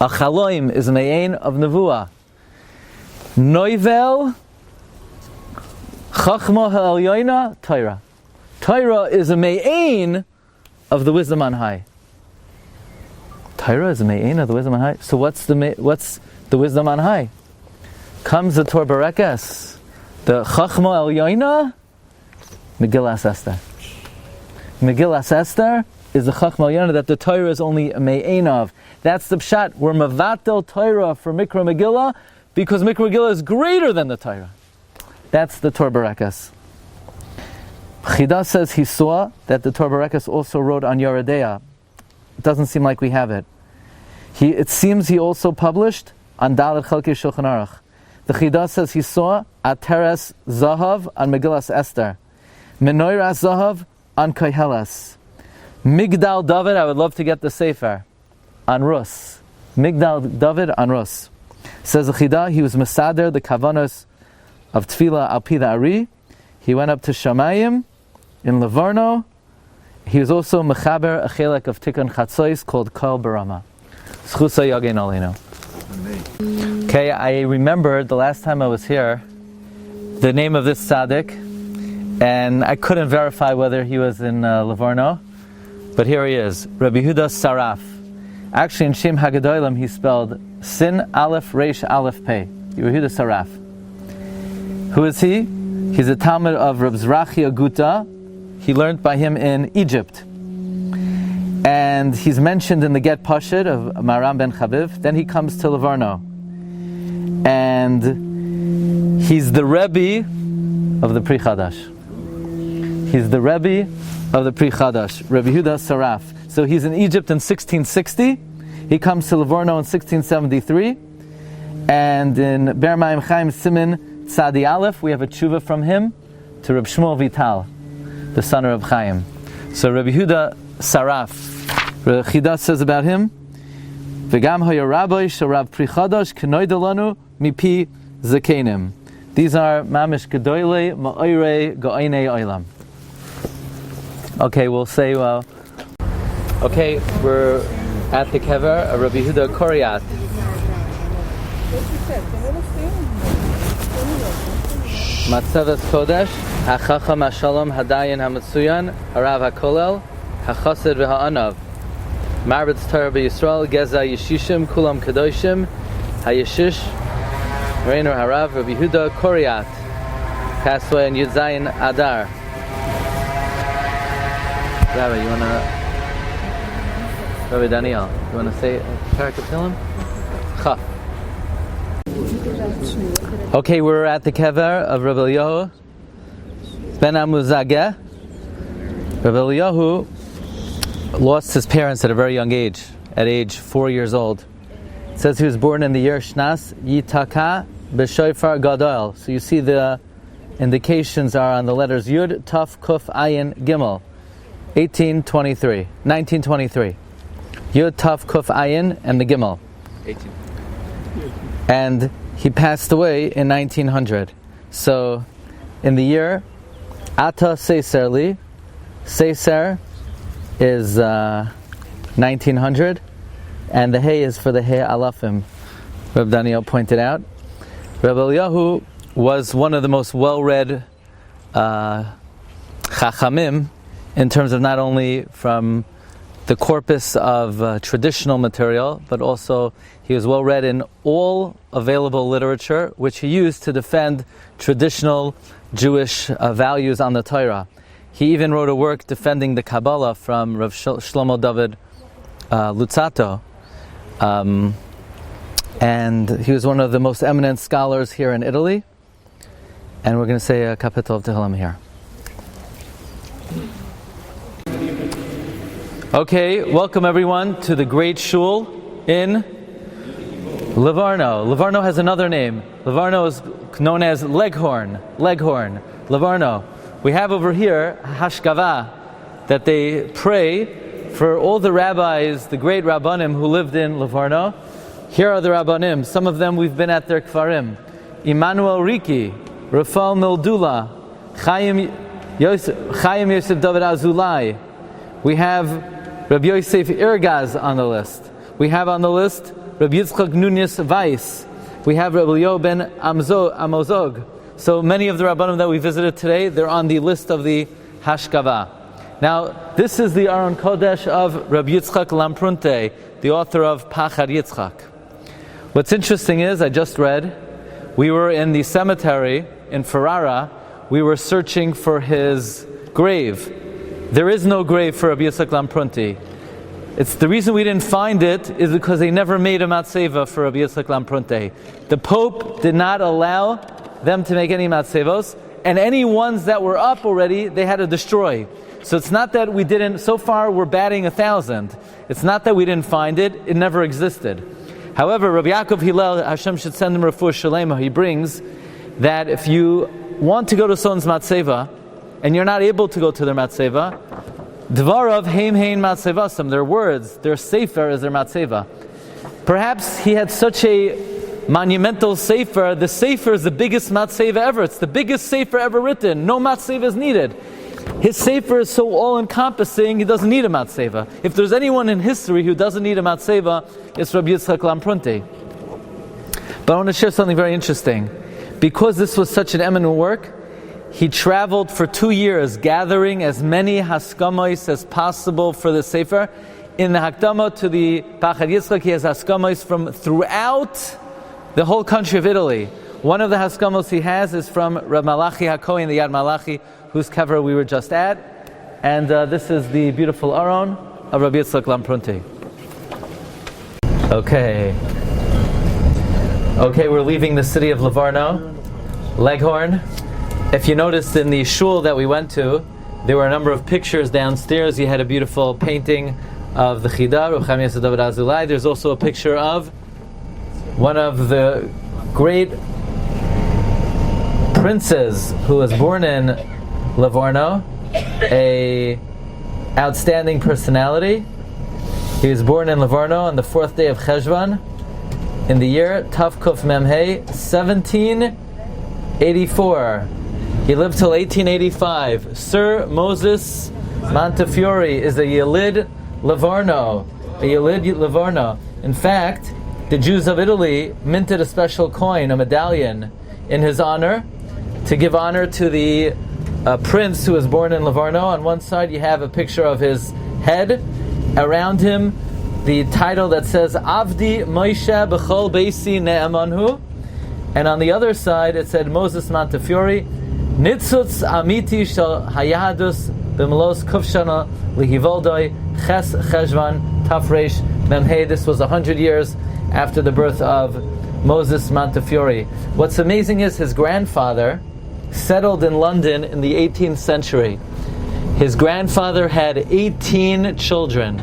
A chaloim is a me'ain of nevuah. Noivel, chachma ha'elyoina, Torah. Torah is a me'ain of the wisdom on high. Torah is a me'ain of the wisdom on high. So what's the wisdom on high? Comes the Tor Barekas, the chachma elyoina, Megillas Esther. Megillas Esther is the Chachma Elyoina that the Torah is only a me'ain of. That's the pshat. We're mevatel Torah for Mikra Megillah because Mikra Megillah is greater than the Torah. That's the Tor Barekas. Chida says he saw that the Tor Barekas also wrote on Yoredeah. It doesn't seem like we have it. It seems he also published on Dalet Chalkei Shulchan Aruch. The Chida says he saw Ateres Zahav on Megillas Esther, Menoiras Zahav on Koheles. Migdal David, I would love to get the Sefer on Rus. Migdal David on Rus. Says the Chida, he was Mesader, the Kavanos of Tefillah al Pi the Ari. He went up to Shamayim in Livorno. He was also Mechaber, a chelek of Tikkun Chatzois called Kol Barama. Zchusa Yagen Aleinu. Okay, I remembered the last time I was here the name of this tzaddik, and I couldn't verify whether he was in Livorno. But here he is, Rabbi Yehuda Saraf. Actually, in Shem Hagadolim, he spelled Sin Aleph Reish Aleph Pei. Rabbi Yehuda Saraf. Who is he? He's a Talmud of Reb Zrachi Aguta. He learned by him in Egypt. And he's mentioned in the Get Pashut of Maram ben Chaviv. Then he comes to Livorno. And he's the Rebbe of the Pri Chadash. He's the Rebbe of the Pri Chadash, Rabbi Yehuda Saraf. So he's in Egypt in 1660. He comes to Livorno in 1673. And in Ber Mayim Chaim Simin Tzadi Aleph, we have a tshuva from him to Reb Shmuel Vital, the son of Reb Chaim. So Rabbi Yehuda Saraf, Reb Chida says about him, V'gam hoya rabbi shel Rav Pri Chadash k'noida lanu mipi zakenim. These are mamish gedoyle ma'oire go'inei olam. Okay, we'll say, okay, we're at the kever of Rabbi Yehuda Koryat. Matzavat Kodesh, HaChacham HaShalom Hadayan HaMatsuyan, Harav HaKolel, HaChassid V'HaAnav, Marbetz Torah B'Yisrael, Geza Yeshishim, Kulam Kadoshim, HaYeshish, Reiner Harav, Rabbi Yehuda Koryat, passed away in Yud Zayin Adar. Rabbi, Rabbi Daniel, you want to say a parak of Tehillim? Chaf. Okay, we're at the kever of Rabbi Eliyahu ben Amuzageh. Rabbi Eliyahu lost his parents at a very young age, at age 4 years old. It says he was born in the year Shnas Yitaka b'Shofar Gadol. So you see the indications are on the letters Yud, Taf, Kuf, Ayin, Gimel. 1923. Yud, Taf, Kuf, Ayin, and the Gimel. 18. And he passed away in 1900. So, in the year Ata Seiser Li, Seiser is 1900, and the Hey is for the Hey Alafim. Reb Daniel pointed out. Rabbi Eliyahu was one of the most well-read Chachamim in terms of not only from the corpus of traditional material, but also he was well read in all available literature, which he used to defend traditional Jewish values on the Torah. He even wrote a work defending the Kabbalah from Rav Shlomo David Luzzatto. And he was one of the most eminent scholars here in Italy. And we're going to say a kapitel of Tehillim here. Okay, welcome everyone to the great shul in Livorno. Livorno has another name. Livorno is known as Leghorn. Livorno. We have over here Hashkava, that they pray for all the rabbis, the great Rabbanim who lived in Livorno. Here are the Rabbanim. Some of them we've been at their kfarim. Immanuel Riki, Rafael Mildula, Chaim Yosef David Azulai. We have Rabbi Yosef Irgaz on the list. We have on the list Rabbi Yitzchak Nunes Weiss. We have Rabbi Leo ben Amozog. So many of the Rabbanim that we visited today, they're on the list of the Hashkava. Now, this is the Aron Kodesh of Rabbi Yitzchak Lamprunte, the author of Pachad Yitzchak. What's interesting is, I just read, we were in the cemetery in Ferrara, we were searching for his grave. There is no grave for Rabbi Yitzchak Lamprunte. It's the reason we didn't find it is because they never made a matzeva for Rabbi Yitzchak Lamprunte. The Pope did not allow them to make any matzevos, and any ones that were up already, they had to destroy. So it's not that we didn't, so far we're batting 1,000. It's not that we didn't find it, it never existed. However, Rabbi Yaakov Hillel, Hashem should send him refuah shalema, he brings that if you want to go to someone's matzeva, and you're not able to go to their matzeva, Dvarav heim hein matzevasam, their words, their sefer is their matzeva. Perhaps he had such a monumental sefer, the sefer is the biggest matzeva ever, it's the biggest sefer ever written, no matzeva is needed. His sefer is so all-encompassing, he doesn't need a matzeva. If there's anyone in history who doesn't need a matzeva, it's Rabbi Yitzchak Lamprunte. But I want to share something very interesting. Because this was such an eminent work, he traveled for 2 years gathering as many haskamois as possible for the sefer. In the Hakdama to the Pachad Yitzchak, he has haskamois from throughout the whole country of Italy. One of the haskamos he has is from Reb Malachi HaKohen, the Yad Malachi, whose kever we were just at. And this is the beautiful Aron of Rabbi Yitzchak Lamprunti. Okay, we're leaving the city of Livorno, Leghorn. If you noticed in the shul that we went to, there were a number of pictures downstairs. You had a beautiful painting of the Chida, Rav Chaim Yosef David Azulai. There's also a picture of one of the great princes who was born in Livorno, a outstanding personality. He was born in Livorno on the 4th day of Cheshvan in the year Tav Kuf Memhei 1784. He lived till 1885. Sir Moses Montefiore is a Yelid Livorno. In fact, the Jews of Italy minted a special coin, a medallion, in his honor, to give honor to the prince who was born in Livorno. On one side you have a picture of his head. Around him, the title that says Avdi Moshe B'chol Beisi Ne'emanhu. And on the other side it said Moses Montefiore Nitzutz Amiti Shel Hayadus B'Melos Kufshana Lihivoldoi Ches Cheshvan Tafresh Memhei. This was 100 years after the birth of Moses Montefiore. What's amazing is his grandfather settled in London in the 18th century. His grandfather had 18 children.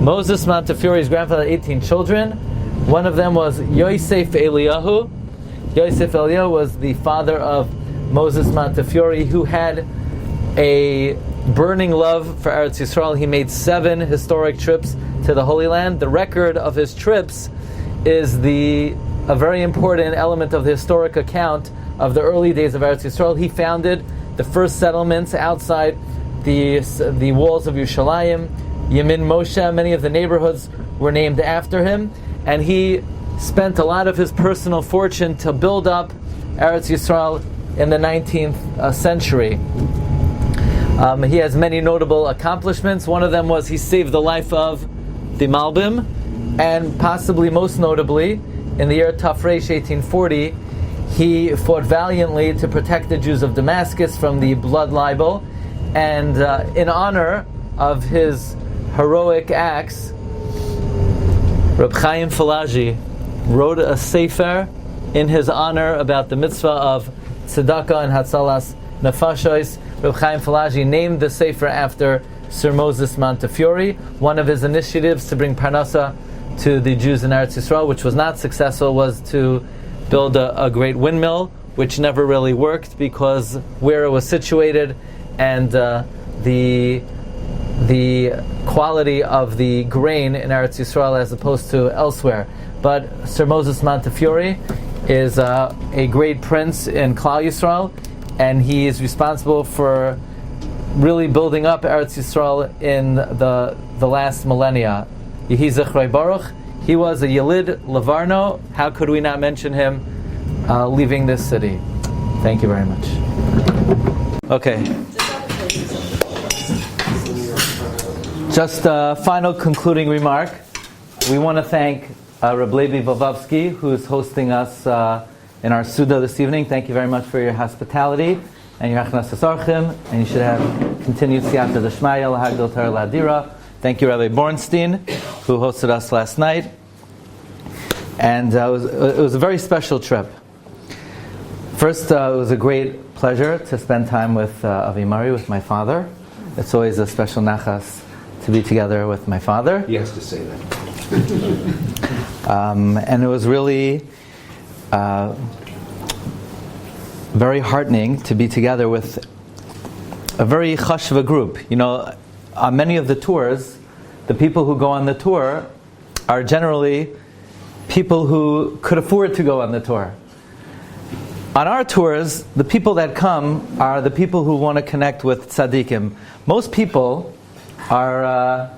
Moses Montefiore's grandfather had 18 children. One of them was Yosef Eliyahu. Yosef Eliyahu was the father of Moses Montefiore, who had a burning love for Eretz Yisrael. He made 7 historic trips to the Holy Land. The record of his trips is a very important element of the historic account of the early days of Eretz Yisrael. He founded the first settlements outside the walls of Yerushalayim. Yemin Moshe, many of the neighborhoods were named after him, and he spent a lot of his personal fortune to build up Eretz Yisrael in the 19th century. He has many notable accomplishments. One of them was he saved the life of the Malbim, and possibly most notably, in the year Tafresh 1840, he fought valiantly to protect the Jews of Damascus from the blood libel, and in honor of his heroic acts, Reb Chaim Falaji wrote a sefer in his honor about the mitzvah of tzedakah and hatzalas nefashos. Reb Chaim Falaji named the sefer after Sir Moses Montefiore. One of his initiatives to bring parnasa to the Jews in Eretz Yisrael, which was not successful, was to build a great windmill, which never really worked because where it was situated and the quality of the grain in Eretz Yisrael as opposed to elsewhere. But Sir Moses Montefiore is a great prince in Klal Yisrael, and he is responsible for really building up Eretz Yisrael in the last millennia. Yehi Zechrei Baruch. He was a Yelid Livorno. How could we not mention him leaving this city? Thank you very much. Okay. Just a final concluding remark. We want to thank Reb Levi Vovavsky, who is hosting us in our Suda this evening. Thank you very much for your hospitality and your achnas asarchim, and you should have continued siyata d'shmaya lahagdol Torah l'adira. Thank you, Rabbi Bornstein, who hosted us last night. And it was a very special trip. First, it was a great pleasure to spend time with Avimari, with my father. It's always a special nachas to be together with my father. He has to say that. And it was really very heartening to be together with a very chashva group. You know, on many of the tours, the people who go on the tour are generally people who could afford to go on the tour. On our tours, the people that come are the people who want to connect with tzaddikim. Most people are,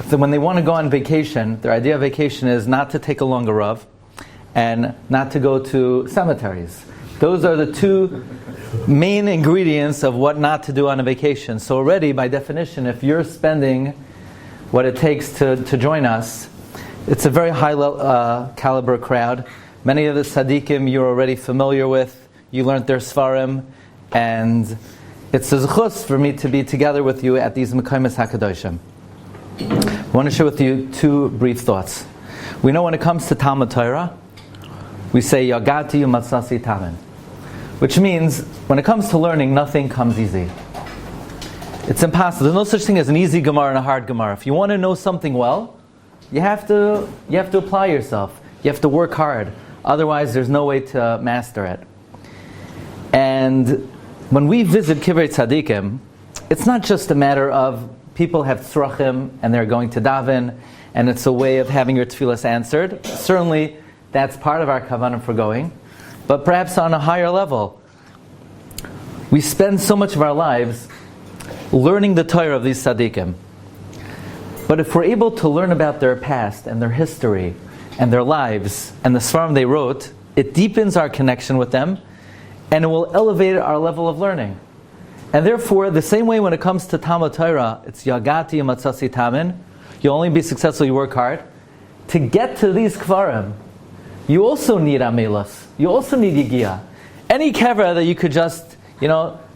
when they want to go on vacation, their idea of vacation is not to take along a rav and not to go to cemeteries. Those are the two main ingredients of what not to do on a vacation. So already, by definition, if you're spending what it takes to join us, it's a very high caliber crowd. Many of the tzaddikim you're already familiar with. You learned their svarim, and it's a zechus for me to be together with you at these Mekaymes HaKadoshim. I want to share with you two brief thoughts. We know when it comes to Talmud Torah, we say Yagati Umatzasi Tamen, which means when it comes to learning, nothing comes easy. It's impossible. There's no such thing as an easy Gemara and a hard Gemara. If you want to know something well, you have to apply yourself. You have to work hard. Otherwise, there's no way to master it. And when we visit Kivrei Tzadikim, it's not just a matter of people have tzrachim and they're going to daven, and it's a way of having your tefillas answered. Certainly, that's part of our kavanah for going. But perhaps on a higher level, we spend so much of our lives learning the Torah of these tzaddikim. But if we're able to learn about their past and their history and their lives and the svarim they wrote, it deepens our connection with them and it will elevate our level of learning. And therefore, the same way when it comes to Talmud Torah, it's Yagati Matzasi Tamin. You'll only be successful, you work hard. To get to these kvarim, you also need amelas. You also need yigiyah. Any kever that you could just,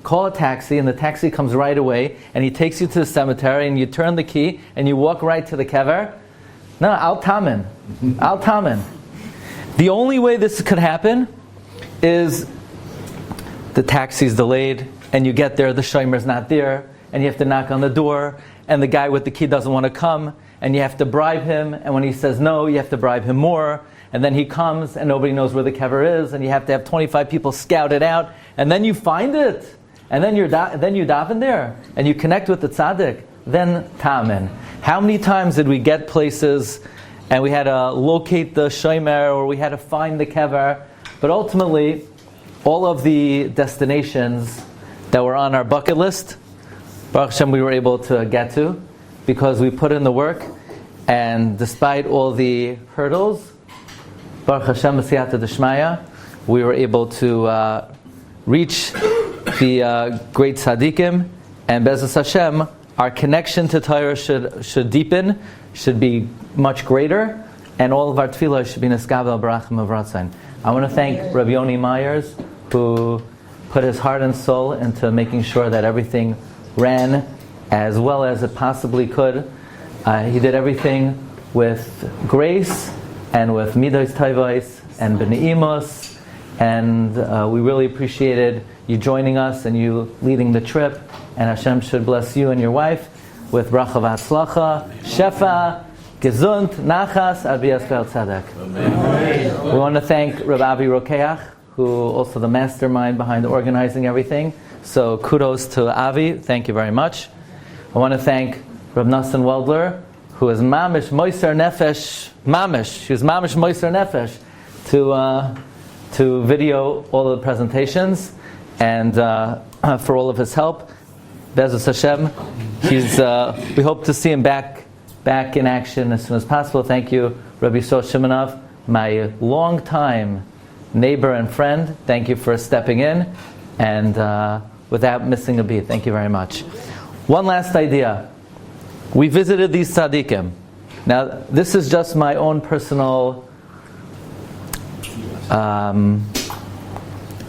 call a taxi and the taxi comes right away and he takes you to the cemetery and you turn the key and you walk right to the kever. No, al tamin. Al tamin. The only way this could happen is the taxi's delayed and you get there, the shomer's not there, and you have to knock on the door, and the guy with the key doesn't want to come, and you have to bribe him, and when he says no, you have to bribe him more, and then he comes and nobody knows where the kever is, and you have to have 25 people scout it out, and then you find it, and then you daven there, and you connect with the tzaddik, then ta'amin. How many times did we get places and we had to locate the shomer or we had to find the kever, but ultimately all of the destinations that were on our bucket list, Baruch Hashem, we were able to get to because we put in the work, and despite all the hurdles, Baruch Hashem, Siyata Deshmaya, we were able to reach the great tzaddikim, and Be'ezus Hashem, our connection to Torah should deepen, should be much greater, and all of our tefillah should be Neskabel Barachim of Ratzain. I want to thank Rabbi Yoni Myers, who put his heart and soul into making sure that everything ran as well as it possibly could. He did everything with grace and with midos tovos and b'neimos, and we really appreciated you joining us and you leading the trip. And Hashem should bless you and your wife with bracha v'atzlacha, shefa, gesund, nachas, ad b'yaskel tzedek. We want to thank Rabbi Avi Rokeach, who also the mastermind behind organizing everything. So kudos to Avi, thank you very much. I want to thank Reb Nassan Weldler, who is mamish moiser nefesh, she was mamish moiser nefesh to video all of the presentations and for all of his help. Be'ezus Hashem, we hope to see him back in action as soon as possible. Thank you, Rabbi Yisrael Shimonov, my long-time neighbor and friend. Thank you for stepping in, and without missing a beat. Thank you very much. One last idea. We visited these tzaddikim. Now, this is just my own personal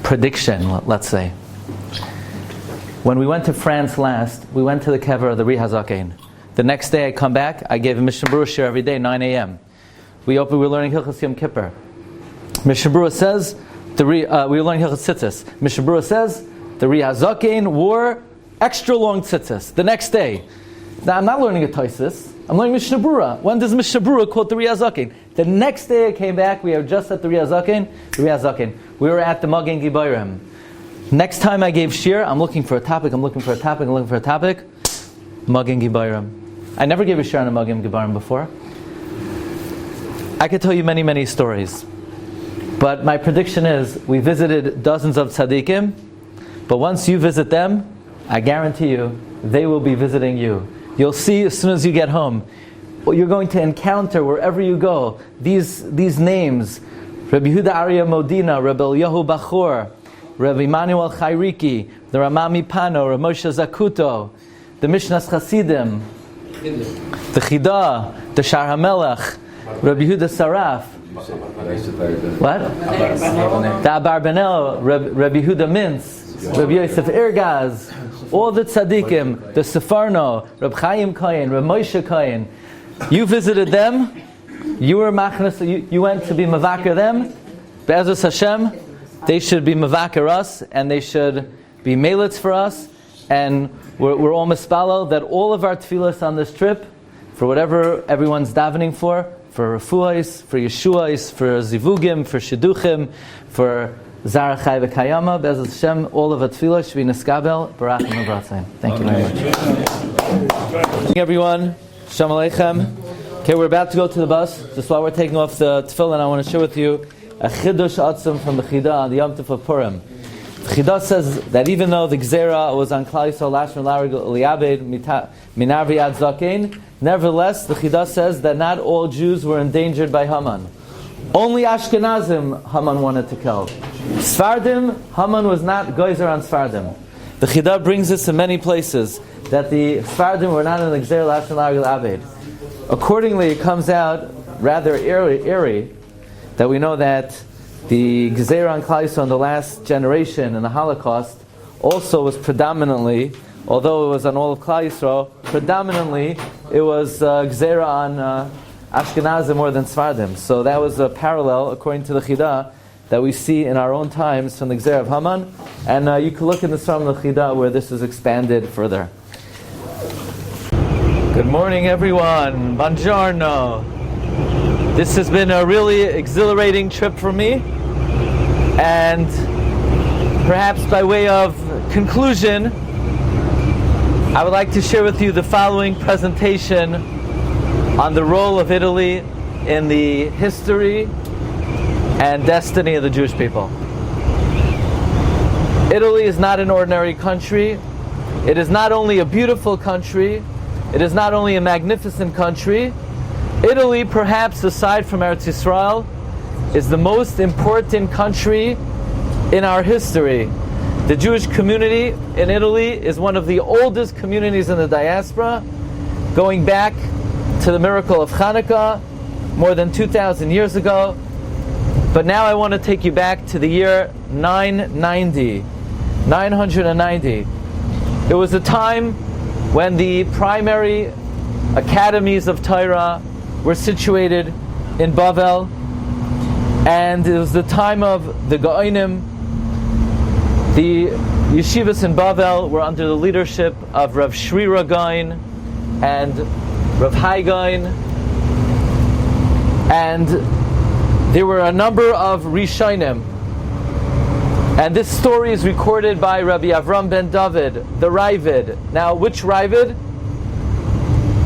prediction, let's say. When we went to France last, we went to the kever of the Ri Hazaken. The next day I come back, I gave a Mishnah Berurah shir every day, 9 a.m. We were learning Hilchos Yom Kippur. Mishnah Berurah says, we were learning Hilchos Tzitzis. Mishnah Berurah says, the Ri Hazaken wore extra long tzitzis the next day. Now I'm not learning a Tosfos, I'm learning Mishnah Berurah. When does Mishnah Berurah quote the Ri Hazaken? The next day I came back, we were just at the Ri Hazaken. We were at the Magen Gibayrim. Next time I gave shir, I'm looking for a topic. Magen Gibayrim. I never gave a shir on a Magen Gibayrim before. I could tell you many, many stories. But my prediction is, we visited dozens of tzaddikim, but once you visit them, I guarantee you, they will be visiting you. You'll see as soon as you get home. What you're going to encounter wherever you go, these names, Rabbi Yehuda Arya Modina, Rabbi Eliyahu Bachor, Rabbi Emmanuel Chayriki, the Ramami Pano, Rabbi Moshe Zakuto, the Mishnas Chasidim, the Chida, the Shar HaMelech, Rabbi Yehuda Saraf, What? The Abarbanel, Rabbi Huda Mintz, Rabbi Yosef Irgaz, all the tzaddikim, the Sefarno, Reb Chaim Kohen, Reb Moshe Kohen. You visited them. You were machnas. You went to be mavaker them. Be'ezus Hashem, they should be mavaker us, and they should be melitz for us. And we're all mispalo that all of our tefillas on this trip, for whatever everyone's davening for refuahs, for yeshuas, for zivugim, for shidduchim, for zara chai v'kayama, be'ezus Hashem, all of our tefillah should be neskabel, barach and mavratzaim. Thank you very much. Everyone, shalom aleichem. Okay, we're about to go to the bus. Just while we're taking off the tefillin, I want to share with you a chidush atzum from the Chida on the Yom Tov of Purim. The Chida says that even though the Gzera was on Klal Yisrael lashon larig liyabed minarvi ad zakein, nevertheless the Chida says that not all Jews were endangered by Haman. Only Ashkenazim Haman wanted to kill. Sfardim, Haman was not geyser on Sfardim. The Chida brings this in many places that the Sfardim were not in the Gzera lashon larig liyabed. Accordingly, it comes out rather eerie that we know that the Gezerah on Klal Yisrael in the last generation in the Holocaust also was predominantly, although it was on all of Klal Yisrael, predominantly it was Gezerah on Ashkenazim more than Sfardim. So that was a parallel, according to the Chida, that we see in our own times from the Gezerah of Haman. And you can look in the Sram of the Chida where this is expanded further. Good morning, everyone. Buongiorno. This has been a really exhilarating trip for me, and perhaps by way of conclusion, I would like to share with you the following presentation on the role of Italy in the history and destiny of the Jewish people. Italy is not an ordinary country. It is not only a beautiful country, it is not only a magnificent country. Italy, perhaps aside from Eretz Yisrael, is the most important country in our history. The Jewish community in Italy is one of the oldest communities in the diaspora, going back to the miracle of Hanukkah more than 2,000 years ago. But now I want to take you back to the year 990. It was a time when the primary academies of Torah were situated in Bavel, and it was the time of the Gaonim. The yeshivas in Bavel were under the leadership of Rav Shrira Gaon and Rav Hai Gaon, and there were a number of Rishonim. And this story is recorded by Rabbi Avram ben David, the Ravid. Now, which Ravid?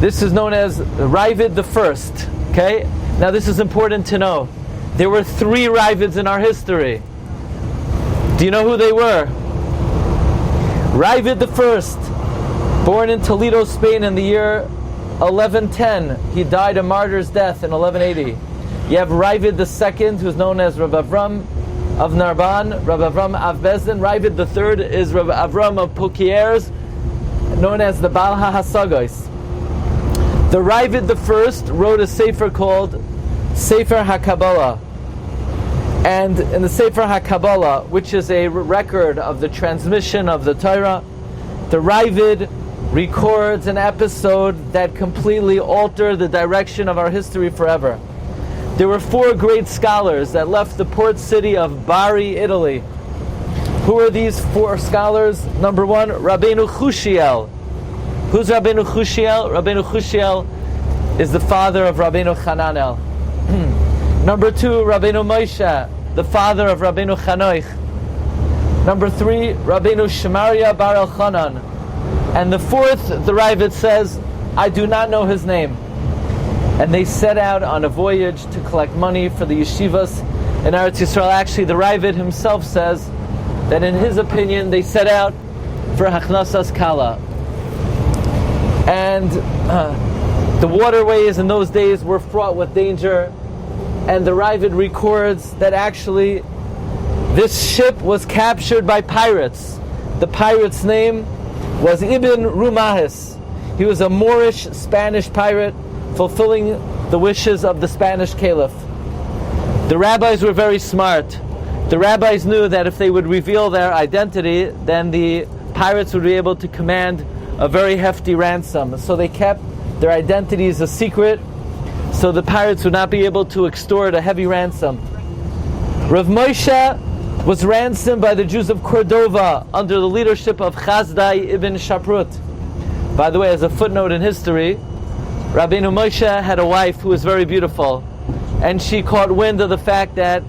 This is known as Ravid the First. Okay? Now, this is important to know. There were 3 Ravids in our history. Do you know who they were? Ravid the First, born in Toledo, Spain in the year 1110. He died a martyr's death in 1180. You have Ravid the Second, who's known as Rabbi Avram of Narban, Rabbi Avram of Bezdin. Ravid the Third is Rabbi Avram of Pokiers, known as the Baal HaHasagos. The Ravid the First wrote a sefer called Sefer HaKabbalah. And in the Sefer HaKabbalah, which is a record of the transmission of the Torah, the Ravid records an episode that completely altered the direction of our history forever. There were 4 great scholars that left the port city of Bari, Italy. Who are these 4 scholars? Number 1, Rabbeinu Chushiel. Who's Rabbeinu Chushiel? Rabbeinu Chushiel is the father of Rabbeinu Hananel. Number 2, Rabbeinu Moshe, the father of Rabbeinu Chanoich. Number 3, Rabbeinu Shemaria Bar Elchanan. And the 4th, the Ravid says, I do not know his name. And they set out on a voyage to collect money for the yeshivas in Eretz Yisrael. Actually, the Ravid himself says that in his opinion, they set out for Hachnasas Kala. And the waterways in those days were fraught with danger. And the Ravid records that actually this ship was captured by pirates. The pirate's name was Ibn Rumahis. He was a Moorish Spanish pirate fulfilling the wishes of the Spanish caliph. The rabbis were very smart. The rabbis knew that if they would reveal their identity, then the pirates would be able to command a very hefty ransom. So they kept their identities a secret, so the pirates would not be able to extort a heavy ransom. Rav Moshe was ransomed by the Jews of Cordova under the leadership of Chazdai ibn Shaprut. By the way, as a footnote in history, Rabbeinu Moshe had a wife who was very beautiful, and she caught wind of the fact that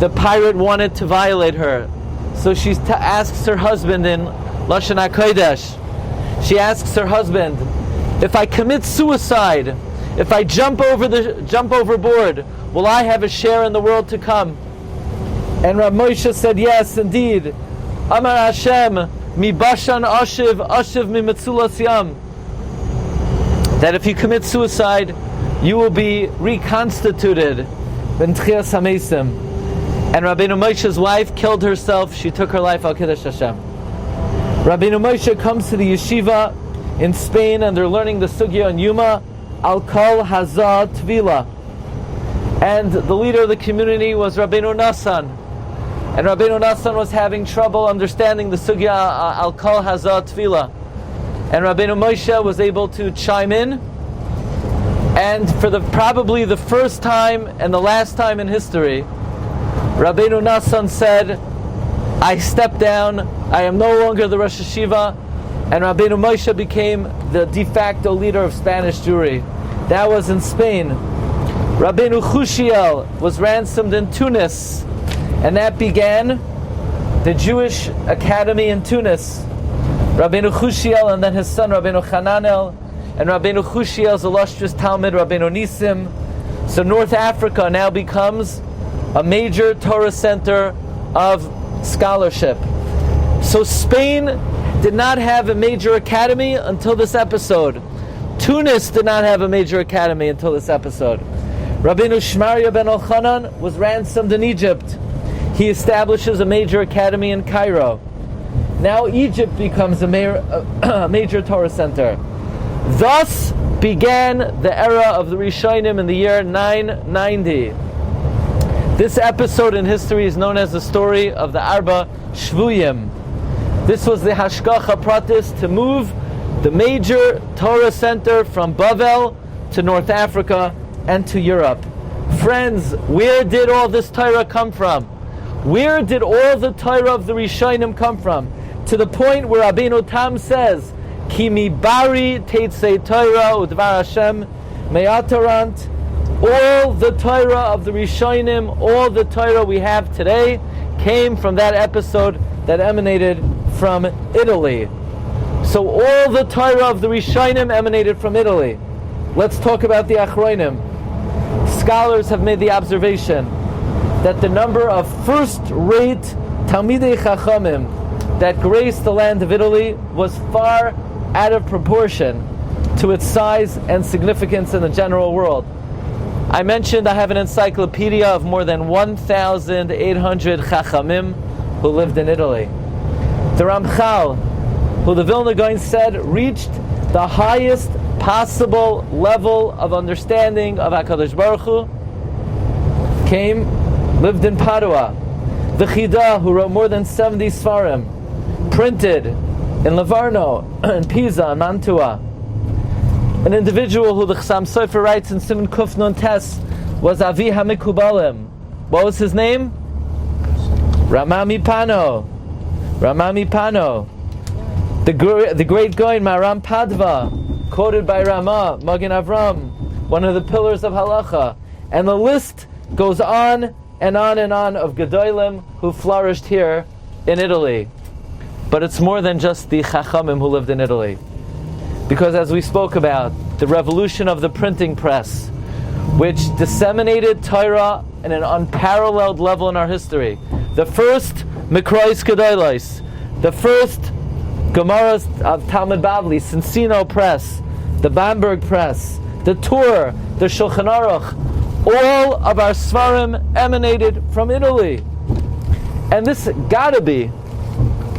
the pirate wanted to violate her. So she asks her husband in Lashon HaKodesh, she asks her husband, if I commit suicide, if I jump overboard, will I have a share in the world to come? And Rav Moshe said, yes, indeed. Amar Hashem, mi bashan ashiv mi metzulas yam. That if you commit suicide, you will be reconstituted. Ben tchias hamesim. And Rabbeinu Moshe's wife killed herself. She took her life al Kiddush Hashem. Rabbeinu Moshe comes to the yeshiva in Spain, and they're learning the sugya on Yuma, al kol hazah tvila. And the leader of the community was Rabbeinu Nassan. And Rabbeinu Nassan was having trouble understanding the sugya al kol hazah tvila. And Rabbeinu Moshe was able to chime in, and for probably the first time and the last time in history, Rabbeinu Nassan said, I step down, I am no longer the Rosh Hashiva, and Rabbeinu Moshe became the de facto leader of Spanish Jewry. That was in Spain. Rabbeinu Chushiel was ransomed in Tunis, and that began the Jewish Academy in Tunis. Rabbeinu Chushiel and then his son Rabbeinu Hananel, and Rabbeinu Chushiel's illustrious Talmud Rabbeinu Nisim. So North Africa now becomes a major Torah center of scholarship. So Spain did not have a major academy until this episode. Tunis did not have a major academy until this episode. Rabbeinu Shmaria ben Elchanan was ransomed in Egypt. He establishes a major academy in Cairo. Now Egypt becomes a major Torah center. Thus began the era of the Rishonim in the year 990. This episode in history is known as the story of the Arba Shvuyim. This was the Hashgacha Pratis to move the major Torah center from Bavel to North Africa and to Europe. Friends, where did all this Torah come from? Where did all the Torah of the Rishonim come from? To the point where Rabbeinu Tam says, Ki mi bari teitzei Torah udvar Hashem me'atarant. All the Torah of the Rishonim, all the Torah we have today, came from that episode that emanated from Italy. So all the Torah of the Rishonim emanated from Italy. Let's talk about the Achronim. Scholars have made the observation that the number of first-rate Talmidei Chachamim that graced the land of Italy was far out of proportion to its size and significance in the general world. I mentioned I have an encyclopedia of more than 1,800 Chachamim who lived in Italy. The Ramchal, who the Vilna Gaon said reached the highest possible level of understanding of HaKadosh Baruch Hu, lived in Padua. The Chida, who wrote more than 70 Sfarim, printed in Livorno, in Piza, in Mantua. An individual who the Chassam Sofer writes in Siman Kuf Nun Tes was Avi HaMikubalim. What was his name? Ramami Pano. The great Goin Maram Padva, quoted by Rama, Magen Avram, one of the pillars of Halacha. And the list goes on and on and on of Gedolim who flourished here in Italy. But it's more than just the Chachamim who lived in Italy. Because as we spoke about, the revolution of the printing press, which disseminated Torah in an unparalleled level in our history. The first Mikrois Gedolos, the first Gemaras of Talmud Bavli, Cincino Press, the Bamberg Press, the Tur, the Shulchan Aruch, all of our Svarim emanated from Italy. And this gotta be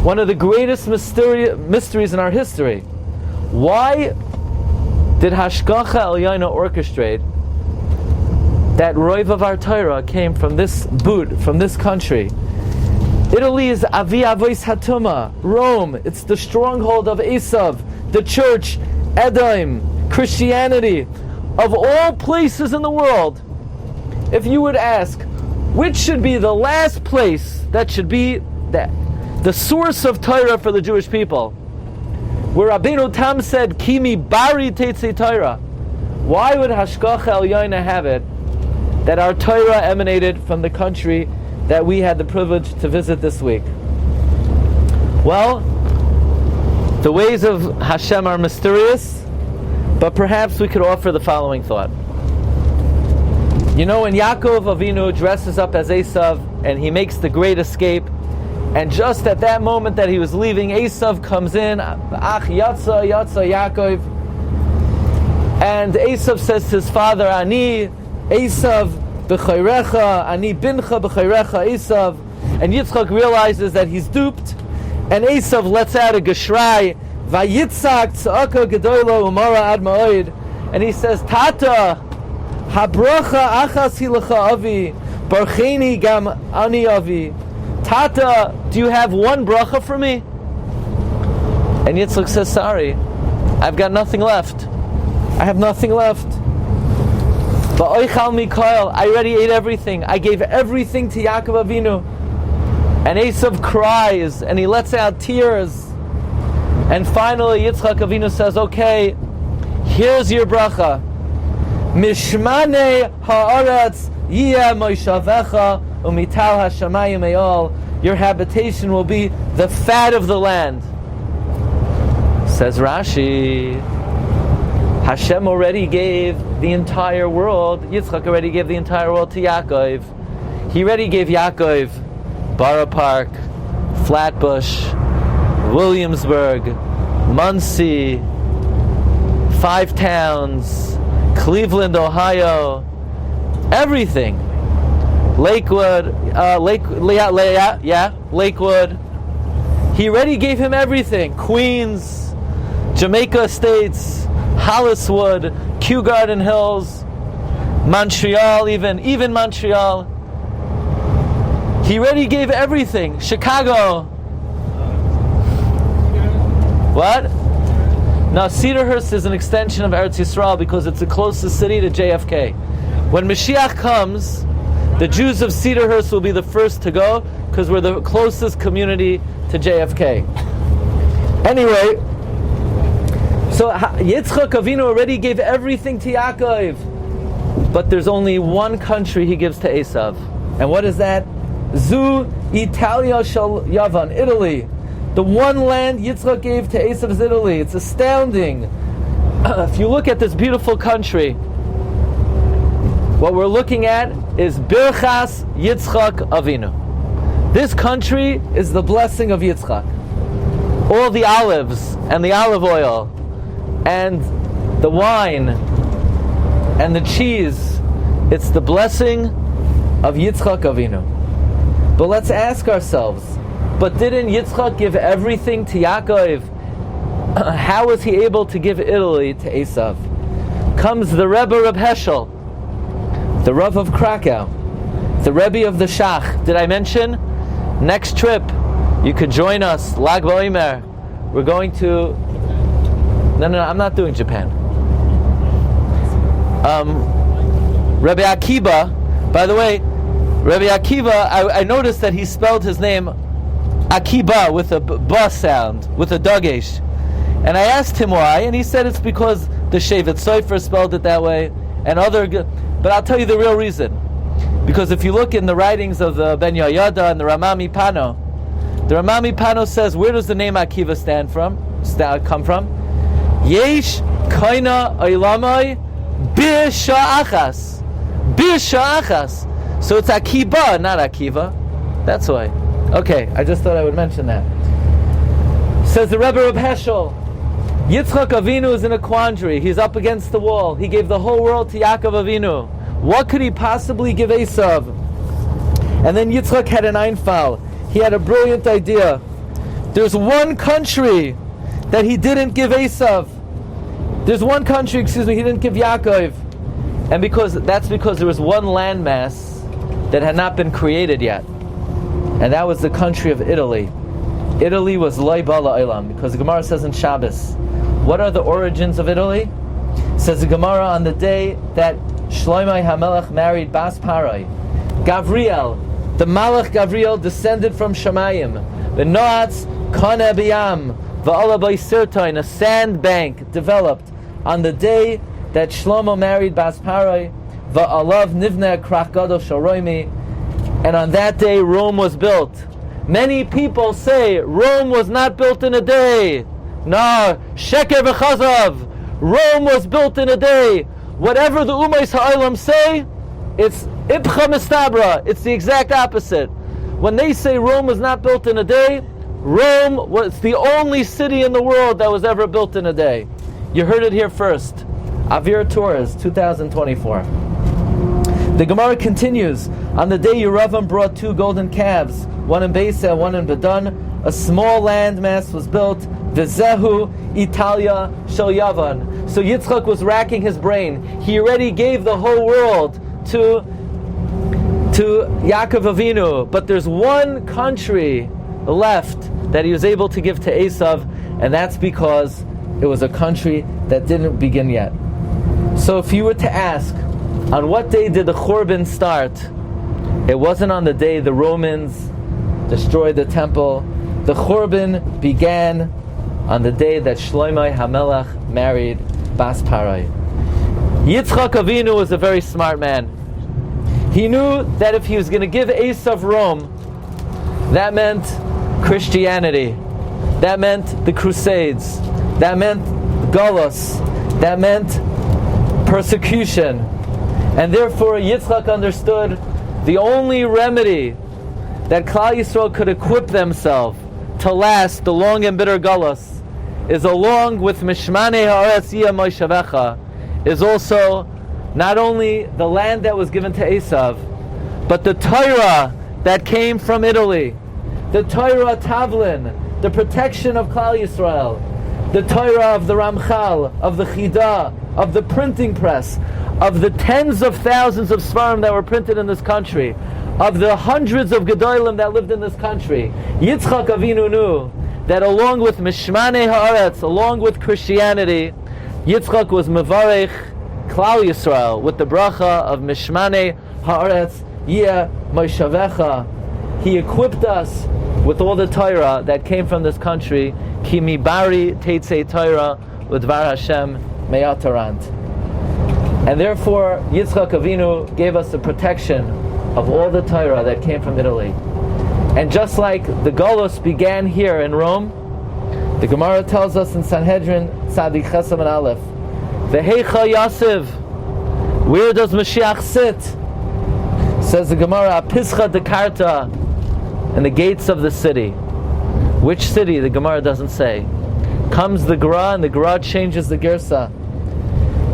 one of the greatest mysteries in our history. Why did Hashgacha Elyona orchestrate that roiv of our Torah came from this boot, from this country. Italy is Avi Avois Hatuma, Rome. It's the stronghold of Esav, the church, Edom, Christianity. Of all places in the world, if you would ask, which should be the last place that should be the source of Torah for the Jewish people, where Rabbeinu Tam said, Kimi Bari Tetzei Torah, why would Hashgacha Elyoina have it that our Torah emanated from the country that we had the privilege to visit this week? Well, the ways of Hashem are mysterious, but perhaps we could offer the following thought. You know, when Yaakov Avinu dresses up as Esav and he makes the great escape, and just at that moment that he was leaving, Esav comes in, Ach Yatza Yaakov, and Esav says to his father, Ani Esav b'chayrecha, Ani bincha b'chayrecha Esav, and Yitzchak realizes that he's duped, and Esav lets out a geshrai, Vayitzak tzaka gedoylo umara ad ma'od, and he says, Tata, habracha achas hilacha avi, barcheni gam ani avi. Tata, do you have one bracha for me? And Yitzchak says, sorry, I've got nothing left. I have nothing left. Va'oichal Mikael, I already ate everything. I gave everything to Yaakov Avinu. And Esav cries, and he lets out tears. And finally Yitzchak Avinu says, okay, here's your bracha. Mishmane ha'aretz yeh moishavecha umital hashamayim eol. Your habitation will be the fat of the land. Says Rashi, Hashem already gave the entire world, Yitzchak already gave the entire world to Yaakov. He already gave Yaakov Borough Park, Flatbush, Williamsburg, Muncie, 5 towns, Cleveland, Ohio, everything. Lakewood, Lakewood. He already gave him everything. Queens, Jamaica Estates, Holliswood, Kew Garden Hills, Montreal, even Montreal. He already gave everything. Chicago. What? Now, Cedarhurst is an extension of Eretz Yisrael because it's the closest city to JFK. When Mashiach comes, the Jews of Cedarhurst will be the first to go because we're the closest community to JFK. Anyway, so Yitzchak Avinu already gave everything to Yaakov, but there's only one country he gives to Esav. And what is that? Zu Italia Shal Yavan, Italy. The one land Yitzchak gave to Esav is Italy. It's astounding. If you look at this beautiful country, what we're looking at is Birchas Yitzchak Avinu. This country is the blessing of Yitzchak. All the olives and the olive oil and the wine and the cheese, it's the blessing of Yitzchak Avinu. But let's ask ourselves, but didn't Yitzchak give everything to Yaakov? How was he able to give Italy to Esav? Comes the Rebbe Reb Heschel, the Rav of Krakow, the Rebbe of the Shach. Did I mention? Next trip, you could join us, Lag BaOmer. We're going to... No, I'm not doing Japan. Rabbi Akiba, by the way, Rabbi Akiva, I noticed that he spelled his name Akiba with a ba sound, with a dagesh. And I asked him why, and he said it's because the Shevet Sofer spelled it that way, and other... But I'll tell you the real reason. Because if you look in the writings of the Ben Yoyada and the Ramami Pano, the Ramami Pano says, where does the name Akiva come from? Yesh kaina oilamai b'sha'achas. B'sha'achas. So it's Akiba, not Akiva. That's why. Okay, I just thought I would mention that. Says the Rebbe Reb Heschel, Yitzchak Avinu is in a quandary. He's up against the wall. He gave the whole world to Yaakov Avinu. What could he possibly give Esav? And then Yitzchak had an einfal. He had a brilliant idea. There's one country that he didn't give Esav. There's one country, he didn't give Yaakov. And that's because there was one landmass that had not been created yet, and that was the country of Italy. Italy was Loi Bala Olam, because the Gemara says in Shabbos, what are the origins of Italy? Says the Gemara, on the day that Shlomo HaMelech married Bas Parai, Gavriel, the Malach Gavriel descended from Shamayim. The Noatz Kana Biyam Va'ala B'Sirtain, a sand bank developed on the day that Shlomo married Bas Parai. Va'alav Nivna Krach Gadol Sharoimi, and on that day Rome was built. Many people say Rome was not built in a day. No, Sheker v'Chazav. Rome was built in a day. Whatever the Umayis Ha'olam say, it's Ibcha Mistabra. It's the exact opposite. When they say Rome was not built in a day, Rome was the only city in the world that was ever built in a day. You heard it here first. Avir Torres, 2024. The Gemara continues. On the day Yeravam brought 2 golden calves, one in Beisa, one in Bedan, a small landmass was built. V'zehu Italia Shel Yavan. So Yitzchak was racking his brain. He already gave the whole world to Yaakov Avinu, but there's one country left that he was able to give to Esav, and that's because it was a country that didn't begin yet. So if you were to ask, on what day did the Churban start? It wasn't on the day the Romans destroyed the temple. The Churban began on the day that Shlomo HaMelech married Bas Parai. Yitzchak Avinu was a very smart man. He knew that if he was going to give Esav Rome, that meant Christianity, that meant the Crusades, that meant Golos, that meant persecution. And therefore Yitzchak understood the only remedy that Klal Yisrael could equip themselves to last the long and bitter Golos is, along with Mishmane Haaretz Yeh Moshavecha, is also not only the land that was given to Esav, but the Torah that came from Italy, the Torah Tavlin, the protection of Klal Yisrael, the Torah of the Ramchal, of the Chidah, of the printing press, of the tens of thousands of Svarim that were printed in this country, of the hundreds of Gedolim that lived in this country. Yitzchak Avinu knew that along with Mishmane Haaretz, along with Christianity, Yitzchak was Mevarech Klal Yisrael with the bracha of Mishmane Haaretz Yeh Moshavecha. He equipped us with all the Torah that came from this country. Ki mibari teitzei Torah l'dvar Hashem me'atarant. And therefore, Yitzchak Avinu gave us the protection of all the Torah that came from Italy. And just like the Golos began here in Rome, the Gemara tells us in Sanhedrin Tzadik Chesam and Aleph, V'heicha Yasiv, where does Mashiach sit? Says the Gemara, Pischa Dekarta, in the gates of the city. Which city? The Gemara doesn't say. Comes the Gra, and the Gra changes the Gersa.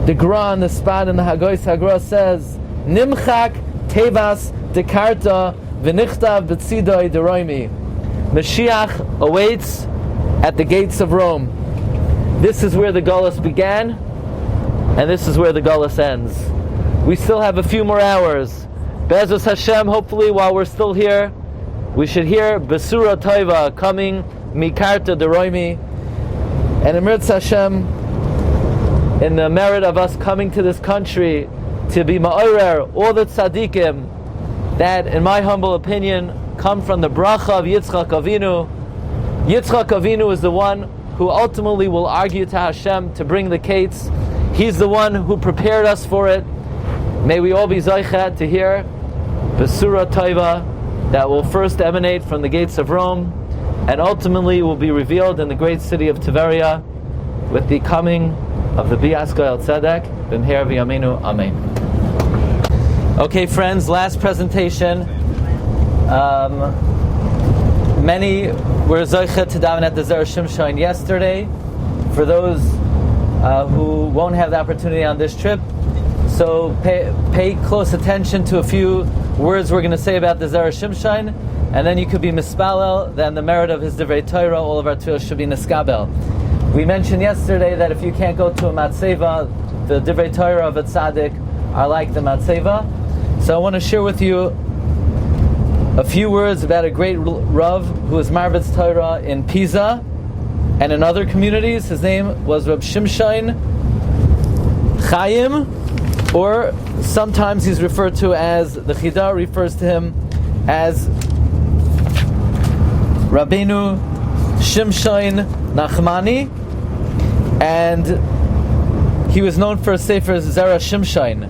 The Gra on the spot in the Hagois Hagra says, Nimchak Tevas Dekarta V'nichtav B'tzidoi Deroimi. Mashiach awaits at the gates of Rome. This is where the Golos began, and this is where the Golos ends. We still have a few more hours. Be'ezus Hashem, hopefully while we're still here, we should hear Besura Toiva coming, Mikarta Deroimi, and Emirtz Hashem, in the merit of us coming to this country to be ma'orer all the tzaddikim that, in my humble opinion, come from the bracha of Yitzchak Avinu. Yitzchak Avinu is the one who ultimately will argue to Hashem to bring the kates. He's the one who prepared us for it. May we all be zeichet to hear Besura Toiva that will first emanate from the gates of Rome and ultimately will be revealed in the great city of Tiberia with the coming of the Bias Goel Tzedek, B'mher v'yameinu, Amen. Okay, friends, last presentation. Many were zoichet to daven at the Zer Shimshon yesterday. For those who won't have the opportunity on this trip, so pay close attention to a few words we're going to say about the Zer Shimshon, and then you could be mispalel, then the merit of his Divrei Torah, all of our tefillah should be niskabel. We mentioned yesterday that if you can't go to a matzeva, the Divrei Torah of a tzaddik are like the Matzeva. So I want to share with you a few words about a great Rav who was Marbitz Torah in Piza and in other communities. His name was Rab Shimshon Chaim, or sometimes he's referred to as, the Chida refers to him as Rabbeinu Shimshon Nachmani, and he was known for his sefer Zera Shimshon.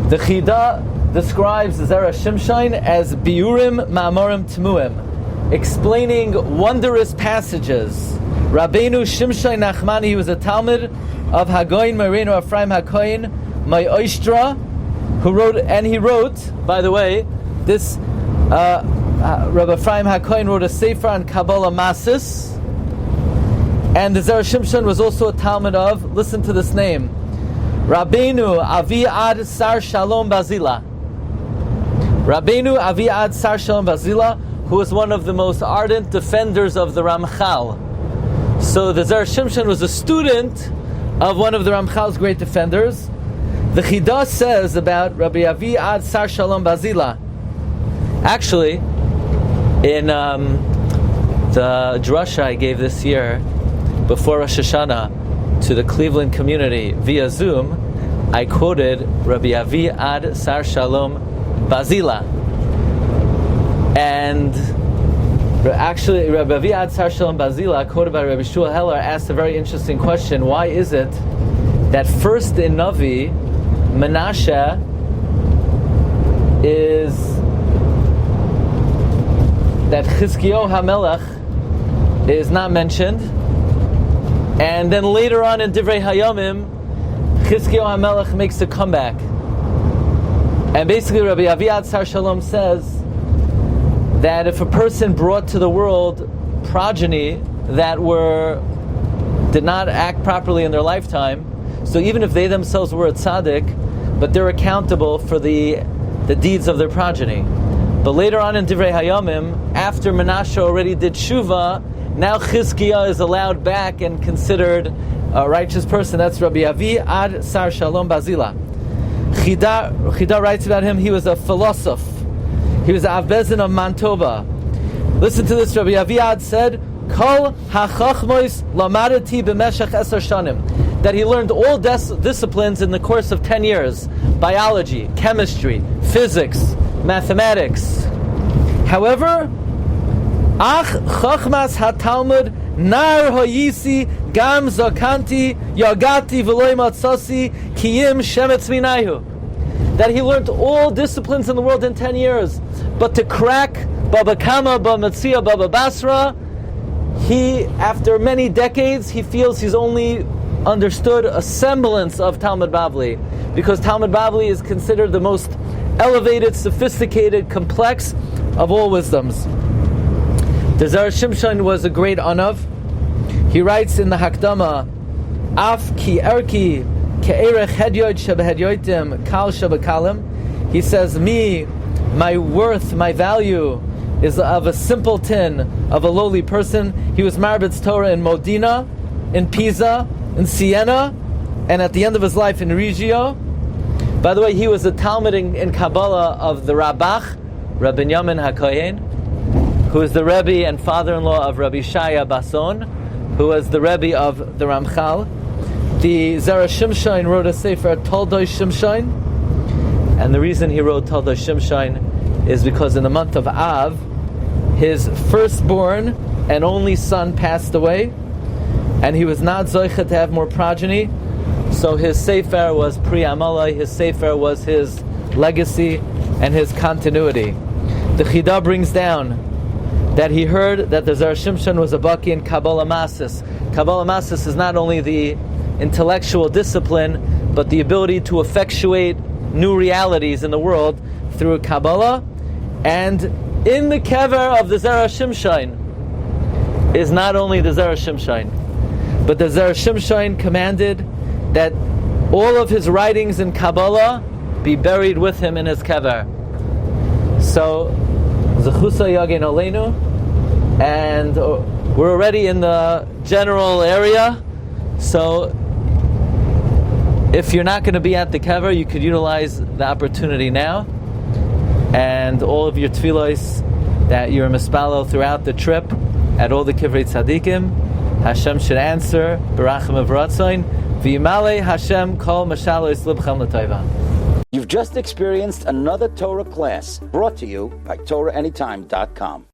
The Chida describes Zera Shimshon as Biurim Ma'amorim Tmuim, explaining wondrous passages. Rabbeinu Shimshon Nachmani, he was a Talmud of Hagoyin Moreno Ephraim HaKoyin my Oistra, who wrote, by the way, this Rabbi Ephraim HaKoyin wrote a sefer on Kabbalah Masis, and the Zera Shimshon was also a Talmud of, listen to this name, Rabbeinu Aviad Sar Shalom Bazila. Rabbeinu Aviad Sar Shalom Bazila, who was one of the most ardent defenders of the Ramchal. So the Zera Shimshon was a student of one of the Ramchal's great defenders. The Chida says about Rabbi Aviad Sar Shalom Bazila. Actually, in the drasha I gave this year before Rosh Hashanah to the Cleveland community via Zoom, I quoted Rabbi Aviad Sar Shalom Bazila. And actually, Rabbi Aviad Sar Shalom Bazila, quoted by Rabbi Shua Heller, asked a very interesting question. Why is it that first in Navi, Menashe is that Chizkiyahu HaMelech is not mentioned, and then later on in Divrei Hayamim, Chizkiyahu HaMelech makes a comeback. And basically Rabbi Aviad Sar Shalom says that if a person brought to the world progeny that did not act properly in their lifetime, so even if they themselves were a tzaddik, but they're accountable for the deeds of their progeny. But later on in Divrei Hayamim, after Menashe already did Shuvah, now Chizkiah is allowed back and considered a righteous person. That's Rabbi Aviad Sar Shalom Bazila. Chida writes about him, he was a philosopher. He was the Avbezin of Mantoba. Listen to this, Rabbi Aviad said, Kol ha-chachmois lamadati b'meshech 10 shanim. That he learned all disciplines in the course of 10 years. Biology, chemistry, physics, mathematics. However, Ach chachmas ha-talmud nar hoyisi gam zakanti yagati v'loy matzasi kiyim shemetz minayu. That he learned all disciplines in the world in 10 years. But to crack Baba Kama, Baba Metzia, Baba Basra, he, after many decades, he feels he's only understood a semblance of Talmud Bavli, because Talmud Bavli is considered the most elevated, sophisticated, complex of all wisdoms. The Zera Shimshon was a great Anav. He writes in the Hakdama, Af ki erki ke'erech hedyoid shebehedyoitim kal shebekalim. He says, my worth, my value is of a simpleton, of a lowly person. He was Marbitz Torah in Modena, in Piza, in Siena, and at the end of his life in Reggio. By the way, he was a Talmud in Kabbalah of the Rabach, Rabbi Yamin HaKohen, who is the Rebbe and father-in-law of Rabbi Shaya Bason, who was the Rebbe of the Ramchal. The Zera Shimshon wrote a sefer, Toldoi Shimshon, and the reason he wrote Toldoi Shimshon is because in the month of Av, his firstborn and only son passed away, and he was not zoicha to have more progeny, so his sefer was Pri Amalai, his sefer was his legacy and his continuity. The Chida brings down that he heard that the Zera Shimshon was a baki in Kabbalah Masis. Kabbalah Masis is not only the intellectual discipline, but the ability to effectuate new realities in the world through Kabbalah. And in the kever of the Zera Shimshon is not only the Zera Shimshon, but the Zera Shimshon commanded that all of his writings in Kabbalah be buried with him in his kever. So, Zechusa Yagin Aleinu, and we're already in the general area. So, If you're not going to be at the kever, you could utilize the opportunity now, and all of your tefillos that you're mispalo throughout the trip at all the kivrei tzadikim, Hashem should answer Barachim of Ratzain. V'yimale Hashem kol mashalos libchem l'tayva. You've just experienced another Torah class brought to you by TorahAnytime.com.